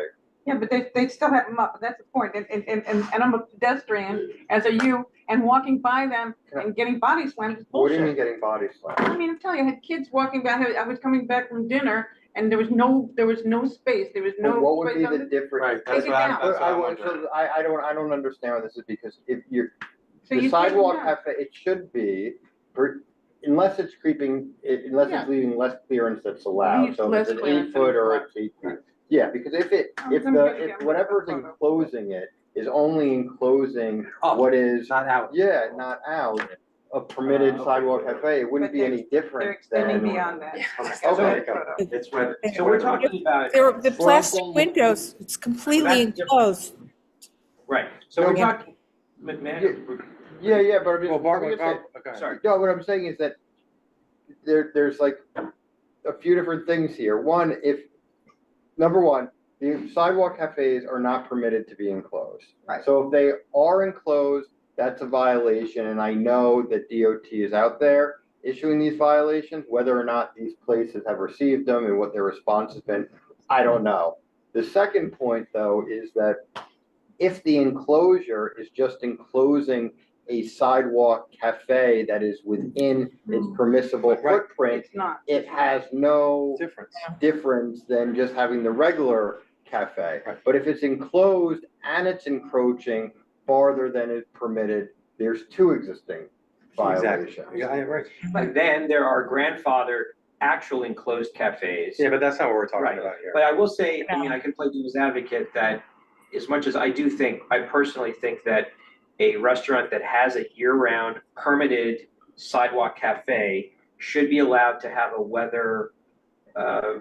Yeah, but they still have them up, that's the point, and I'm a pedestrian, as are you, and walking by them and getting body slammed is What do you bullshit. mean getting body slammed? I mean, I'm telling you, I had kids walking by, I was coming back from dinner, and there was no space, there was no. But what would space be on the the- difference? Right, that's Take it what I'm, down. that's what I'm wondering. So I don't understand what this is, because if you're, So the you take sidewalk them down. cafe, it should be, unless it's creeping, unless Yeah. it's leaving less clearance that's allowed, Leave so if less it's an clearance 8 than foot is or allowed. it's 8 feet. Yeah, because if whatever's enclosing it is only enclosing what is. Not out. Yeah, not out, a permitted sidewalk cafe, it wouldn't But be any They're different extending than. beyond that. Okay. It's whether. So we're talking about. The plastic windows, it's completely That's different. enclosed. Right, so we're talking, Yeah, but I'm just. Well, Barbara, I'm just saying- okay. sorry. No, what I'm saying is that there's like a few different things here. One, number one, the sidewalk cafes are not permitted to be enclosed. Right. So if they are enclosed, that's a violation, and I know that DOT is out there issuing these violations. Whether or not these places have received them and what their response has been, I don't know. The second point, though, is that if the enclosure is just enclosing a sidewalk cafe that is within its permissible footprint, It's not. it has no difference than just having the regular cafe. But if it's enclosed and it's encroaching farther than is permitted, there's two existing violations. Yeah, right. But then there are grandfathered actual enclosed cafes. Yeah, but that's not what we're talking Right, about here. but I will say, I mean, I can play devil's advocate that as much as I personally think that a restaurant that has a year-round permitted sidewalk cafe should be allowed to have a weather, a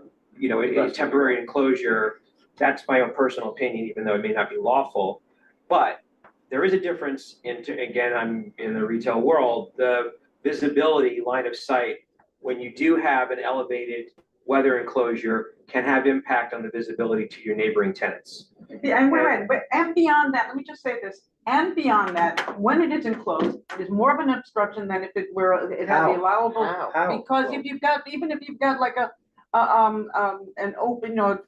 temporary enclosure. That's my own personal opinion, even though it may not be lawful. But there is a difference again, I'm in the retail world, the visibility, line of sight, when you do have an elevated weather enclosure can have impact on the visibility to your neighboring tenants. Yeah, and beyond that, let me just say this, and beyond that, when it is enclosed, it is more of an obstruction than if it were, it had the allowable. How? Because if you've got, even if you've got like an open,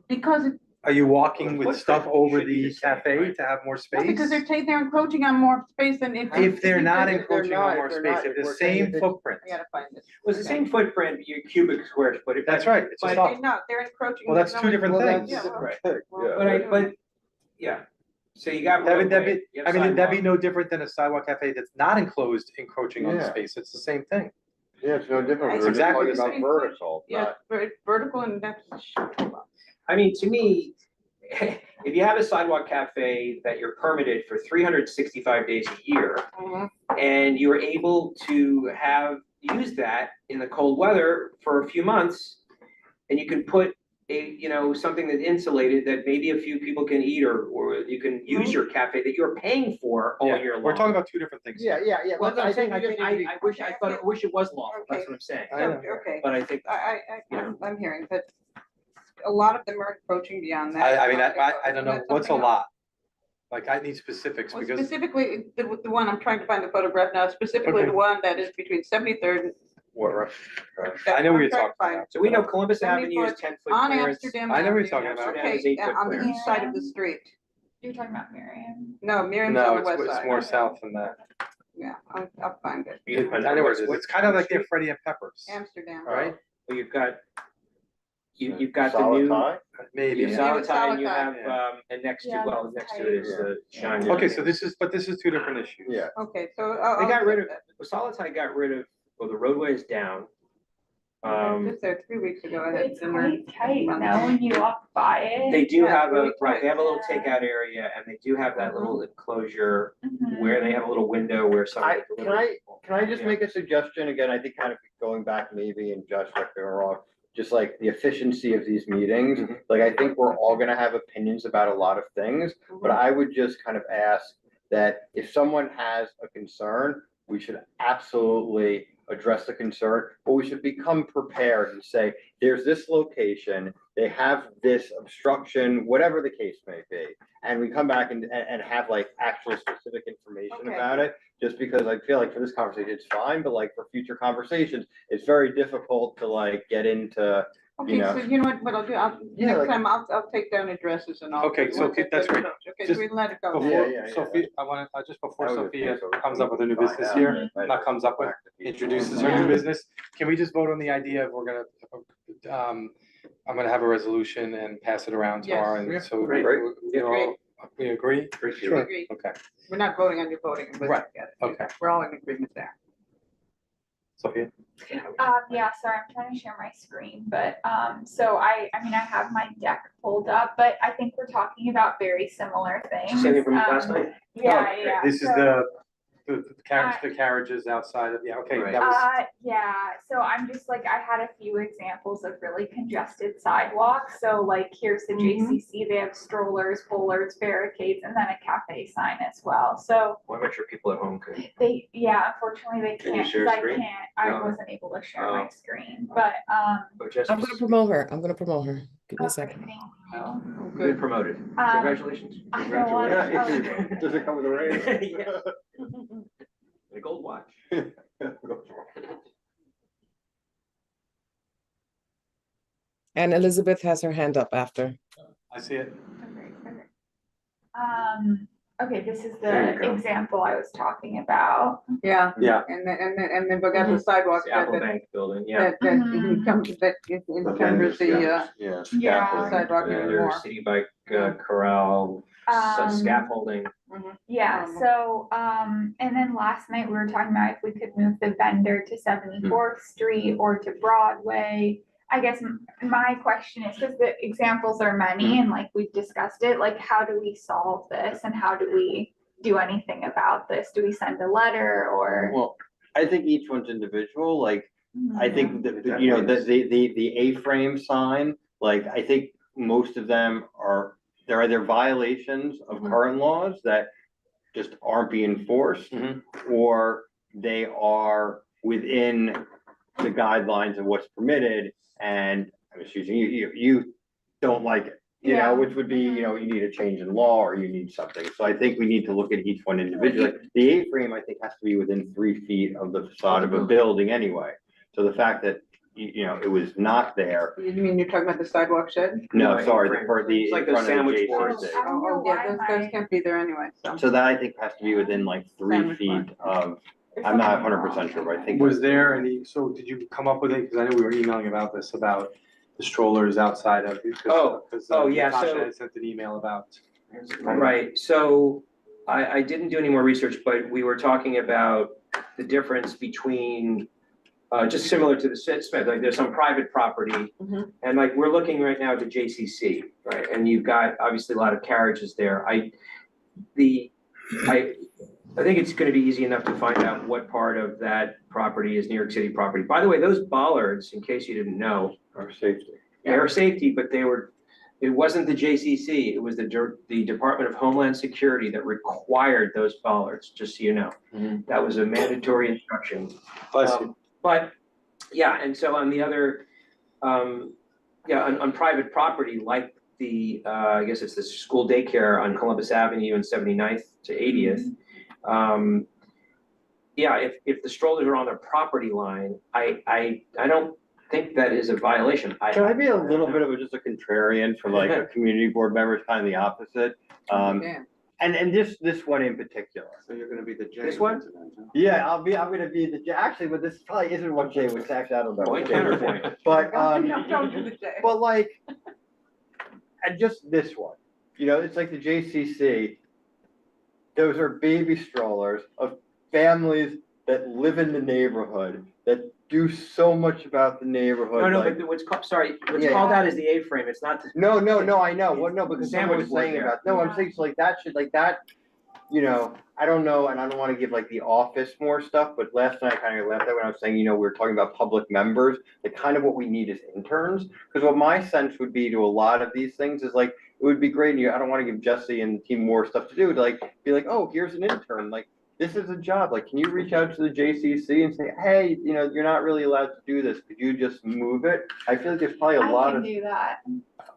because it. Are you walking with stuff over the cafe to have more No, space? because they're encroaching on more space than if. If they're not If they're encroaching not- on more if they're space, not- if if the we're saying same if footprint. I gotta find this. Well, it's the same footprint, your cubic square foot. That's right, it's But just off. they're not, they're encroaching. Well, that's no two one- different Well, things. Yeah, well, But yeah, so you got. That'd Roadway, be, you I have mean, that'd be sidewalk. no different than a sidewalk cafe that's not enclosed, encroaching on the Yeah. space. It's the same thing. Yeah, it's no different. It's We're just exactly talking the about same. vertical, Yeah, not. vertical and that's. I mean, to me, if you have a sidewalk cafe that you're permitted for 365 days a year, and you're able to use that in the cold weather for a few months, and you can put something that's insulated that maybe a few people can eat, or you can use your cafe that you're paying for all Yeah, year long. we're talking about two different things. Yeah. Well, that's what I'm saying, I think think, I wish it was lawful, that's what I'm saying. Okay, But I think, I'm hearing that a lot of them are encroaching beyond that. I mean, I don't know, That's what's a something lot? Like, I need specifics Well, because, specifically, the one, I'm trying to find the photograph now, specifically the one that is between 73rd and. what, I know what you're talking about. so we know Columbus Avenue is 10-foot On clearance. Amsterdam. I know what you're Avenue. talking about. Amsterdam is Okay, 8-foot on the clearance. east side of the street. You're talking about Miriam. No, Miriam's No, on the west it's side. more south than that. Yeah, I'll find it. I know where it is. It's kind of like near Freddie and Peppers, Amsterdam. right? Well, you've got the new. Maybe. You have Salatai and you Salatai. have, and next to it is the Shine. Okay, so this is two different issues. Yeah. Okay, so. They got rid of, Salatai got rid of, the roadway is down. Just there 3 weeks ago, I had It's dinner. quite tight now when you walk by it. They do Yeah, have really they have a little tight. takeout area, and they do have that little enclosure where they have a little window where somebody. Can I just make a suggestion again? I think kind of going back maybe and Josh, if I'm wrong, just like the efficiency of these meetings. Like, I think we're all gonna have opinions about a lot of things, but I would just kind of ask that if someone has a concern, we should absolutely address the concern, but we should become prepared and say, there's this location, they have this obstruction, whatever the case may be. And we come back and have like actual specific information Okay. about it, just because I feel like for this conversation, it's fine, but like for future conversations, it's very difficult to like get into, Okay, so you know what I'll do, Yeah, next like- time I'll take down addresses and all. Okay, so that's great. Okay, Just so we let it go. Before Sophia, I want to, just before Sophia comes up with a new business here, not comes up with, introduces her new business, can we just vote on the idea of we're gonna, I'm gonna have a resolution and pass it around tomorrow, and so Great. we agree? Sure. Agreed. Okay, We're not voting on your voting. but Right. yeah, okay. We're all in agreement there. Sophia? Yeah, sorry, I'm trying to share my screen, but, so I mean, I have my deck pulled up, but I think we're talking about very similar things. Same thing from last night? Yeah, Oh, yeah. This is so- the carriages outside of, yeah, okay, that was, Yeah, so I'm just like, I had a few examples of really congested sidewalks, so like, here's the JCC, they have strollers, bollards, barricades, and then a cafe sign as well, so Want to make sure people at home can. yeah, unfortunately, they Can you can't, share because I screen? can't, I No. wasn't able to share my Oh. screen, but, I'm gonna promote her. Give me a second. thank you. You've been promoted. Congratulations. I know what- Congratulations. Does it come with a raise? Yeah. A gold watch. And Elizabeth has her hand up after. I see it. Okay, this is There you the go. example I was talking about. Yeah. Yeah. And then we got the sidewalk The Apple that, Bank building, yeah. that encumbers the, Yeah. Yeah. sidewalk There's anymore. City Bike Corral, some scaffolding. Yeah, so, and then last night we were talking about if we could move the vendor to 74th Street or to Broadway. I guess my question is, because the examples are many and like we've discussed it, like how do we solve this and how do we do anything about this? Do we send a letter or? Well, I think each one's individual, like, I think you know, the A-frame sign, like, I think most of them are, they're either violations of current laws that just aren't being enforced, or they are within the guidelines of what's permitted, and I'm just using you don't like it, you know, which would be, you know, you need a change in law or you need something. So I think we need to look at each one individually. The A-frame, I think, has to be within 3 feet of the facade of a building anyway. So the fact that, you know, it was not there. You mean you're talking about the sidewalk shed? No, sorry, for the. It's like in those front of the sandwich JCC. boards. Oh, yeah, those can't be there anyway, so. So that I think has to be within like 3 feet of, I'm not 100% sure, but I think. Was there any, so did you come up with it? Because I know we were emailing about this, about the strollers outside of. Yeah, Natasha so- had sent an email about. Right, so I didn't do any more research, but we were talking about the difference between, just similar to the Smith, like there's some private property. And like, we're looking right now to JCC, right? And you've got obviously a lot of carriages there. I think it's gonna be easy enough to find out what part of that property is New York City property. By the way, those bollards, in case you didn't know. Are safety. They are safety, but it wasn't the JCC, it was the Department of Homeland Security that required those bollards, just so you know. That was a mandatory instruction. But, yeah, and so on the other, on private property, like the, I guess it's the school daycare on Columbus Avenue and 79th to 80th. If the strollers are on their property line, I don't think that is a violation. Can I be a little bit of just a contrarian for like a community board member, it's kind of the opposite? And this one in particular. So you're gonna be the J. This one? Yeah, I'm gonna be the, actually, but this probably isn't what Jay was, actually, I don't know. Point, counterpoint. But, Don't do the J. but like, and just this one, you know, it's like the JCC. Those are baby strollers of families that live in the neighborhood, that do so much about the neighborhood. No, like- but what's called Yeah. called out is the A-frame, it's not the. No, I know, well, no, because someone Sandwich was board saying there. about, no, I'm saying, so like that, you know, I don't know, and I don't wanna give like the office more stuff, but last night I kinda left that when I was saying, you know, we were talking about public members, like kind of what we need is interns, because what my sense would be to a lot of these things is like, it would be great, and I don't wanna give Jessie and the team more stuff to do, to like, be like, oh, here's an intern, like, this is a job, like, can you reach out to the JCC and say, hey, you know, you're not really allowed to do this, could you just move it? I feel like there's probably a lot I can of, do that.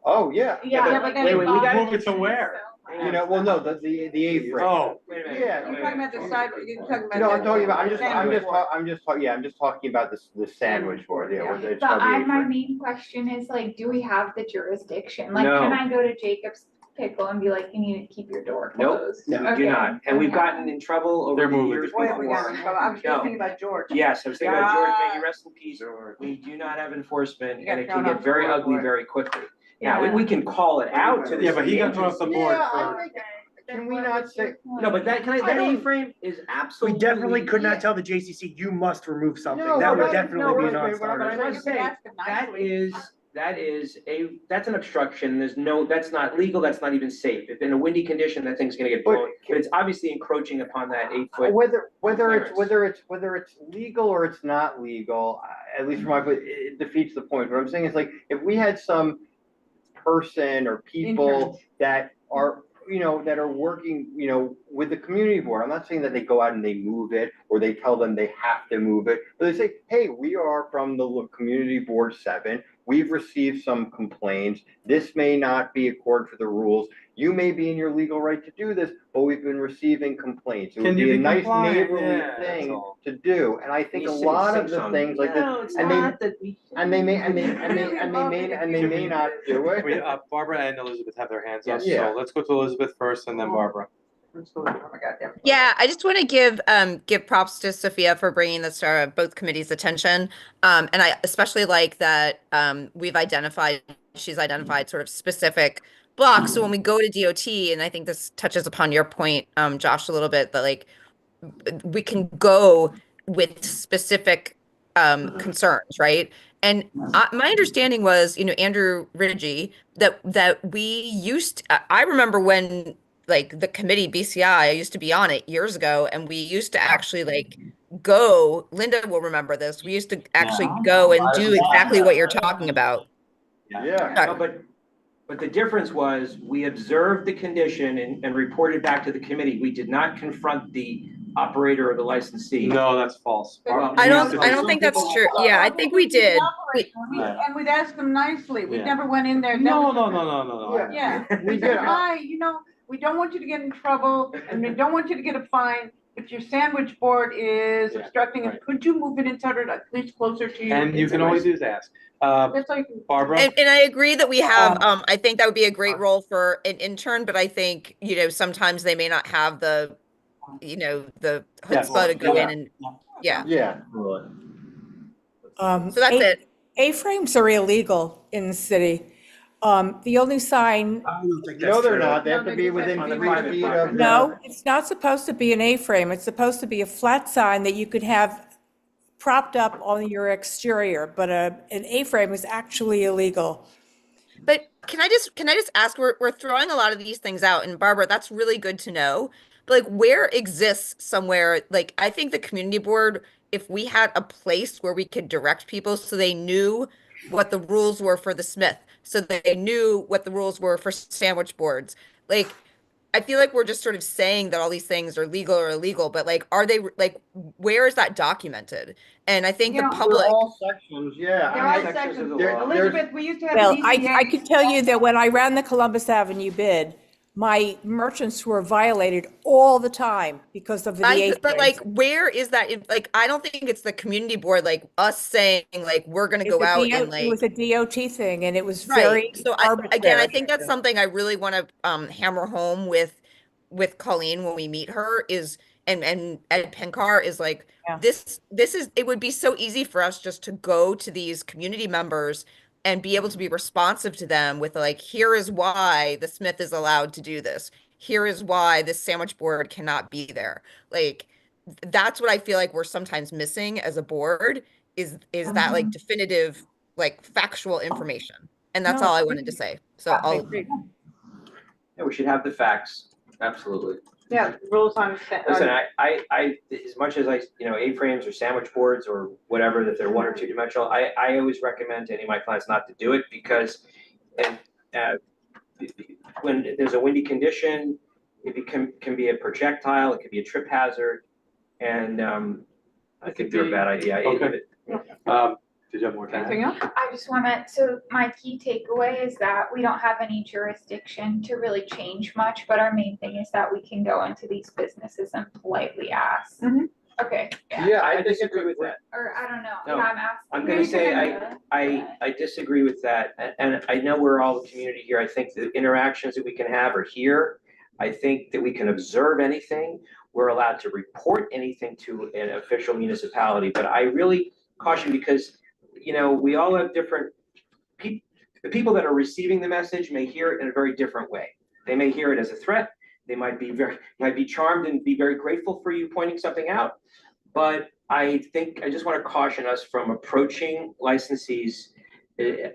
oh, yeah. Yeah, but wait, we got Move it to where? You know, well, no, the A-frame. Oh. Wait a minute. Yeah. You're talking about the side, you're talking about. No, I'm the- talking about, I'm just talking about the sandwich board, yeah, it's But called the my A-frame. main question is like, do we have the jurisdiction? Like, No. can I go to Jacob's Pickle and be like, you need to keep your door Nope, closed? we do Okay, not, and we've okay. gotten in trouble over They're the moving. years Oh, yeah, we got before. it. I was just No. thinking about George. Yes, I was thinking about George, may he God. rest in peace. We do not have enforcement, He and got it can thrown get off very the ugly board. very quickly. Now, Yeah. we can call it out to the Yeah, but he got city thrown off the board for. Can we not say, No, but that, that don't- A-frame is We absolutely. definitely could not tell the JCC, you must remove something. No, That but would I- definitely no, be a wait, wait, non-starter. But I must say, that's an obstruction, there's no, that's not legal, that's not even safe. If in a windy condition, that thing's gonna get blown, but it's obviously encroaching upon that 8-foot. whether it's legal or it's not legal, at least from my, it defeats the point. What I'm saying is, like, if we had some person or people that are, you know, that are working, you know, with the community board, I'm not saying that they go out and they move it, or they tell them they have to move it, but they say, hey, we are from the community board 7, we've received some complaints, this may not be according to the rules, you may be in your legal right to do this, but we've been receiving complaints. It would Can you be a be nice compliant? neighborly Yeah, that's thing all. to do, and I think You a say lot of six the on- things like this, No, it's and not that we. they may not do it. We, Barbara and Elizabeth have their hands up, Yeah. so let's go to Elizabeth first and then Barbara. Let's go, oh my goddamn. Yeah, I just want to give props to Sofia for bringing this to both committees' attention. And I especially like that she's identified sort of specific blocks. So when we go to DOT, and I think this touches upon your point, Josh, a little bit, that like we can go with specific concerns, right? And my understanding was, you know, Andrew Rigie, that I remember when like the committee BCI, I used to be on it years ago, and we used to actually like go, Linda will remember this, we used to actually go and do exactly what you're talking about. Yeah. No, but the difference was, we observed the condition and reported back to the committee, we did not confront the operator or the licensee. No, that's false. I don't think that's true. Yeah, I think we did. And we'd ask them nicely, we Yeah. never went in there. No. Yeah, We we did. said, hi, you know, we don't want you to get in trouble, and we don't want you to get a fine. If your sandwich board is obstructing, right. could you move it inside or at least closer to you? And you can always do is ask. That's all you can. Barbara? And I agree that we have, I think that would be a great role for an intern, but I think, you know, sometimes they may not have the, you know, the chutzpah to go in and, yeah. Yeah. So that's it. A-frames are illegal in the city. The only sign, No, they're not, they have to be within 3 feet of. no, it's not supposed to be an A-frame. It's supposed to be a flat sign that you could have propped up on your exterior, but an A-frame is actually illegal. But can I just ask, we're throwing a lot of these things out, and Barbara, that's really good to know. But like, where exists somewhere, like, I think the community board, if we had a place where we could direct people so they knew what the rules were for the Smith, so they knew what the rules were for sandwich boards. Like, I feel like we're just sort of saying that all these things are legal or illegal, but like, are they, like, where is that documented? And I think the public. They're all sections, yeah. There are sections. Elizabeth, we used to have. Well, DCA. I could tell you that when I ran the Columbus Avenue bid, my merchants were violated all the time because of the A-frames. But like, where is that? Like, I don't think it's the community board, like us saying, like, we're gonna go out and like. It was a DOT thing, and it was Right. very So arbitrary. again, I think that's something I really want to hammer home with Colleen when we meet her is, and Ed Penkar is like, this is, it would be so easy for us just to go to these community members and be able to be responsive to them with like, here is why the Smith is allowed to do this. Here is why this sandwich board cannot be there. Like, that's what I feel like we're sometimes missing as a board is that like definitive, like factual information. And that's No, all I wanted to say. So I'll. Yeah, we should have the facts, absolutely. Yeah, rules on. Listen, I, as much as A-frames or sandwich boards or whatever, that they're 1 or 2 dimensional, I always recommend to any of my clients not to do it because, when there's a windy condition, it can be a projectile, it could be a trip hazard. And I think they're a bad idea. I hated Okay. it. Did you have more time? Anything else? I just wanna, so my key takeaway is that we don't have any jurisdiction to really change much, but our main thing is that we can go into these businesses and politely ask. Okay, Yeah, I disagree with that. or I don't know, No, yeah, I'm asking. I'm gonna say I disagree with that, and I know we're all the community here, I think the interactions that we can have are here. I think that we can observe anything, we're allowed to report anything to an official municipality, but I really caution because, you know, we all have different the people that are receiving the message may hear it in a very different way. They may hear it as a threat, they might be charmed and be very grateful for you pointing something out. But I think, I just want to caution us from approaching licensees. You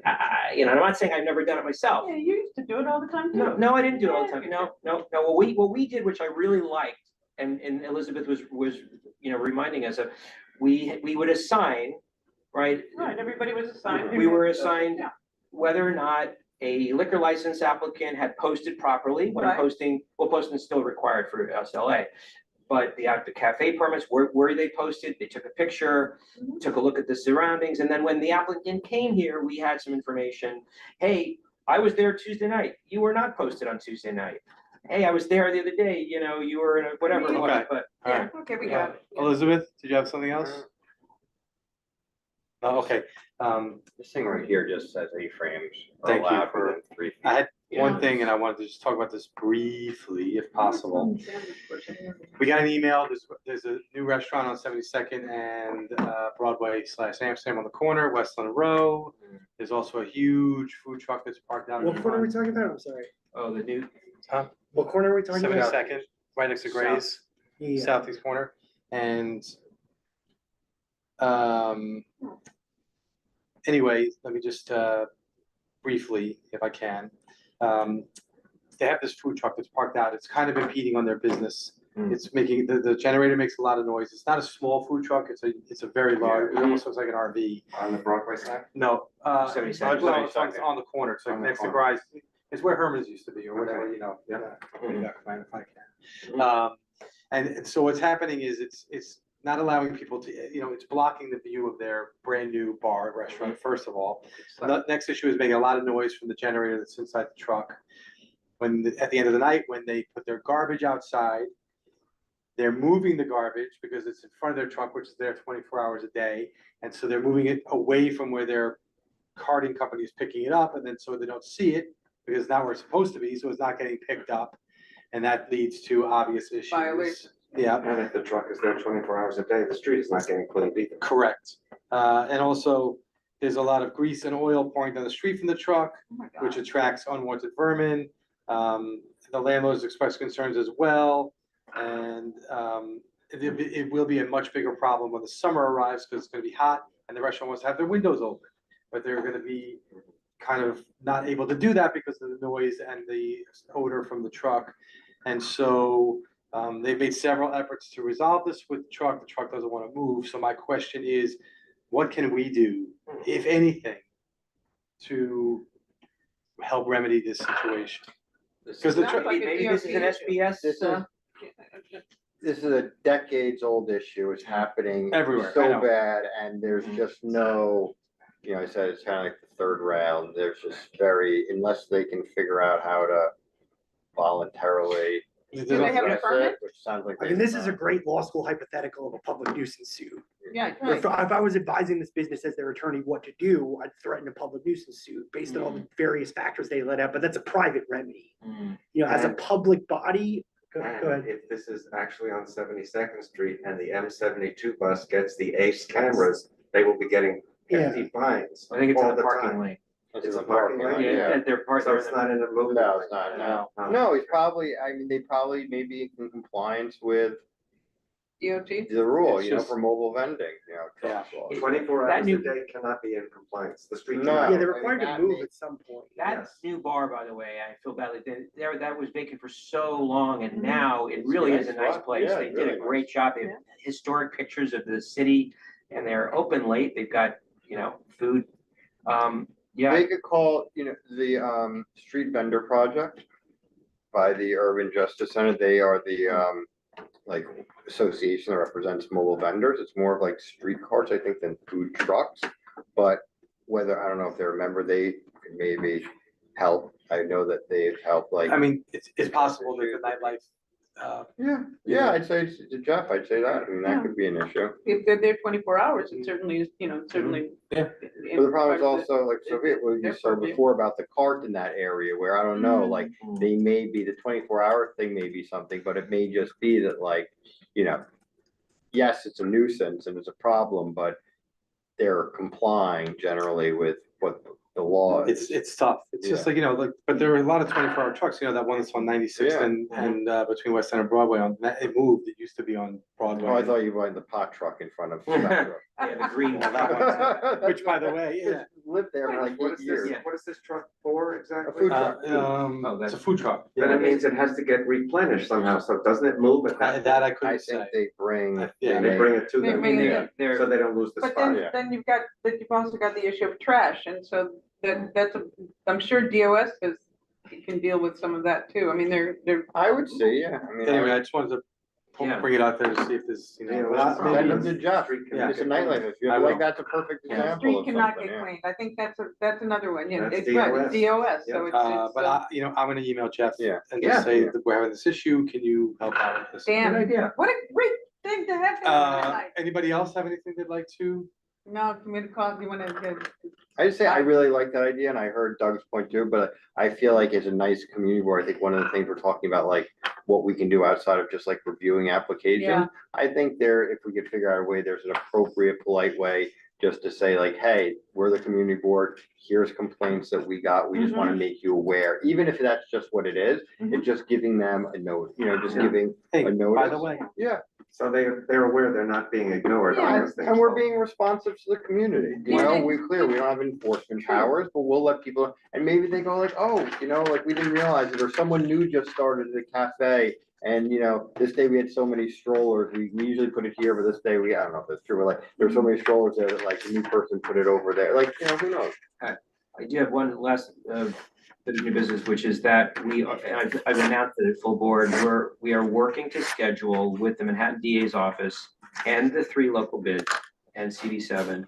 know, I'm not saying I've never done it myself. Yeah, you used to do it all the time too. No, I didn't do it all the time. No. What we did, which I really liked, and Elizabeth was, you know, reminding us of, we would assign, right? Right, everybody was assigned. We were assigned Yeah. whether or not a liquor license applicant had posted properly. When Right. posting is still required for SLA. But the cafe permits, where they posted, they took a picture, took a look at the surroundings, and then when the applicant came here, we had some information. Hey, I was there Tuesday night, you were not posted on Tuesday night. Hey, I was there the other day, you know, you were in a whatever it was, Okay. but. All right. Okay, we got it. Elizabeth, did you have something else? Oh, okay. This thing right here just says A-frames are Thank you allowed for- within 3 feet. I had one Yeah. thing and I wanted to just talk about this briefly, if possible. We got an email, there's a new restaurant on 72nd and Broadway / Amsterdam on the corner, Westland Row. There's also a huge food truck that's parked out in What corner are we front. talking about? I'm sorry. Oh, the new. Huh? What corner are we talking about? 72nd, right next to Gray's, Yeah. southeast corner. And anyway, let me just briefly, if I can. They have this food truck that's parked out. It's kind of impeding on their business. It's making, the generator makes a lot of noise. It's not a small food truck. It's a very large, it almost looks like an RV. On the Broadway side? No, 77. well, it's on the corner. It's like On the next to corner. Gry's. It's where Herman's used to be or whatever, Okay. you know. Yeah. If I can. And so what's happening is it's not allowing people to, you know, it's blocking the view of their brand new bar restaurant, first of all. The next issue is making a lot of noise from the generator that's inside the truck. At the end of the night, when they put their garbage outside, they're moving the garbage because it's in front of their truck, which is there 24 hours a day. And so they're moving it away from where their carting company is picking it up. And then so they don't see it because it's not where it's supposed to be. So it's not getting picked up. And that leads to obvious issues. Violations. Yeah. And if the truck is there 24 hours a day, the street is not getting cleaned either. Correct. And also, there's a lot of grease and oil pouring down the street from the truck, which attracts unwanted vermin. The landlords express concerns as well. And it will be a much bigger problem when the summer arrives because it's going to be hot and the restaurant wants to have their windows open. But they're going to be kind of not able to do that because of the noise and the odor from the truck. And so they've made several efforts to resolve this with the truck. The truck doesn't want to move. So my question is, what can we do, if anything, to help remedy this situation? Because the truck, Maybe this is an SBS. This is a decades-old issue. It's happening Everywhere, I so know. bad, and there's just no, you know, I said it's kind of like the third round. There's just unless they can figure out how to voluntarily Do they have a address permit? it, which sounds like. I mean, this is a great law school hypothetical of a public nuisance suit. Yeah, If right. I was advising this business as their attorney what to do, I'd threaten a public nuisance suit based on all the various factors they let out, but that's a private remedy. You know, as a And- public body, go And ahead. if this is actually on 72nd Street and the M72 bus gets the ACE cameras, they will be getting hefty fines. I think it's all in the the parking time. lane. It's a parking lot. Yeah, they're parked. So it's not in a movie. No, it's not, no. No, he's probably, I mean, they probably may be in compliance with DOT? the rule, It's you know, just- for mobile vending, you know, truck laws. 24 That hours new- a day cannot be in compliance. The street No. cannot. Yeah, they're I mean, required to that move may- at some point. That Yes. new bar, by the way, I feel badly, that was vacant for so long, and now it really is a Nice nice spot. place. Yeah, They did really a great nice. job. They have historic pictures of the city, and they're open late. They've got, you know, food. Yeah, They could call, you know, the Street Vendor Project by the Urban Justice Center. They are the like association that represents mobile vendors. It's more of like street carts, I think, than food trucks. But whether, I don't know if they're a member, they could maybe help. I know that they've helped like. I mean, it's possible that the nightlife, Yeah, I'd say to Jeff, I'd say that. I mean, that could be an issue. If they're there 24 hours, it certainly is, certainly. Yeah. But the problem is also, like Sofia, what you said before about the cart in that area where I don't know, like, they may be, the 24-hour thing may be something, but it may just be that like, yes, it's a nuisance and it's a problem, but they're complying generally with what the law is. it's tough. It's just like, but there are a lot of 24-hour trucks, that one that's on 96 Yeah. and between West End and Broadway it moved. It used to be on Broadway. Oh, I thought you were in the pot truck in front of Spectrum. Yeah, the green Well, that one's- which by the way, is Lived there for like What 8 is years. this, what is this truck for exactly? A food truck. it's a food truck. Then it means it has to get replenished somehow, so doesn't it move at that? That I I couldn't think say. they bring. Yeah, They bring it to They them, bring it so they don't lose the But spot. then you've also got the issue of trash, and so I'm sure DOS can deal with some of that too. I mean, they're. I would say, yeah. I mean, Anyway, I just wanted to bring it out there to see if there's, Send them to Jeff. Yeah. It's a nightlife. If you I like, will. that's a perfect The example street of cannot something, get yeah. cleaned. I think that's another one, That's it's right, it's DOS, so it's. But I'm gonna email Jeff Yeah. and Yeah. just say that we're having this issue. Can you help out with this? Dan, Good idea. what a great thing to have. Anybody else have anything they'd like to? No, community call, you wanna get. I just say I really like that idea, and I heard Doug's point too, but I feel like it's a nice community where I think one of the things we're talking about, like what we can do outside of just like reviewing applications. Yeah. I think if we could figure out a way, there's an appropriate, polite way just to say like, hey, we're the community board, here's complaints that we got, we just want to make you aware, even if that's just what it is, it's just giving them a note, just Yeah. giving Hey, a notice. by the way, Yeah, So they're aware they're not being ignored on those things. and we're being responsive to the community. Yeah. We don't have enforcement powers, but we'll let people, and maybe they go like, oh, like we didn't realize it, or someone new just started the cafe. And this day we had so many strollers, we usually put it here, but this day I don't know if that's true, but like, there's so many strollers there that like the new person put it over there, like, who knows? I do have one last bit of new business, which is that I've announced it at full board, we are working to schedule with the Manhattan DA's office and the 3 local bids and CB7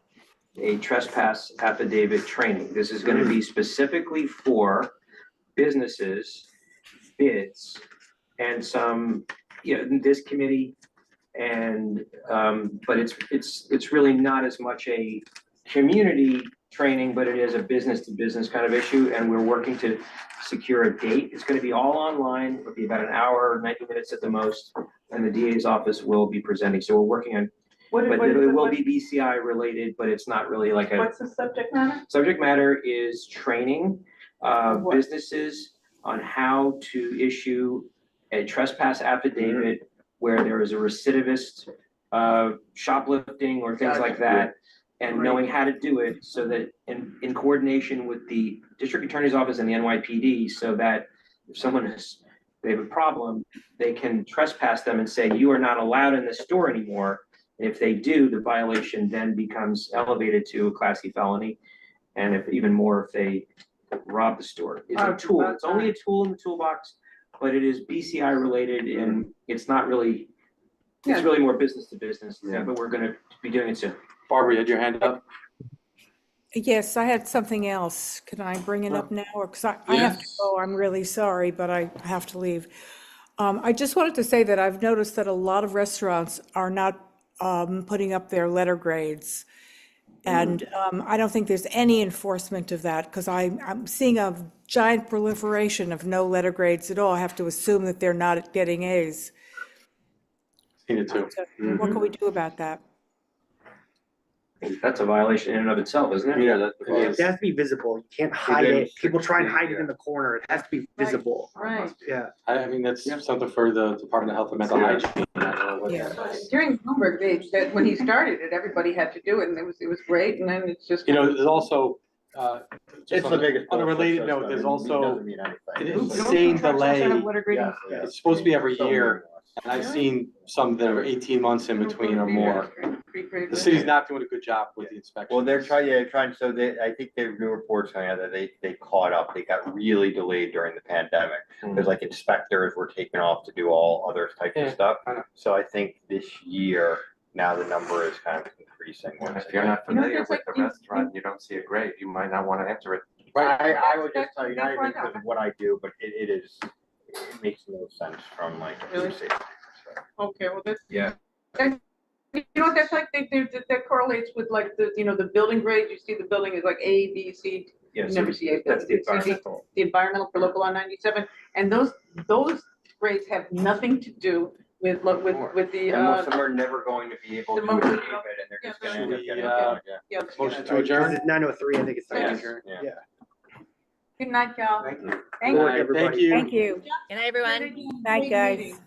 a trespass affidavit training. This is gonna be specifically for businesses, bids, and some, this committee, and but it's really not as much a community training, but it is a business to business kind of issue, and we're working to secure a date. It's gonna be all online, it'll be about an hour, 90 minutes at the most, and the DA's office will be presenting, so we're working on, but it will be BCI related, but it's not really like What's the subject matter? subject matter is training businesses on how to issue a trespass affidavit where there is a recidivist shoplifting or things like that, and knowing how to do it so that in coordination with the district attorney's office and the NYPD, so that if they have a problem, they can trespass them and say, you are not allowed in this store anymore. And if they do, the violation then becomes elevated to a Class E felony. And if they rob the store. It's a tool, it's only a tool in the toolbox, but it is BCI related and it's not really, it's really more business to business, but we're gonna be doing it soon. Barbara, you had your hand up? Yes, I had something else. Can I bring it up now? Or, because I have to go, I'm really sorry, but I have to leave. I just wanted to say that I've noticed that a lot of restaurants are not putting up their letter grades. And I don't think there's any enforcement of that, because I'm seeing a giant proliferation of no letter grades at all. I have to assume that they're not getting A's. Seen it too. What can we do about that? That's a violation in and of itself, isn't it? Yeah, It has to be visible. You can't hide it. People try and hide it in the corner. It has to be visible. Right. Yeah. I mean, that's something for the Department of Health and Mental Hygiene. I don't know what- During Bloomberg, when he started it, everybody had to do it, and it was great, and then it's just. There's also, It's just the biggest. on a related bullshit note, system. there's It also doesn't mean anything. an insane delay. Yeah. It's supposed to be every year, and I've seen some that are 18 months in between or more. The city's not doing a good job with the inspection. Well, they're trying, so I think there are new reports coming out that they caught up. They got really delayed during the pandemic. Because like inspectors were taken off to do all other types of stuff. So I think this year, now the number is kind of increasing. If you're not familiar with the restaurant, you don't see a grade, you might not want to enter it. I would just tell you, not even because of what I do, but it makes no sense from like a food safety perspective. Okay, well, that's. Yeah. You know what, that's like, that correlates with like the building grades, you see the building is like A, B, C. You Yes, never see A. that's the You see environmental. The environmental for local law 97, and those grades have nothing to do with the. And most of them are never going to be able to the achieve mo- it, and they're just gonna yeah, end up getting. Yeah. Motion to Right, adjourn? 'cause it's 9:03, I think it's time to Yes. adjourn. Yeah. Yeah. Good night, y'all. Thank you. Good work, everybody. you. Thank you. Good night, everyone. Night, guys.